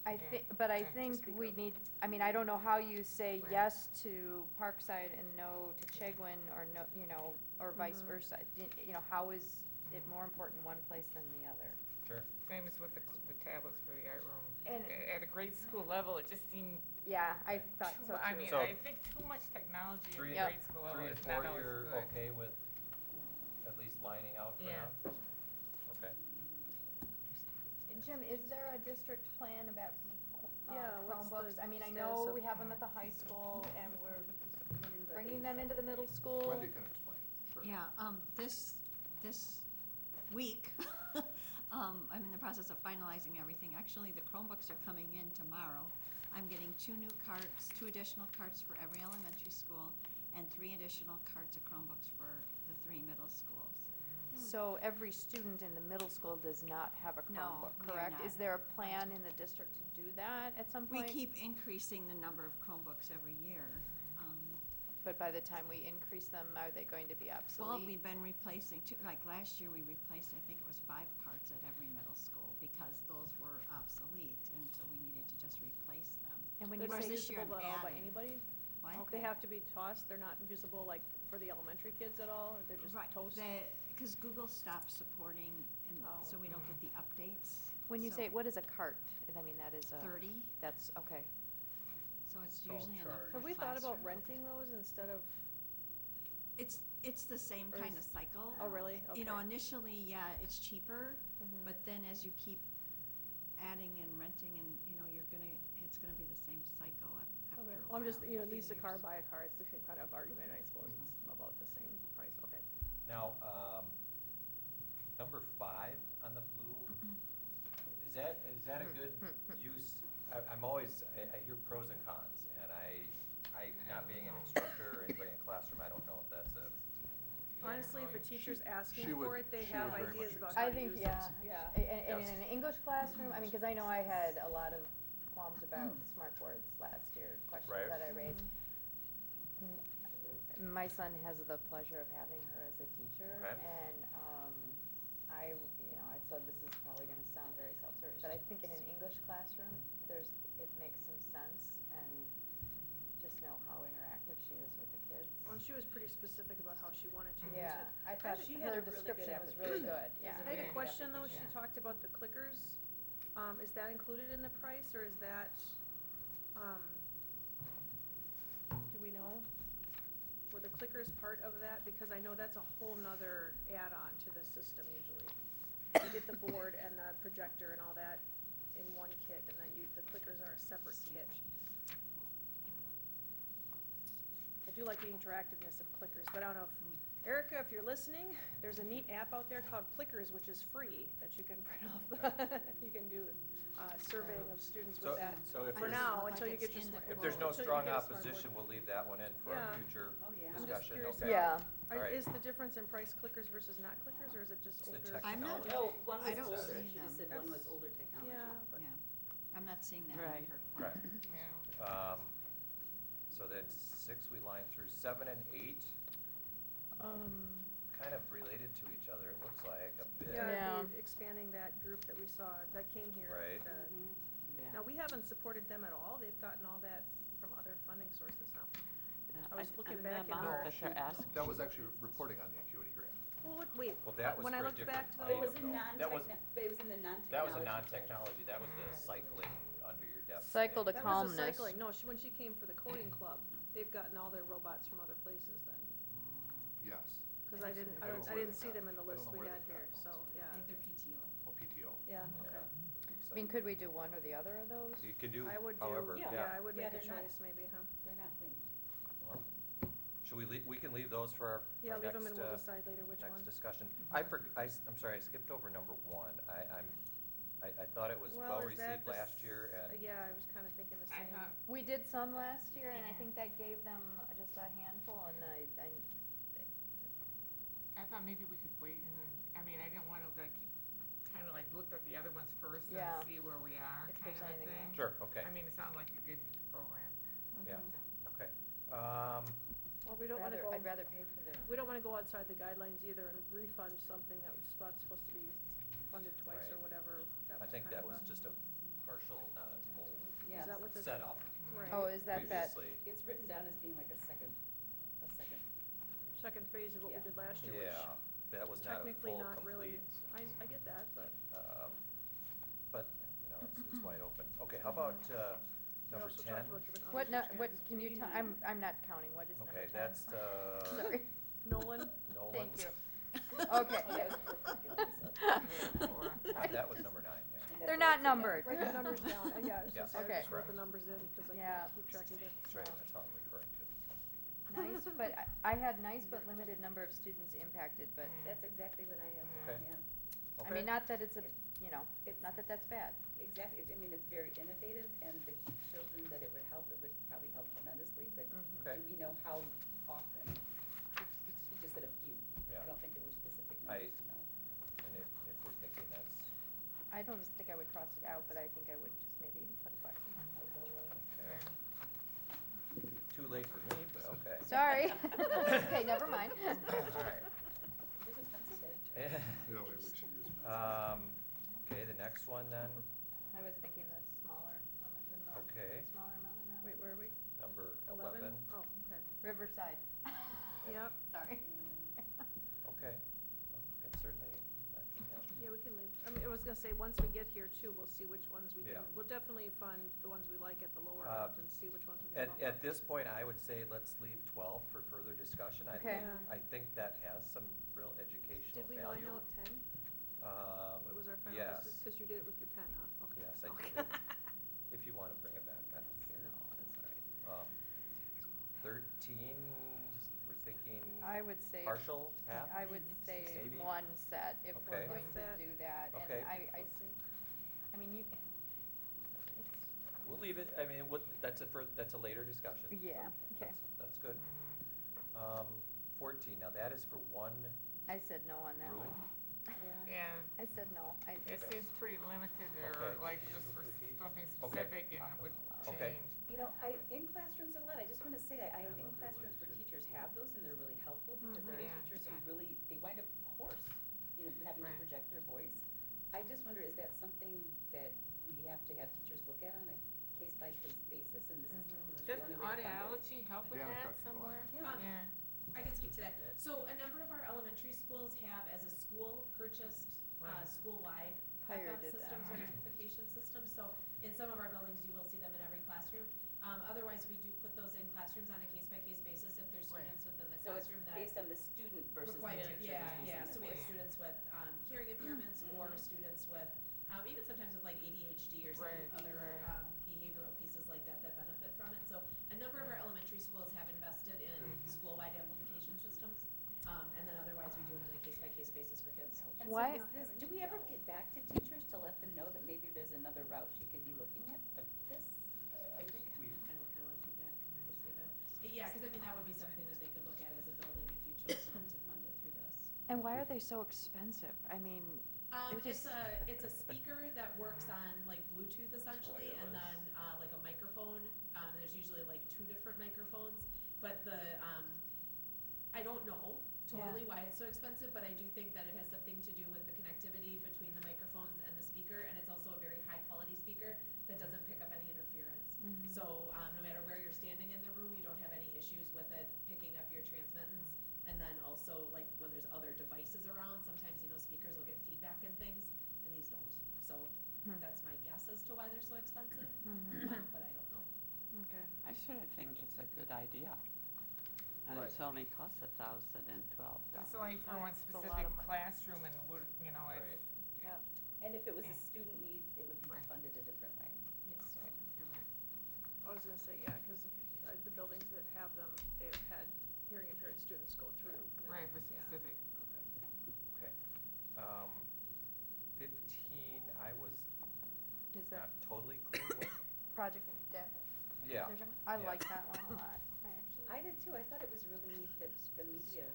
I but I think speak we of. need, I mean, I don't know how you say Right. yes to Parkside and no to Chegwin, or no, you know, or vice Mhm. versa. You know, how is it more important one place than the other? Sure. Same as with the tablets for the art room. And- At a grade school level, it just seemed Yeah, I thought so too. I mean, So- I think too much technology at Three the Yep. grade school level and is not four, always you're good. okay with at least lining out for Yeah. now? Okay. And Jim, is there a district plan about Yeah, what's the Chromebooks? I mean, I status know of- we have them at the high school, and we're bringing them into the middle school. Wendy can explain, sure. Yeah, this week, I'm in the process of finalizing everything. Actually, the Chromebooks are coming in tomorrow. I'm getting 2 additional carts for every elementary school, and 3 additional carts of Chromebooks for the 3 middle schools. So every student in the middle school does not have a No, Chromebook, we are correct? not. Is there a plan in the district to do that at some We point? keep increasing the number of Chromebooks every year. But by the time we increase them, are they going to be Well, obsolete? we've been replacing, like last year, we replaced, I think it was 5 carts at every middle school because those were obsolete, and so we needed to just replace them. And when They're you not say this year usable I'm at all by adding. anybody? What? They have to be tossed, they're not usable like for the elementary kids at all, or they're just Right, toast? because Google stopped supporting, and Oh. so we don't get the updates. When you So say, what is a cart? I mean, that is a. 30, That's, okay. so it's all usually enough charged. for Have we thought about classroom. renting those instead of, It's the same Or kind of is- cycle. oh, really? You know, Okay. initially, yeah, it's cheaper, Mhm. but then as you keep adding and renting and, you know, it's gonna be the same cycle after okay, a well, I'm just, while, you know, a few lease a car, years. buy a car, it's the same kind of argument, I suppose, it's about the same price, okay. Now, number 5 on the blue, is that a good use? I'm always, I hear pros and cons, and I not being an instructor or anybody in a classroom, I don't know if that's a. honestly, if a teacher's asking She would- for it, they she have would very much ideas about agree. how I to think, use yeah, it. Yeah. And Yes. in an English classroom, I mean, because I know I had a lot of qualms about smart boards last year, questions Right. that I raised. My son has the pleasure of having her as a teacher, Okay. and I so this is probably going to sound very self-serving, but I think in an English classroom, it makes some sense, and just know how interactive she is with the kids. Well, and she was pretty specific about how she wanted to use Yeah, it. I thought She her had a really good description was really good, yeah. I had a question though, she talked about the clickers. Is that included in the price, or is that, do we know? Were the clickers part of that? Because I know that's a whole nother add-on to the system usually. You get the board and the projector and all that in one kit, and then the clickers are a separate kit. I do like the interactiveness of clickers, but I don't know if, Erica, if you're listening, there's a neat app out there called Clickers, which is free, that you can print off. You can do surveying of students with that. So if For there's- now, until you get your smart. If there's no until you strong get a smart opposition, board. we'll leave that one in for our Yeah. future I'm just discussion, curious okay? about- All right. Is the difference in price clickers versus not clickers, or is it just It's the older? I'm not- technology. Oh, one I was don't older, see she them. just said one was older technology. Yeah, but Yeah, I'm not seeing that Right. in her. Right. Yeah. So then 6, we line through 7 and 8, kind of related to each other, it looks like, a bit. yeah, it'd be expanding that group that we saw, that came here. Right. Yeah. Now, we haven't supported them at all, they've gotten all that from other funding sources, huh? I was looking back in our. That was actually reporting on the Acuity grant. Well, wait, Well, that was when I for a looked different back, item, though. though. That was, But it was in the non-technology. that was a non-technology, that was the cycling under your desk. Cycle to thing. That was the calmness. cycling, no, when she came for the coding club, they've gotten all their robots from other places then. Yes. Cause I didn't I don't know where see they got them in the it. I don't list know we where had they got here, those. so, yeah. I think they're PTO. Oh, PTO. Yeah, okay. I mean, could we do one or the other of those? You can do I would do, however, yeah, I would Yeah, make a they're not- choice maybe, huh? They're not linked. Well, should we can leave those for our Yeah, our leave them next, and we'll decide later which next one. discussion. I'm sorry, I skipped over number 1. I thought it was Well, well is that received the last year and. Yeah, I was kinda thinking the same. We did some last year, and I think that gave them just a handful, and I thought maybe we could wait and then, I mean, I didn't wanna like, kinda like looked at the other ones first and Yeah. see where we are, If kind there's of a anything thing. left. Sure, okay. I mean, it sounded like a good program. Yeah, okay. Well, we don't wanna go. I'd rather pay for the. We don't wanna go outside the guidelines either and refund something that was supposed to be funded twice or Right. whatever. That I was think kind that of was a- just a partial, not a full Is that what the- setup. Right. Oh, is that Previously. It's written down as being like a second. Second phase of what we Yeah. did last year, which Yeah, that was not a technically full, not really, complete, I get that, but. but, it's wide open. Okay, how about, number also 10? talked about giving What, others a what, chance. can you tell, I'm not counting, what is number 10? Okay, that's, Sorry. Nolan? Nolan. Thank you. Okay. That was number 9, yeah. They're not numbered. Write the numbers down, yeah, I was Yeah. gonna say, I Okay. just wrote the numbers in, cause I Yeah. can't keep track either. That's right, that's how I'm referring to. Nice, but, I had nice but limited number of students impacted, but, That's exactly what I have, Okay. yeah. I mean, not that it's a, not that that's bad. Exactly, I mean, it's very innovative, and the children that it would help, it would probably help tremendously, but Okay. do we know how often? He just said a few. Yeah. I don't think there were specific I- numbers to know. And if we're thinking that's, I don't think I would cross it out, but I think I would just maybe put a question mark. okay. Too late for me, but okay. Sorry. Okay, never mind. All right. There's a fence there. Yeah, maybe we should use. Okay, the next one then, I was thinking the smaller, Okay. smaller amount on that. Wait, where are we? number 11? 11. Oh, okay. Riverside. Yep. Sorry. Okay, well, we can certainly, that can happen. Yeah, we can leave, I mean, I was gonna say, once we get here too, we'll see which ones we can, Yeah. we'll definitely fund the ones we like at the lower Uh, amount and see which ones we can bump up. At this point, I would say let's leave 12 for further discussion. Okay. I think that has some real educational Did we value. line out 10? What was our final Yes. decision? Cause you did it with your pen, huh? Okay. Yes, I did. If you want to bring it back, I don't care. No, that's all right. 13, we're thinking I would say. partial, half? I would say Maybe? one set if we're Okay. going to do that. Okay. And We'll see. I mean, it's, We'll leave it, I mean, that's a later discussion. Yeah, So okay. That's good. 14, now that is for one I said no on that room? one. Yeah. I said no. It seems pretty limited or Okay. like just for something Okay. specific and it would Okay. change. You know, in classrooms a lot, I just wanna say, I am in classrooms where teachers have those and they're really helpful because there Yeah, are teachers who yeah. really, they wind up hoarse, you know, having to Right. project their voice. I just wonder, is that something that we have to have teachers look at on a case-by-case basis and this is the Doesn't only way to fund it? audiology help with Danica that can go on. somewhere? Yeah. I can speak to that. So a number of our elementary schools have, as a school, purchased Right. school-wide Pyre FM did that. systems or amplification systems. So in some of our buildings, you will see them in every classroom. Otherwise, we do put those in classrooms on a case-by-case basis if there's Right. students within the So it's classroom that based on the student versus the required, teacher. yeah, who's yeah, using so the we have voice. students with hearing impairments or students with, even sometimes with like ADHD or some Right, other right. behavioral pieces like that that benefit from it. So a number of our elementary schools have invested in school-wide amplification systems, and then otherwise we do it on a case-by-case basis for kids. And Why- so is this, do we ever get back to teachers to let them know that maybe there's another route she could be looking at this? I think we, And what kind of feedback was given. Yeah, because I mean, that would be something that they could look at as a building if you chose not to fund it through this. And why are they so expensive? I mean, They're It's just- it's a speaker that works on like Bluetooth essentially, and then like a microphone. There's usually like 2 different microphones, but I don't know totally why it's so expensive, but I do think that it has something to do with the connectivity between the microphones and the speaker, and it's also a very high quality speaker that doesn't pick up any interference. Mhm. So no matter where you're standing in the room, you don't have any issues with it picking up your transmittance. And then also, like, when there's other devices around, sometimes, you know, speakers will get feedback and things, and these don't. So that's my guess as to why they're so expensive, but I don't know. okay. I sort of think it's a good idea. And it's only costs $1,012. It's only for one It's a lot specific of money. classroom and would, you know, it's. Right. Yep. And if it was a student need, it would be Right. funded a different way. Yes. You're right. I was gonna say, yeah, because the buildings that have them, they've had hearing impaired students go through. Right, for Yeah. specific. okay. 15, I was Is not that totally clear what, Project Debt? yeah. I yeah. like that one a lot, I actually. I did too. I thought it was really neat that the media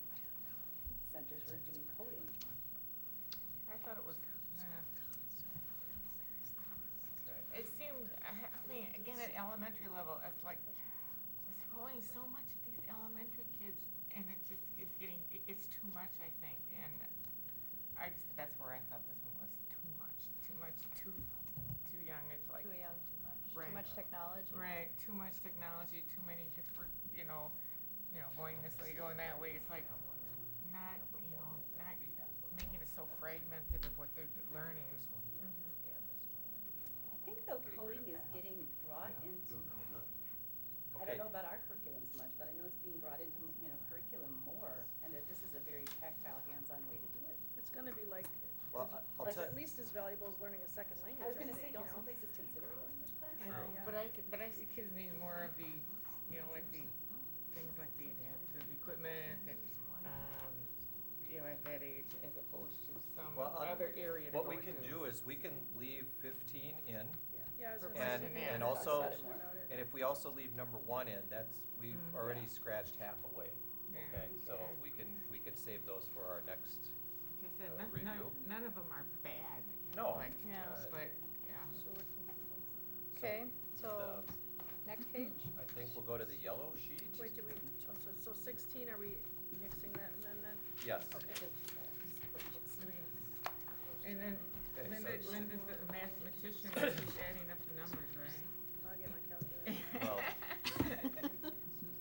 centers were doing coding. I thought it was, Okay. it seemed, I mean, again, at elementary level, it's like, we're throwing so much at these elementary kids, and it just is getting, it gets too much, I think, and that's where I thought this one was too much, too young, it's like. Too young, too much. Right. Too much technology. Right, too much technology, too many different, going this way, going that way, it's like, not making it so fragmented of what they're learning. I think though coding is getting brought into, I Okay. don't know about our curriculums much, but I know it's being brought into, curriculum more, and that this is a very tactile, hands-on way to do it. It's gonna be like, Well, I'll Like tell, at least as valuable as learning a second language. I was gonna say, think, don't you some know? places consider it a language class? Yeah. But I see kids need more of the, like the, things like the adaptive equipment and, at that age, as opposed to some well, other area to what go we can to. do is we can leave 15 in, Yeah, I was For gonna say, and, Yeah. and talk also, about it more about it. and if we also leave number 1 in, we've Mhm. already scratched half away. Yeah. Okay, so Okay. we can save those for our next, Like I said, review. none of them are bad. No. Like, Yeah. But, yeah. Okay, so, next page? I think we'll go to the yellow sheet. Wait, did we, so 16, are we nixing that and then? Yes. Okay. And then Okay, Linda's so- the mathematician, she's adding up the numbers, right? I'll get my calculator. Well,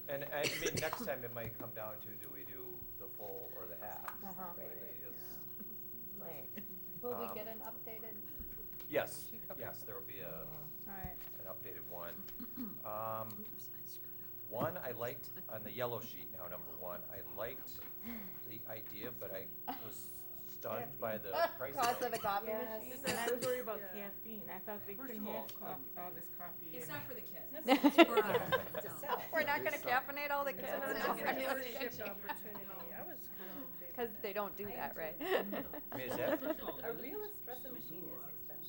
and I mean, next time it might come down to, do we do the full or the half? Uh-huh. Really is- Right. Will we Um, get an updated? Yes, Okay. yes, there will be Alright. an updated one. One, I liked, on the yellow sheet now, number 1, I liked the idea, but I was stunned by the price Cost of tag. a coffee Yes. machine? And I was worried about Yeah. caffeine. I thought they First couldn't of all, have coffee, all this coffee. It's and- not for the kids. It's for, to sell. We're not gonna caffeinate all the kids? It's an No. entrepreneurship opportunity. I was kind of in favor Cause of they don't do I that, am right? I mean, is that, A real espresso machine is expensive.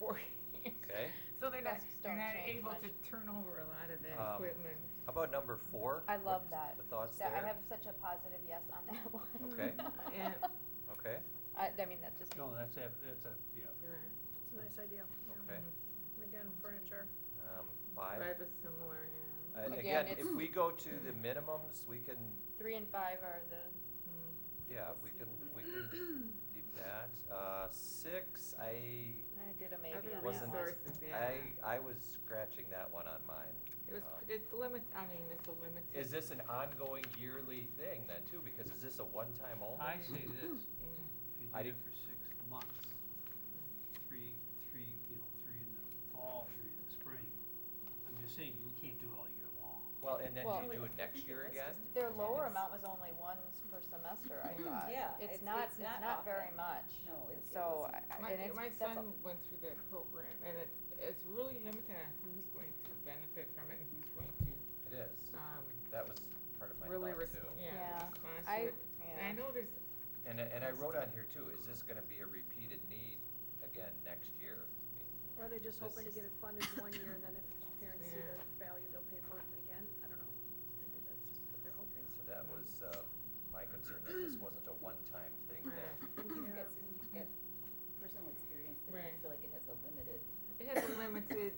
4 years. Okay. So they're not, Desks they're don't not change able much. to turn over a lot of that Um, equipment. How about number 4? I love What's that. The thoughts That- there? I have such a positive yes on that one. Okay. Yeah. Okay. I mean, that just. No, that's a, yeah. You're right. It's a nice idea. Yeah. Okay. And again, furniture. 5. Five is similar, yeah. Again, Again, if we go to the minimums, we can, 3 and 5 are the. yeah, we can do that. 6, I did a maybe Other on that wasn't, one. resources, yeah. I was scratching that one on mine. It was, it's limit, I mean, it's a limited. Is this an ongoing yearly thing then too? Because is this a one-time only? I say this, Yeah. if you I did it didn't- for 6 months, three, you know, 3 in the fall, 3 in the spring, I'm just saying, you can't do it all year long. Well, and then Well- do you do it next year again? Their lower amount was only once per semester, I thought. Yeah, It's it's not, not it's not very often. much. No, it So, wasn't. and it's, My that's son went through that program, and it's really limited on who's going to benefit from it and who's going to, It is. um, That was part of my really, thought too. Yeah. respond I- to it. yeah. And I know there's, And I wrote on here too, is this gonna be a repeated need again next year? Or are they just This hoping to is- get it funded 1 year and then if parents see Yeah. the value, they'll pay for it again? I don't know. Maybe that's what they're hoping. So that was, my concern, that this wasn't a one-time thing that, And you've got personal experience that Right. you feel like it has a limited. it has a limited,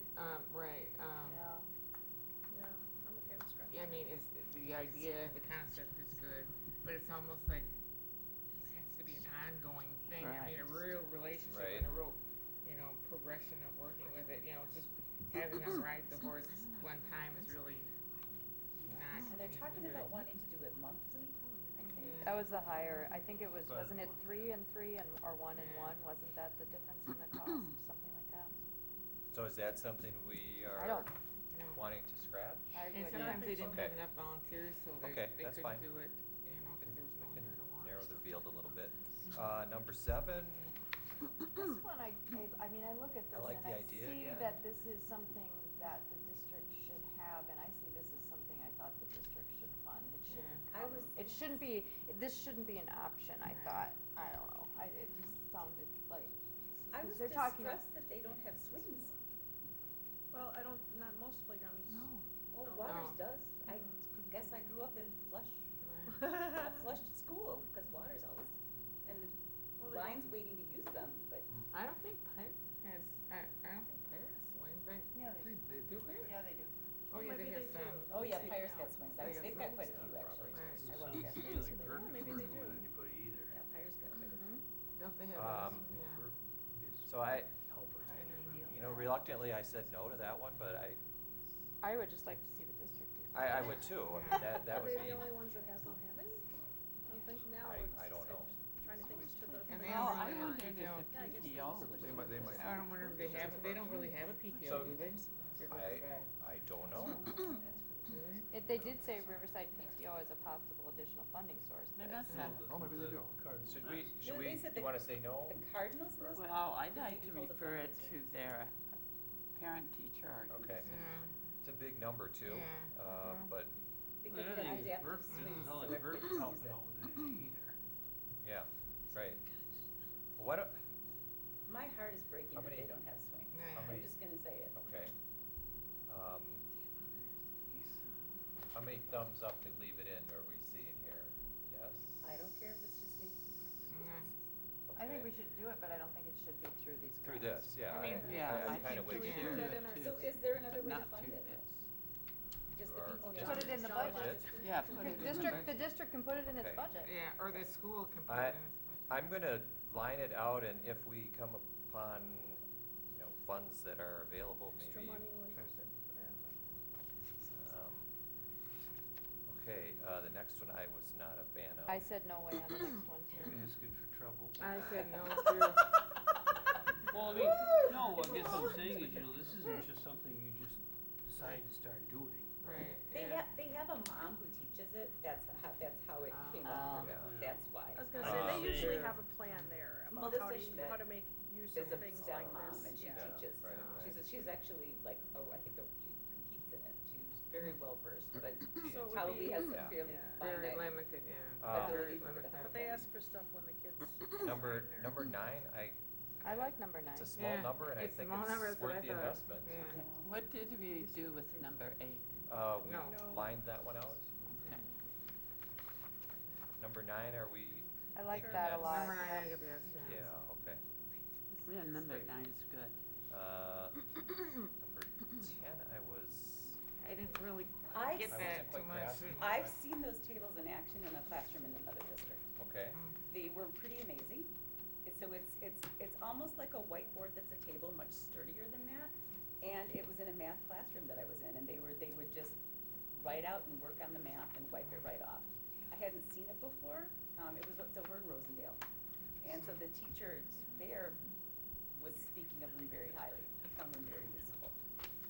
right, Yeah. Yeah, I'm okay with scratching. I mean, it's, the idea, the concept is good, but it's almost like it has to be an ongoing thing. I mean, a real relationship Right. and a real, you know, progression of working with it, you know, just having them ride the horse one time is really not. And they're talking about wanting to do it monthly, I think. That was the higher, I think it was, wasn't it 3 and 3 and, or 1 and 1? Wasn't that the difference in the cost, something like that? so is that something we I are don't, No. wanting to scratch? I And would, sometimes they didn't Okay. have enough volunteers, so Okay, they that's couldn't fine. do it, you know, because there was no We can one there to watch. narrow the field a little bit. Number 7, this one, I mean, I look at I this like and the I idea see again. that this is something that the district should have, and I see this as something I thought the district should fund. It shouldn't I come, was- it shouldn't be, this shouldn't be an option, I thought. I don't know, it just sounded like, I 'cause was they're talking. distressed that they don't have swings. Well, not most playgrounds. No. Well, Oh. Waters No. does. I guess I grew up in Flush, Right. a Flush school, because Waters always, and the Well, they line's waiting to use them, but I don't think Pike has, I don't think Pike has swings, Yeah, they do. do they? Yeah, they do. Oh, yeah, maybe they have they do. some. oh yeah, See, Pyre's now. got swings. They got They've got swings. quite a few actually. Roberts. I Sounds walked to past me Pyre's like today. Burton maybe Burton they more do. than anybody either. Yeah, Pyre's got quite a few. Don't they have, Um, yeah. Burke is so I, helping. I don't remember. you know, reluctantly, I said no to that one, but I would just like to see the district do. I would too. I mean, that Are would they be, the only ones that don't have any? I'm thinking now. I don't know. Trying to think to the. And they the- don't I really have wondered a if PTO. the PTO would. They might. I don't wonder if they have, they don't really have a PTO, So, do they? I don't know. They did say Riverside PTO as a possible additional funding source. They're but- not set. Oh, maybe they do. Should we, No, they said you wanna say no? The Cardinals list? Well, I'd like to Maybe hold a refer it fundraiser. to their parent-teacher Okay. organization. It's a big number too, Yeah. but, Because Well, they the other have thing is adaptive Burke, swings, it's not so like everybody Burke's can helping use it. out with anything either. yeah, right. Well, why don't, My heart is breaking How that many- they don't have swings. How I'm many- just gonna say it. okay. How many thumbs up to leave it in are we seeing here? Yes? I don't care if it's just me. I think Okay. we should do it, but I don't think it should be through these Through grants. this, yeah. I mean, Yeah, I'm I kinda think with we you should here. do Put it that in too. So is there another but way to not fund through it? this. Just the Or- PTO? Put it in the budget. Yeah, put it in the Budget? The district can put it in its Okay. budget. Yeah, or the school can put I- it in its budget. I'm gonna line it out, and if we come upon, you know, funds that are available, Extra maybe. money will Okay. use it for that. Okay, the next one I was not a fan of. I said no way on the next one too. You're asking for trouble. I said no too. Well, I mean, no, I guess what I'm saying is, you know, this isn't just something you just decide to start doing. Right, They yeah. they have a mom who teaches it. That's how it came up. Yeah. That's why. I was gonna say, they usually have a plan there about how Melissa Schmidt to make use of is a things STEM like mom, this. and she Yeah. teaches. Right, right. She's actually like, I think she competes in it. She's very well versed, but So it would probably be- has some Yeah. fairly Yeah. Very finite limited, yeah. ability Very for her to limited. have. But they ask for stuff when the kids. Number, are in there. number 9, I like number 9. it's a small Yeah, number, and I it's think small number, it's that's what worth I the thought. investment. Yeah. What did we do with number 8? We No. lined that one out. Okay. Number 9, are we? I like thinking that a that's- lot. Number 9, yeah. I give yes, yeah. Yeah, okay. Yeah, number 9's good. Number 10, I didn't really I've get I that wasn't too quite much. grasping I've seen those tables in action in a classroom in another district. Okay. They were pretty amazing. So it's almost like a whiteboard that's a table, much sturdier than that. And it was in a math classroom that I was in, and they would just write out and work on the math and wipe it right off. I hadn't seen it before. It's over in Rosendale. And so the teacher there was speaking of them very highly. He found them very useful.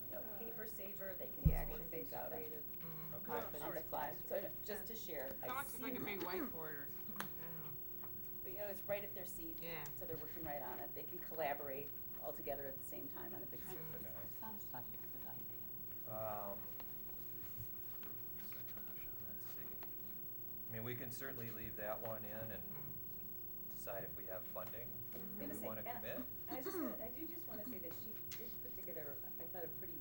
You know, paper saver, they can The just work things action-based out on creative on the fly. So just to share, It's I've almost like a seen big them. whiteboard or something, I don't know. But you know, it's right at their seat. Yeah. So they're working right on it. They can collaborate all together at the same time on a big surface. Sounds like a good idea. Let's see. I mean, we can certainly leave that one in and decide if we have funding that we want to commit. I do just want to say that she did put together, I thought, a pretty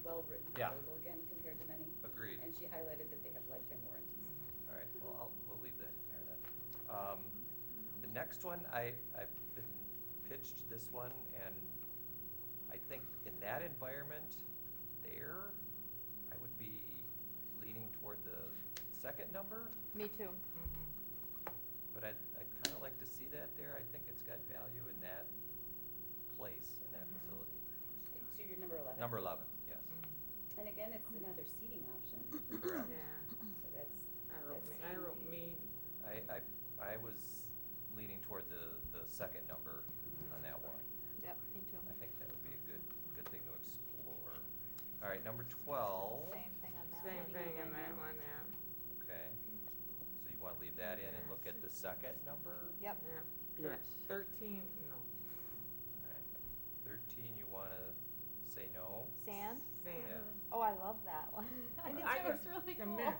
well-written Yeah. proposal again compared to many. Agreed. And she highlighted that they have lifetime warranties. All right, well, we'll leave that in there then. The next one, I've been pitched this one, and I think in that environment there, I would be leaning toward the second number, Me too. but I'd kind of like to see that there. I think it's got value in that place, in that facility. So you're number 11? Number 11, yes. And again, it's another seating option. Correct. Yeah. So that's. I wrote me. I was leaning toward the second number on that one. Yep, me too. I think that would be a good thing to explore. All right, number 12. Same thing on that Same one. thing on that one, yeah. Okay. So you want to leave that in and look at the second number? Yep. Yeah. Yes. 13, no. All right. 13, you want to say no? Sand? Sand. Yeah. Oh, I love that one. I think I it was just- really it's a cool. mess.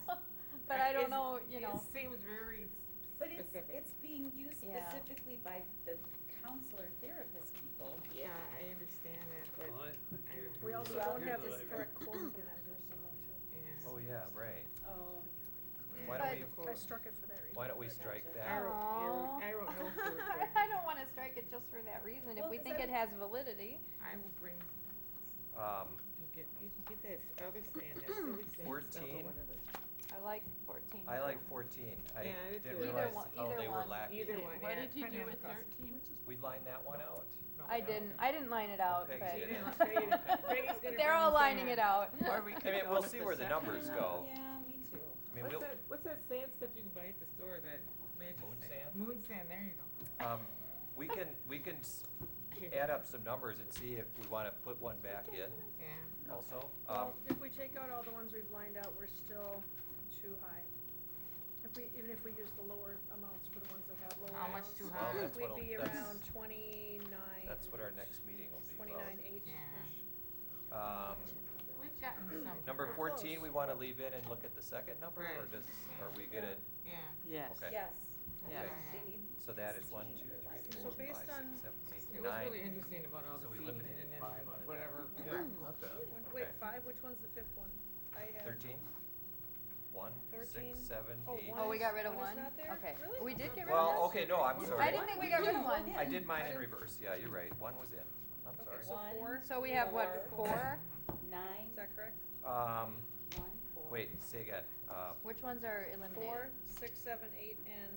But I don't It's- know, you know. It seems very But specific. it's being used Yeah. specifically by the counselor therapist people. Yeah, I understand that, but I don't. We also Well, don't have here's this the- correct quote in that person though, too. Yeah. Oh, yeah, right. Oh. Why don't we, I struck it for that reason. why don't we strike I that? wrote, Aw. I wrote no for it. but I don't want to strike it just for that reason. If Well, we 'cause think I it has validity. I will bring, Um, you can get that other sand, that silly sand stuff or 14? whatever. I like 14. I like too. 14. I Yeah, I did didn't too. realize one- how either they were one. lacking. Either one, What yeah, did you do depending on with the cost. 13? We'd line that one out? No. I didn't line it out, Peggy but did. Peggy's gonna they're bring all the lining sand. it out. Or we I could mean, go we'll with see the where the second. numbers go. Yeah, me too. I mean, What's that sand stuff you can buy at the store, that magic Moon sand? sand? Moon sand, there you go. we can add up some numbers and see if we want to put one back in Yeah. also. Well, if we take out all the ones we've lined out, we're still too high. Even if we use the lower amounts for the ones that have lower How much amounts, too Well, high? that's we'd what'll- be that's- around 29. That's what our next meeting will be about. 29.8-ish. We've gotten some. Number We're 14, close. we want to leave in and look at the second number, or Right. are we good at? Yeah. Yes. Okay. Yes. Yes. They need. So that is 1, 2, 3, 4, So based 5, on- 6, 7, 8, It was 9. really interesting about all the So we fees eliminated and then 5 out of that. whatever. Not bad. Wait, Okay. 5? Which one's the 5th one? I have 13? 1, 13. 6, 7, Oh, 8. Oh, we got rid of One is one? not there? Okay. Really? We did get rid of Well, one? okay, no, I'm sorry. I didn't think we got rid of one. I did mine in reverse, yeah, you're right, 1 was in, I'm Okay, sorry. so 4? So we have what, 4? 9, Is that correct? 1, 4. Wait, say again, Which ones are eliminated? 4, 6, 7, 8, and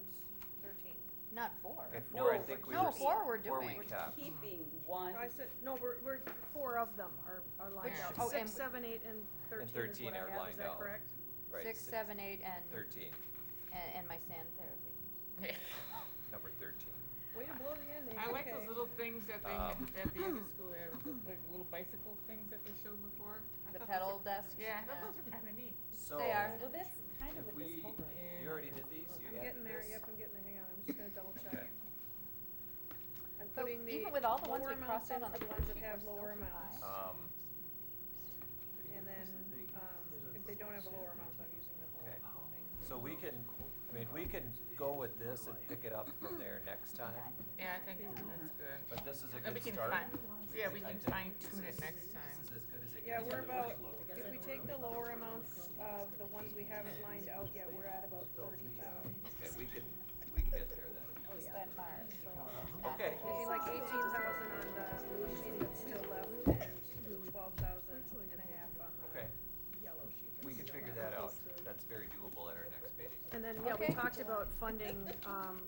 13. Not 4. okay, No, 4, I think we No, were. 4 we're 4 we doing. kept. Keeping 1. I said, no, we're 4 of them are lined Which- out. oh, 6, and- 7, 8, and 13 is 13 what I are have, lined is that out. correct? Right, 6, 7, 8, and 13, my sand therapy. number 13. Way to blow the ending. I like Okay. those little things that they, Um, at the other school have, like little bicycle things that they showed before. I The thought pedal those were- desks? Yeah, I thought those were kinda neat. So, They are. Well, that's kind of if what this we, whole. you already did these, you I'm added getting there, this? yep, I'm getting there, hang on, I'm just gonna double check. Okay. I'm But putting the even with all the ones lower we amounts crossed out in on for the the ones that spreadsheet, have we're still lower too amounts. high. And then, if they don't have a lower amount, I'm using the whole Okay. thing. So we can, we can go with this and pick it up from there next time, Yeah, I think that's good. but this is a And we good can start. yeah, we I can think fine this tune it is- next time. This is as good as it Yeah, gets. we're about, if we take the lower amounts of the ones we haven't lined out yet, we're at about 30,000. Okay, we can get there then. Spent March, so. Okay. Maybe like 18,000 approval at our next meeting. And then, yeah, we Okay. talked about funding,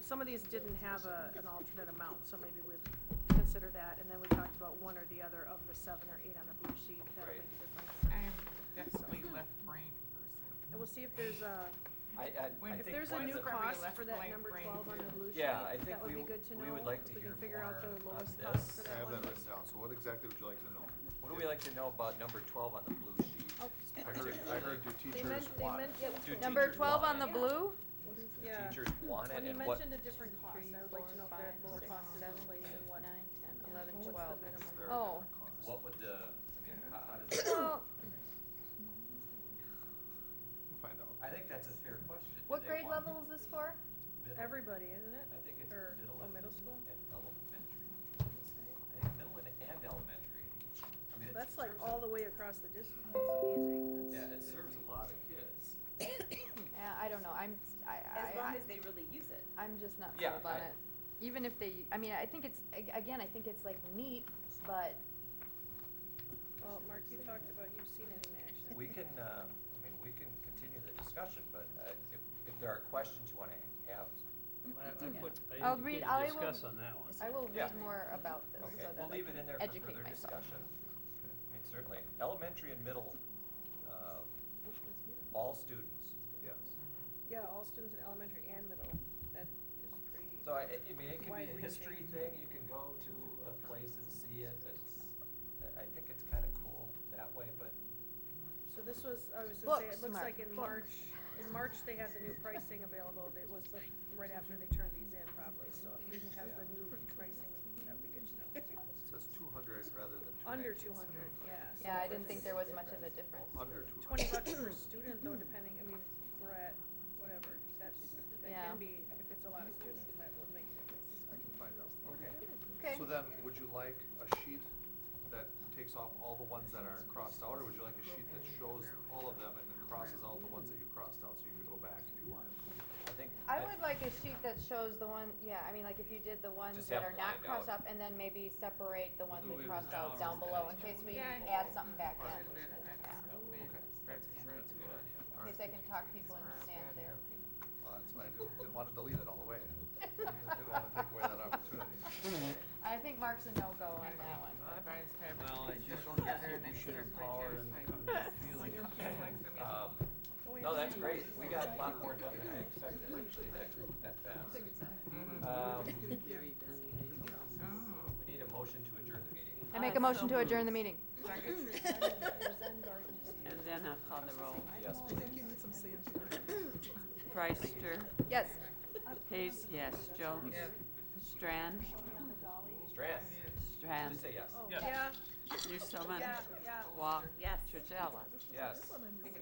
some of these didn't have an alternate amount, so maybe we'd consider that. And then we talked about one or the other of the 7 or 8 on the blue sheet, that'll Right. make a difference. I'm definitely left brain person. And we'll see if there's a, I if think there's a one new of the- cost left for that blank number brain 12 on the blue sheet, Yeah, I think that would we be good to know. we would like to if we hear can figure out the more on lowest this. cost for I that have one. that written down, so what exactly would you like to know? What do we like to know about number 12 on the blue sheet? I heard do teachers want it? Do Number teachers 12 want on the it? blue? Yeah. Teachers want it, When you and what? mentioned a different cost, I would like to know if they're lower cost in one place and what. 9, 10, 11, what's the 12. minimum? There are Oh. different costs. What would the? I mean, how does that? Well, We'll find out. I think that's a fair question. Do what they grade want level is this for? middle? Everybody, isn't it? I think it's Or, middle oh, and- middle school? and elementary. I think middle and elementary. I mean, That's it like serves all the way across the district, that's amazing. Yeah, it serves a lot of kids. Yeah, I don't know. As long as they really use it. I'm just not Yeah, sold on I- it. Even if they, I mean, I think it's, again, I think it's like neat, but Well, Mark, you talked about, you've seen it in action. We can, I mean, we can continue the discussion, but if there are questions you want to have, I'll read, I will, discuss on that one. I will Yeah. read more about this okay, so that we'll I leave it can in there for educate further myself. discussion. I mean, certainly, elementary and middle, all students. Yes. Yeah, all students in elementary and middle, that is pretty. So I mean, it can be a Wide-ranging. history thing, you can go to a place and see it, I think it's kind of cool that way, but So this was, I was gonna say, it Books, looks Mark, like in books. March they had the new pricing available, it was right after they turned these in probably, so if we can have the new pricing, that would be good to know. It says 200 rather than 290. Under 200, yeah. so Yeah, I didn't think there was much of a difference. Under 200. $20 per student though, depending, I mean, if we're at whatever, that Yeah. can be, if it's a lot of students, that would make a difference. I can find out. Okay. Okay. So then, would you like a sheet that takes off all the ones that are crossed out, or would you like a sheet that shows all of them and then crosses out the ones that you crossed out, so you could go back if you wanted? I think. I would like a sheet that shows the one, yeah, I mean, like if you did the ones Just that have are not lined crossed out. up, and then maybe separate the ones we Louis crossed was out down down. below, in case we add something back in. That's Yeah. good. That's a good idea. In case I can talk people into stand there. Well, that's why I didn't want to delete it all the way. I didn't want to take away that opportunity. I think Mark's a no-go on that one. Well, I just think we should empower them to come to the feeling. No, that's great, we got a lot more done than I expected, actually, that fast. We need a motion to adjourn the meeting. I make a motion to adjourn the meeting. And then I'll call the roll. Yes, Preister, Yes. Hayes, yes. Jones? Strand? Strand. Just say yes. Yeah, Newsome? yeah, yeah. Walk? Yes. Trigella? Yes. Okay.